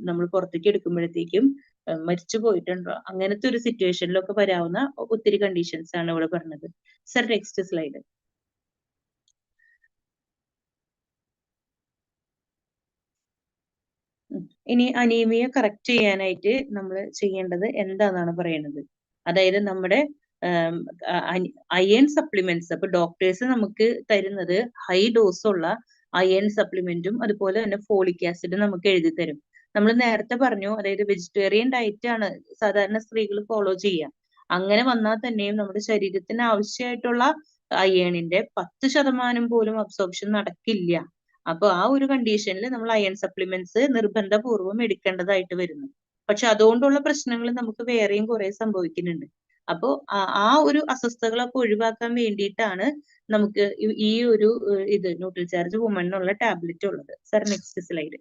നമ്മൾ പുറത്തേക്ക് എടുക്കുമ്പോഴത്തേക്കും മരിച്ചു പോയിട്ടുണ്ടോ, അങ്ങനത്തെ ഒരു സിറ്റുവേഷനിലൊക്കെ വരാവുന്ന ഒത്തിരി കണ്ടീഷൻസ് ആണ് ഇവിടെ പറഞ്ഞത്. Sir, next slide. ഇനി അനീമിയ കറക്റ്റ് ചെയ്യാനായിട്ട് നമ്മൾ ചെയ്യേണ്ടത് എന്താണെന്നാണ് പറയുന്നത്. അതായത് നമ്മുടെ അയൺ സപ്ലിമെന്റ്സ്, അപ്പൊ ഡോക്ടേഴ്സ് നമുക്ക് തരുന്നത് ഹൈ ഡോസ് ഉള്ള അയൺ സപ്ലിമെന്റും അതുപോലെ തന്നെ ഫോളിക് ആസിഡ് നമുക്ക് എഴുതി തരും. നമ്മൾ നേരത്തെ പറഞ്ഞു, അതായത് വെജിറ്റേറിയൻ ഡയറ്റ് ആണ് സാധാരണ സ്ത്രീകൾ ഫോളോ ചെയ്യുക. അങ്ങനെ വന്നാൽ തന്നെയും നമ്മുടെ ശരീരത്തിന് ആവശ്യമായിട്ടുള്ള അയണിന്റെ 10% പോലും അബ്സോർപ്ഷൻ നടക്കില്ല. അപ്പൊ ആ ഒരു കണ്ടീഷനിൽ നമ്മൾ അയൺ സപ്ലിമെന്റ്സ് നിർബന്ധപൂർവ്വം എടുക്കേണ്ടതായിട്ട് വരുന്നു. പക്ഷെ അതുകൊണ്ടുള്ള പ്രശ്നങ്ങൾ നമുക്ക് വേറെയും കുറെ സംഭവിക്കുന്നുണ്ട്. അപ്പോ ആ ഒരു അസ്വസ്ഥതകളൊക്കെ ഒഴിവാക്കാൻ വേണ്ടിയിട്ടാണ് നമുക്ക് ഈ ഒരു ഇത് ന്യൂട്രിചാർജ് വുമൺ എന്നുള്ള ടാബ്ലറ്റ് ഉള്ളത്. Sir, next slide.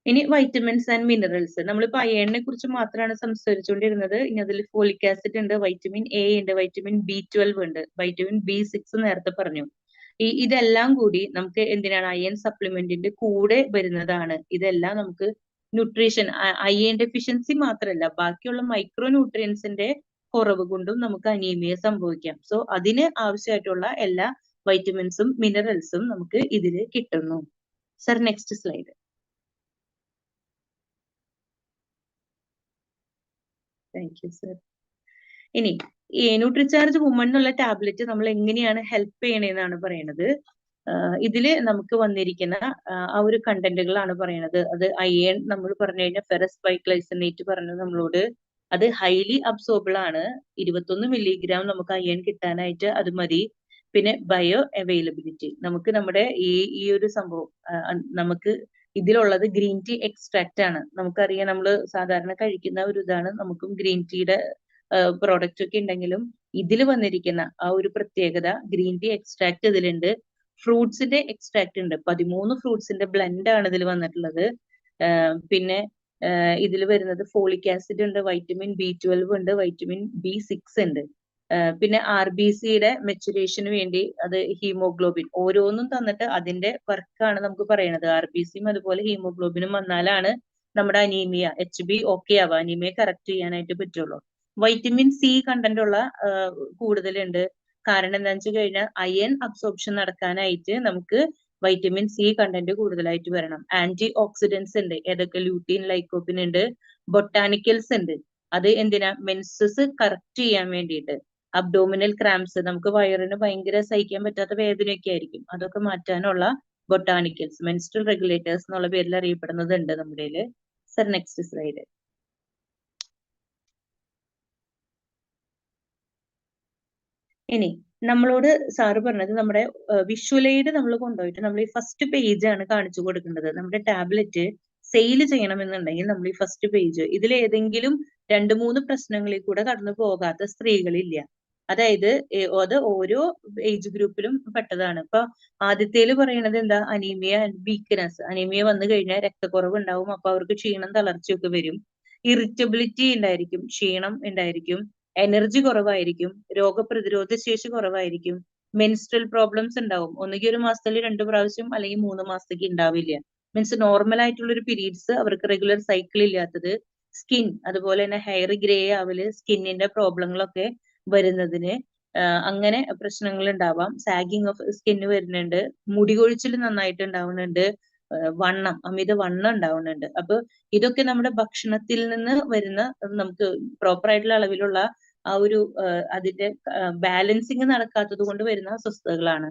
ഇനി വൈറ്റമിൻസ് ആൻഡ് മിനറൽസ്. നമ്മളിപ്പോ അയണിനെ കുറിച്ച് മാത്രമാണ് സംസാരിച്ചുകൊണ്ടിരുന്നത്. ഇനി അതിൽ ഫോളിക് ആസിഡ് ഉണ്ട്, വൈറ്റമിൻ എ ഉണ്ട്, വൈറ്റമിൻ B12 ഉണ്ട്, വൈറ്റമിൻ B6 നേരത്തെ പറഞ്ഞു. ഇതെല്ലാം കൂടി നമുക്ക് എന്തിനാണ്? അയൺ സപ്ലിമെന്റിന്റെ കൂടെ വരുന്നതാണ്. ഇതെല്ലാം നമുക്ക് ന്യൂട്രീഷൻ, അയൺ ഡെഫിഷ്യൻസി മാത്രമല്ല, ബാക്കിയുള്ള മൈക്രോ ന്യൂട്രിയൻസിന്റെ കുറവ് കൊണ്ടും നമുക്ക് അനീമിയ സംഭവിക്കാം. സോ അതിന് ആവശ്യമായിട്ടുള്ള എല്ലാ വൈറ്റമിൻസും മിനറൽസും നമുക്ക് ഇതിൽ കിട്ടുന്നു. Sir, next slide. Thank you sir. ഇനി ഈ ന്യൂട്രിചാർജ് വുമൺ എന്നുള്ള ടാബ്ലറ്റ് നമ്മൾ എങ്ങനെയാണ് ഹെൽപ്പ് ചെയ്യണേന്നാണ് പറയണത്. ഇതില് നമുക്ക് വന്നിരിക്കുന്ന ആ ഒരു കണ്ടന്റുകളാണ് പറയണത്. അത് അയൺ നമ്മൾ പറഞ്ഞു കഴിഞ്ഞാൽ ഫെറസ് ബൈഗ്ലൈസിനേറ്റ് പറഞ്ഞു നമ്മളോട്. അത് ഹൈലി അബ്സോർബിൾ ആണ്. 21 മില്ലിഗ്രാം നമുക്ക് അയൺ കിട്ടാനായിട്ട് അത് മതി. പിന്നെ ബയോ അവൈലബിലിറ്റി, നമുക്ക് നമ്മുടെ ഈ ഒരു സംഭവം നമുക്ക് ഇതിലുള്ളത് ഗ്രീൻ ടീ എക്സ്ട്രാക്ട് ആണ്. നമുക്കറിയാം, നമ്മൾ സാധാരണ കഴിക്കുന്ന ഒരു ഇതാണ്. നമുക്കും ഗ്രീൻ ടീയുടെ പ്രോഡക്റ്റ് ഒക്കെ ഉണ്ടെങ്കിലും ഇതിൽ വന്നിരിക്കുന്ന ആ ഒരു പ്രത്യേകത, ഗ്രീൻ ടീ എക്സ്ട്രാക്ട് ഇതിലുണ്ട്. ഫ്രൂട്ട്സിന്റെ എക്സ്ട്രാക്ട് ഉണ്ട്. 13 ഫ്രൂട്ട്സിന്റെ ബ്ലെൻഡ് ആണ് ഇതിൽ വന്നിട്ടുള്ളത്. പിന്നെ ഇതിൽ വരുന്നത് ഫോളിക് ആസിഡ് ഉണ്ട്, വൈറ്റമിൻ B12 ഉണ്ട്, വൈറ്റമിൻ B6 ഉണ്ട്. പിന്നെ RBCയുടെ മെച്ചുറേഷന് വേണ്ടി അത് ഹീമോഗ്ലോബിൻ ഓരോന്നും തന്നിട്ട് അതിന്റെ വർക്കാണ് നമുക്ക് പറയുന്നത്. RBCയും അതുപോലെ ഹീമോഗ്ലോബിനും വന്നാലാണ് നമ്മുടെ അനീമിയ HB ഓക്കെ ആവുക, അനീമിയ കറക്റ്റ് ചെയ്യാനായിട്ട് പറ്റുള്ളൂ. വൈറ്റമിൻ C കണ്ടന്റ് ഉള്ള കൂടുതലുണ്ട്. കാരണം എന്താണെന്ന് വെച്ച് കഴിഞ്ഞാൽ അയൺ അബ്സോർപ്ഷൻ നടക്കാനായിട്ട് നമുക്ക് വൈറ്റമിൻ C കണ്ടന്റ് കൂടുതലായിട്ട് വരണം. ആന്റി ഓക്സിഡൻസ് ഉണ്ട്. ഏതൊക്കെ? ലൂട്ടീൻ, ലൈക്കോപ്പിൻ ഉണ്ട്. ബൊട്ടാനിക്കൽസ് ഉണ്ട്. അത് എന്തിനാ? മെൻസസ് കറക്റ്റ് ചെയ്യാൻ വേണ്ടിയിട്ട്. അബ്ഡോമിനൽ ക്രാംസ്, നമുക്ക് വയറിന് ഭയങ്കര സഹിക്കാൻ പറ്റാത്ത വേദനയൊക്കെ ആയിരിക്കും, അതൊക്കെ മാറ്റാനുള്ള ബൊട്ടാനിക്കൽസ്, മെൻസ്ട്രൽ റെഗുലേറ്റേഴ്സ് എന്നുള്ള പേരിൽ അറിയപ്പെടുന്നത് ഉണ്ട് നമ്മുടെ. Sir next slide. ഇനി നമ്മളോട് സാറ് പറഞ്ഞത് നമ്മുടെ വിഷ്വൽ എയ്ഡ് നമ്മൾ കൊണ്ടുപോയിട്ട് നമ്മൾ ഈ ഫസ്റ്റ് പേജ് ആണ് കാണിച്ചു കൊടുക്കേണ്ടത്. നമ്മുടെ ടാബ്ലറ്റ് സെയിൽ ചെയ്യണമെന്നുണ്ടെങ്കിൽ നമ്മൾ ഈ ഫസ്റ്റ് പേജ്, ഇതിൽ ഏതെങ്കിലും 2-3 പ്രശ്നങ്ങളിൽ കൂടെ കടന്നു പോകാത്ത സ്ത്രീകളില്ല. അതായത് അത് ഓരോ ഏജ് ഗ്രൂപ്പിലും പെട്ടതാണ്. ഇപ്പൊ ആദ്യത്തേല് പറയണത് എന്താ? Anaemia and weakness. അനീമിയ വന്നു കഴിഞ്ഞാൽ രക്തക്കുറവ് ഉണ്ടാവും. അപ്പൊ അവർക്ക് ക്ഷീണം, തളർച്ചയൊക്കെ വരും. ഇറിറ്റബിലിറ്റി ഉണ്ടായിരിക്കും, ക്ഷീണം ഉണ്ടായിരിക്കും, എനർജി കുറവായിരിക്കും, രോഗപ്രതിരോധ ശേഷി കുറവായിരിക്കും, മെൻസ്ട്രൽ പ്രോബ്ലംസ് ഉണ്ടാവും. ഒന്നുകിൽ 1 മാസത്തിൽ 2 പ്രാവശ്യം അല്ലെങ്കിൽ 3 മാസത്തേക്ക് ഉണ്ടാവില്ല. മീൻസ് നോർമൽ ആയിട്ടുള്ള ഒരു പീരീഡ്സ്, അവർക്ക് റെഗുലർ സൈക്കിൾ ഇല്ലാത്തത്, സ്കിൻ, അതുപോലെ തന്നെ ഹെയർ ഗ്രേ ആവല്, സ്കിന്നിന്റെ പ്രോബ്ലങ്ങളൊക്കെ വരുന്നതിന് അങ്ങനെ പ്രശ്നങ്ങൾ ഉണ്ടാവാം. സാഗിങ് ഓഫ് സ്കിന്ന് വരുന്നുണ്ട്, മുടി കൊഴിച്ചിൽ നന്നായിട്ട് ഉണ്ടാവുന്നുണ്ട്, വണ്ണം, അമിത വണ്ണം ഉണ്ടാവുന്നുണ്ട്. അപ്പൊ ഇതൊക്കെ നമ്മുടെ ഭക്ഷണത്തിൽ നിന്ന് വരുന്ന, നമുക്ക് പ്രോപ്പർ ആയിട്ടുള്ള അളവിലുള്ള ആ ഒരു അതിന്റെ ബാലൻസിങ് നടക്കാത്തത് കൊണ്ട് വരുന്ന അസ്വസ്ഥതകളാണ്.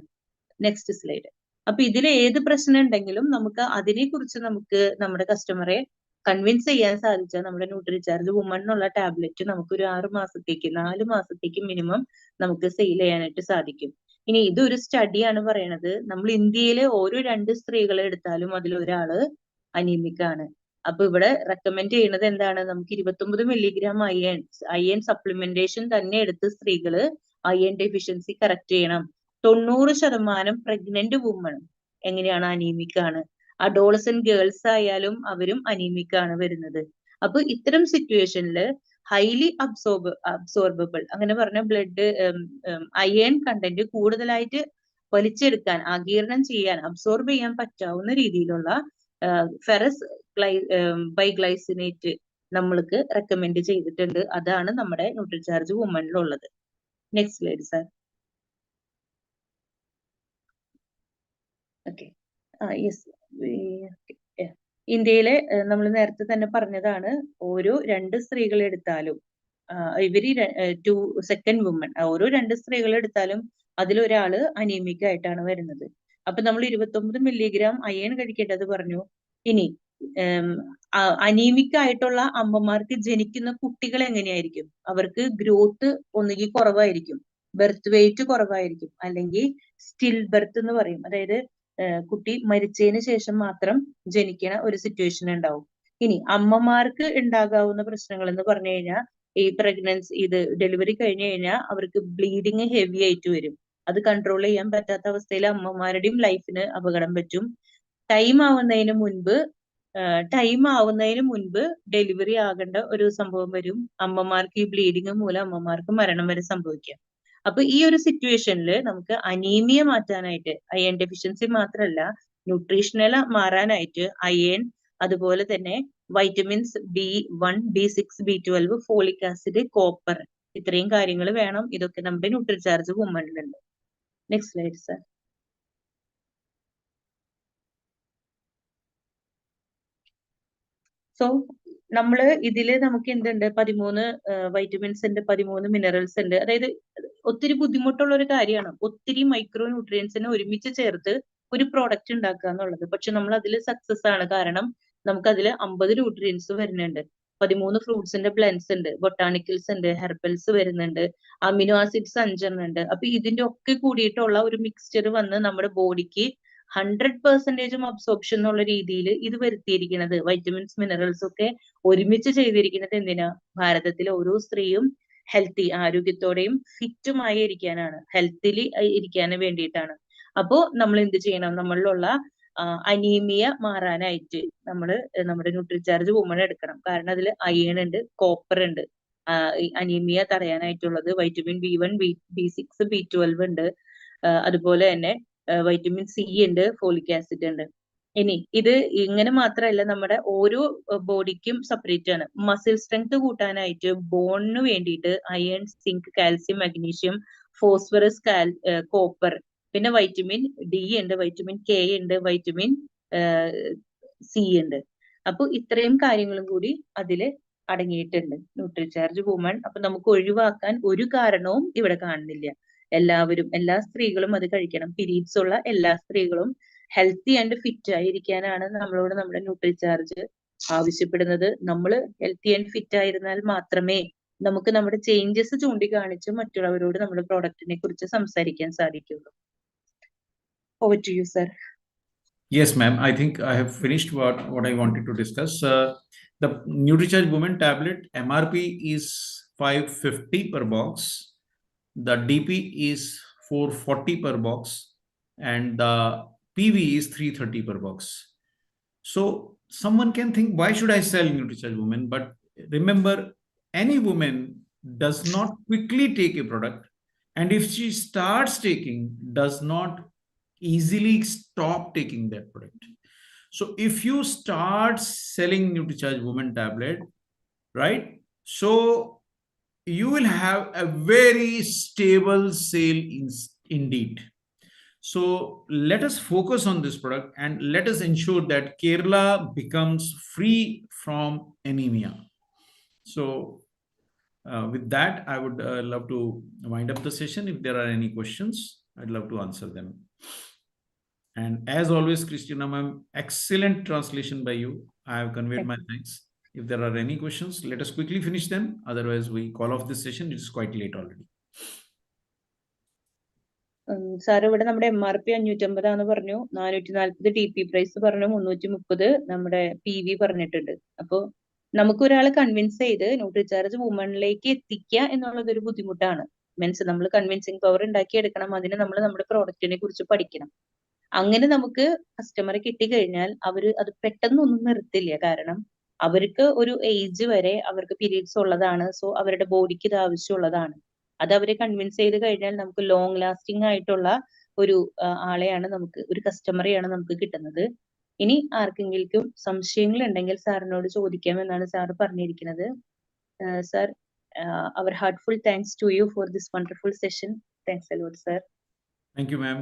Next slide. അപ്പൊ ഇതിൽ ഏത് പ്രശ്നം ഉണ്ടെങ്കിലും നമുക്ക് അതിനെ കുറിച്ച് നമുക്ക് നമ്മുടെ കസ്റ്റമറെ കൺവിൻസ് ചെയ്യാൻ സാധിച്ചാൽ നമ്മുടെ ന്യൂട്രിചാർജ് വുമൺ എന്നുള്ള ടാബ്ലറ്റ് നമുക്ക് ഒരു 6 മാസത്തേക്ക് 4 മാസത്തേക്ക് മിനിമം നമുക്ക് സെയിൽ ചെയ്യാനായിട്ട് സാധിക്കും. ഇനി ഇതൊരു സ്റ്റഡിയാണ് പറയണത്. നമ്മൾ ഇന്ത്യയിലെ ഓരോ 2 സ്ത്രീകളെ എടുത്താലും അതിലൊരാള് അനീമിക് ആണ്. അപ്പൊ ഇവിടെ റെക്കമെൻഡ് ചെയ്യുന്നത് എന്താണ്? നമുക്ക് 29 മില്ലിഗ്രാം അയൺ സപ്ലിമെന്റേഷൻ തന്നെ എടുത്ത് സ്ത്രീകള് അയൺ ഡെഫിഷ്യൻസി കറക്റ്റ് ചെയ്യണം. 90% പ്രഗ്നന്റ് വുമൺ എങ്ങനെയാണ്? അനീമിക് ആണ്. അഡോളസന്റ് ഗേൾസ് ആയാലും അവരും അനീമിക് ആണ് വരുന്നത്. അപ്പൊ ഇത്തരം സിറ്റുവേഷനിൽ ഹൈലി അബ്സോർബിൾ, അങ്ങനെ പറഞ്ഞ ബ്ലഡ് അയൺ കണ്ടന്റ് കൂടുതലായിട്ട് വലിച്ചെടുക്കാൻ, ആഗിരണം ചെയ്യാൻ, അബ്സോർബ് ചെയ്യാൻ പറ്റാവുന്ന രീതിയിലുള്ള ഫെറസ് ബൈഗ്ലൈസിനേറ്റ് നമ്മൾക്ക് റെക്കമെൻഡ് ചെയ്തിട്ടുണ്ട്. അതാണ് നമ്മുടെ ന്യൂട്രിചാർജ് വുമണിലുള്ളത്. Next slide sir. Okay, yes. ഇന്ത്യയിലെ നമ്മൾ നേരത്തെ തന്നെ പറഞ്ഞതാണ്, ഓരോ 2 സ്ത്രീകളെ എടുത്താലും ഇവര് സെക്കൻഡ് വുമൺ, ഓരോ 2 സ്ത്രീകളെ എടുത്താലും അതിലൊരാള് അനീമിക് ആയിട്ടാണ് വരുന്നത്. അപ്പൊ നമ്മൾ 29 മില്ലിഗ്രാം അയൺ കഴിക്കേണ്ടത് പറഞ്ഞു. ഇനി അനീമിക് ആയിട്ടുള്ള അമ്മമാർക്ക് ജനിക്കുന്ന കുട്ടികൾ എങ്ങനെയായിരിക്കും? അവർക്ക് ഗ്രോത്ത് ഒന്നുകിൽ കുറവായിരിക്കും, ബർത്ത് വെയിറ്റ് കുറവായിരിക്കും, അല്ലെങ്കിൽ സ്റ്റിൽ ബർത്ത് എന്ന് പറയും. അതായത് കുട്ടി മരിച്ചതിന് ശേഷം മാത്രം ജനിക്കണ ഒരു സിറ്റുവേഷൻ ഉണ്ടാവും. ഇനി അമ്മമാർക്ക് ഉണ്ടാകാവുന്ന പ്രശ്നങ്ങൾ എന്ന് പറഞ്ഞു കഴിഞ്ഞാൽ, ഈ പ്രഗ്നൻസി, ഇത് ഡെലിവറി കഴിഞ്ഞു കഴിഞ്ഞാൽ അവർക്ക് ബ്ലീഡിങ് ഹെവി ആയിട്ട് വരും. അത് കൺട്രോൾ ചെയ്യാൻ പറ്റാത്ത അവസ്ഥയിൽ അമ്മമാരുടെയും ലൈഫിന് അപകടം പറ്റും. ടൈം ആവുന്നതിന് മുൻപ് ഡെലിവറി ആകേണ്ട ഒരു സംഭവം വരും. അമ്മമാർക്ക് ഈ ബ്ലീഡിങ് മൂലം അമ്മമാർക്ക് മരണം വരെ സംഭവിക്കാം. അപ്പൊ ഈ ഒരു സിറ്റുവേഷനിൽ നമുക്ക് അനീമിയ മാറ്റാനായിട്ട്, അയൺ ഡെഫിഷ്യൻസി മാത്രമല്ല ന്യൂട്രീഷണൽ മാറാനായിട്ട് അയൺ, അതുപോലെ തന്നെ vitamins B1, B6, B12, folic acid, copper, ഇത്രയും കാര്യങ്ങൾ വേണം. ഇതൊക്കെ നമ്മുടെ ന്യൂട്രിചാർജ് വുമണിലുണ്ട്. Next slide sir. സോ നമ്മള് ഇതില് നമുക്ക് എന്തുണ്ട് 13 വൈറ്റമിൻസ് ഉണ്ട്, 13 മിനറൽസ് ഉണ്ട്. അതായത് ഒത്തിരി ബുദ്ധിമുട്ടുള്ള ഒരു കാര്യമാണ് ഒത്തിരി മൈക്രോ ന്യൂട്രിയൻസിനെ ഒരുമിച്ച് ചേർത്ത് ഒരു പ്രോഡക്റ്റ് ഉണ്ടാക്കുക എന്നുള്ളത്. പക്ഷെ നമ്മൾ അതിൽ സക്സസ് ആണ്. കാരണം നമുക്ക് അതിൽ 50 ന്യൂട്രിയൻസ് വരുന്നുണ്ട്, 13 ഫ്രൂട്ട്സിന്റെ ബ്ലെൻസ് ഉണ്ട്, ബൊട്ടാണിക്കൽസ് ഉണ്ട്, ഹെർബൽസ് വരുന്നുണ്ട്, അമിനോ ആസിഡ്സ് 5 ഉണ്ട്. അപ്പൊ ഇതിന്റെ ഒക്കെ കൂടിയിട്ടുള്ള ഒരു മിക്സ്ചർ വന്ന് നമ്മുടെ ബോഡിക്ക് 100% അബ്സോർപ്ഷൻ എന്നുള്ള രീതിയിൽ ഇത് വരുത്തിയിരിക്കുന്നത്, വൈറ്റമിൻസ് മിനറൽസ് ഒക്കെ ഒരുമിച്ച് ചെയ്തിരിക്കുന്നത് എന്തിനാ? ഭാരതത്തിലെ ഓരോ സ്ത്രീയും ഹെൽത്തി, ആരോഗ്യത്തോടെയും ഫിറ്റുമായി ഇരിക്കാനാണ്, ഹെൽത്തിലി ഇരിക്കാൻ വേണ്ടിയിട്ടാണ്. അപ്പോ നമ്മൾ എന്ത് ചെയ്യണം? നമ്മളിലുള്ള അനീമിയ മാറാനായിട്ട് നമ്മുടെ ന്യൂട്രിചാർജ് വുമൺ എടുക്കണം. കാരണം അതിൽ അയൺ ഉണ്ട്, കോപ്പർ ഉണ്ട്. Anaemia തടയാനായിട്ടുള്ളത് vitamin B1, B6, B12 ഉണ്ട്. അതുപോലെ തന്നെ വൈറ്റമിൻ സി ഉണ്ട്, ഫോളിക് ആസിഡ് ഉണ്ട്. ഇനി ഇത് ഇങ്ങനെ മാത്രമല്ല, നമ്മുടെ ഓരോ ബോഡിക്കും സെപ്പറേറ്റ് ആണ്. മസിൽ സ്ട്രെങ്ത് കൂട്ടാനായിട്ട് ബോണിന് വേണ്ടിയിട്ട് iron, zinc, calcium, magnesium, phosphorus, copper, പിന്നെ വൈറ്റമിൻ ഡി ഉണ്ട്, വൈറ്റമിൻ കെ ഉണ്ട്, വൈറ്റമിൻ സി ഉണ്ട്. അപ്പൊ ഇത്രയും കാര്യങ്ങളും കൂടി അതില് അടങ്ങിയിട്ടുണ്ട് ന്യൂട്രിചാർജ് വുമൺ. അപ്പൊ നമുക്ക് ഒഴിവാക്കാൻ ഒരു കാരണവും ഇവിടെ കാണുന്നില്ല. എല്ലാവരും, എല്ലാ സ്ത്രീകളും അത് കഴിക്കണം. പീരീഡ്സ് ഉള്ള എല്ലാ സ്ത്രീകളും ഹെൽത്തി ആൻഡ് ഫിറ്റ് ആയിരിക്കാനാണ് നമ്മളോട് നമ്മുടെ ന്യൂട്രിചാർജ് ആവശ്യപ്പെടുന്നത്. നമ്മൾ ഹെൽത്തി ആൻഡ് ഫിറ്റ് ആയിരുന്നാൽ മാത്രമേ നമുക്ക് നമ്മുടെ ചേഞ്ചസ് ചൂണ്ടിക്കാണിച്ച് മറ്റുള്ളവരോട് നമ്മുടെ പ്രോഡക്റ്റിനെ കുറിച്ച് സംസാരിക്കാൻ സാധിക്കുള്ളൂ. Over to you, sir. Yes, ma'am. I think I have finished what I wanted to discuss. The Nutricharge Women tablet MRP is 550 per box. The DP is 440 per box, and the PV is 330 per box. So someone can think, why should I sell Nutricharge Women? But remember, any woman does not quickly take a product, and if she starts taking, does not easily stop taking that product. So if you start selling Nutricharge Women tablet, right, so you will have a very stable sale indeed. So let us focus on this product and let us ensure that Kerala becomes free from anemia. So with that, I would love to wind up the session. If there are any questions, I'd love to answer them. And as always, Christina ma'am, excellent translation by you. I have conveyed my thanks. If there are any questions, let us quickly finish them. Otherwise, we call off this session. It's quite late already. Sir ഇവിടെ നമ്മുടെ MRP 550 പറഞ്ഞു, 440 TP price പറഞ്ഞു, 330 നമ്മുടെ PV പറഞ്ഞിട്ടുണ്ട്. അപ്പൊ നമുക്ക് ഒരാളെ convince ചെയ്ത് ന്യൂട്രിചാർജ് വുമണിലേക്ക് എത്തിക്കുക എന്നുള്ളത് ഒരു ബുദ്ധിമുട്ടാണ്. മീൻസ് നമ്മൾ കൺവിൻസിങ് പവർ ഉണ്ടാക്കിയെടുക്കണം. അതിന് നമ്മൾ നമ്മുടെ പ്രോഡക്റ്റിനെ കുറിച്ച് പഠിക്കണം. അങ്ങനെ നമുക്ക് കസ്റ്റമറെ കിട്ടിക്കഴിഞ്ഞാൽ അവര് അത് പെട്ടെന്നൊന്നും നിർത്തില്ല. കാരണം അവർക്ക് ഒരു ഏജ് വരെ അവർക്ക് പീരീഡ്സ് ഉള്ളതാണ്. സോ അവരുടെ ബോഡിക്ക് ഇത് ആവശ്യമുള്ളതാണ്. അത് അവരെ കൺവിൻസ് ചെയ്ത് കഴിഞ്ഞാൽ നമുക്ക് ലോങ് ലാസ്റ്റിംഗ് ആയിട്ടുള്ള ഒരു ആളെയാണ്, നമുക്ക് ഒരു കസ്റ്റമറെയാണ് നമുക്ക് കിട്ടുന്നത്. ഇനി ആർക്കെങ്കിലും സംശയങ്ങൾ ഉണ്ടെങ്കിൽ സാറിനോട് ചോദിക്കാമെന്നാണ് സാർ പറഞ്ഞിരിക്കുന്നത്. Sir, our heartful thanks to you for this wonderful session. Thanks a lot, sir. Thank you, ma'am.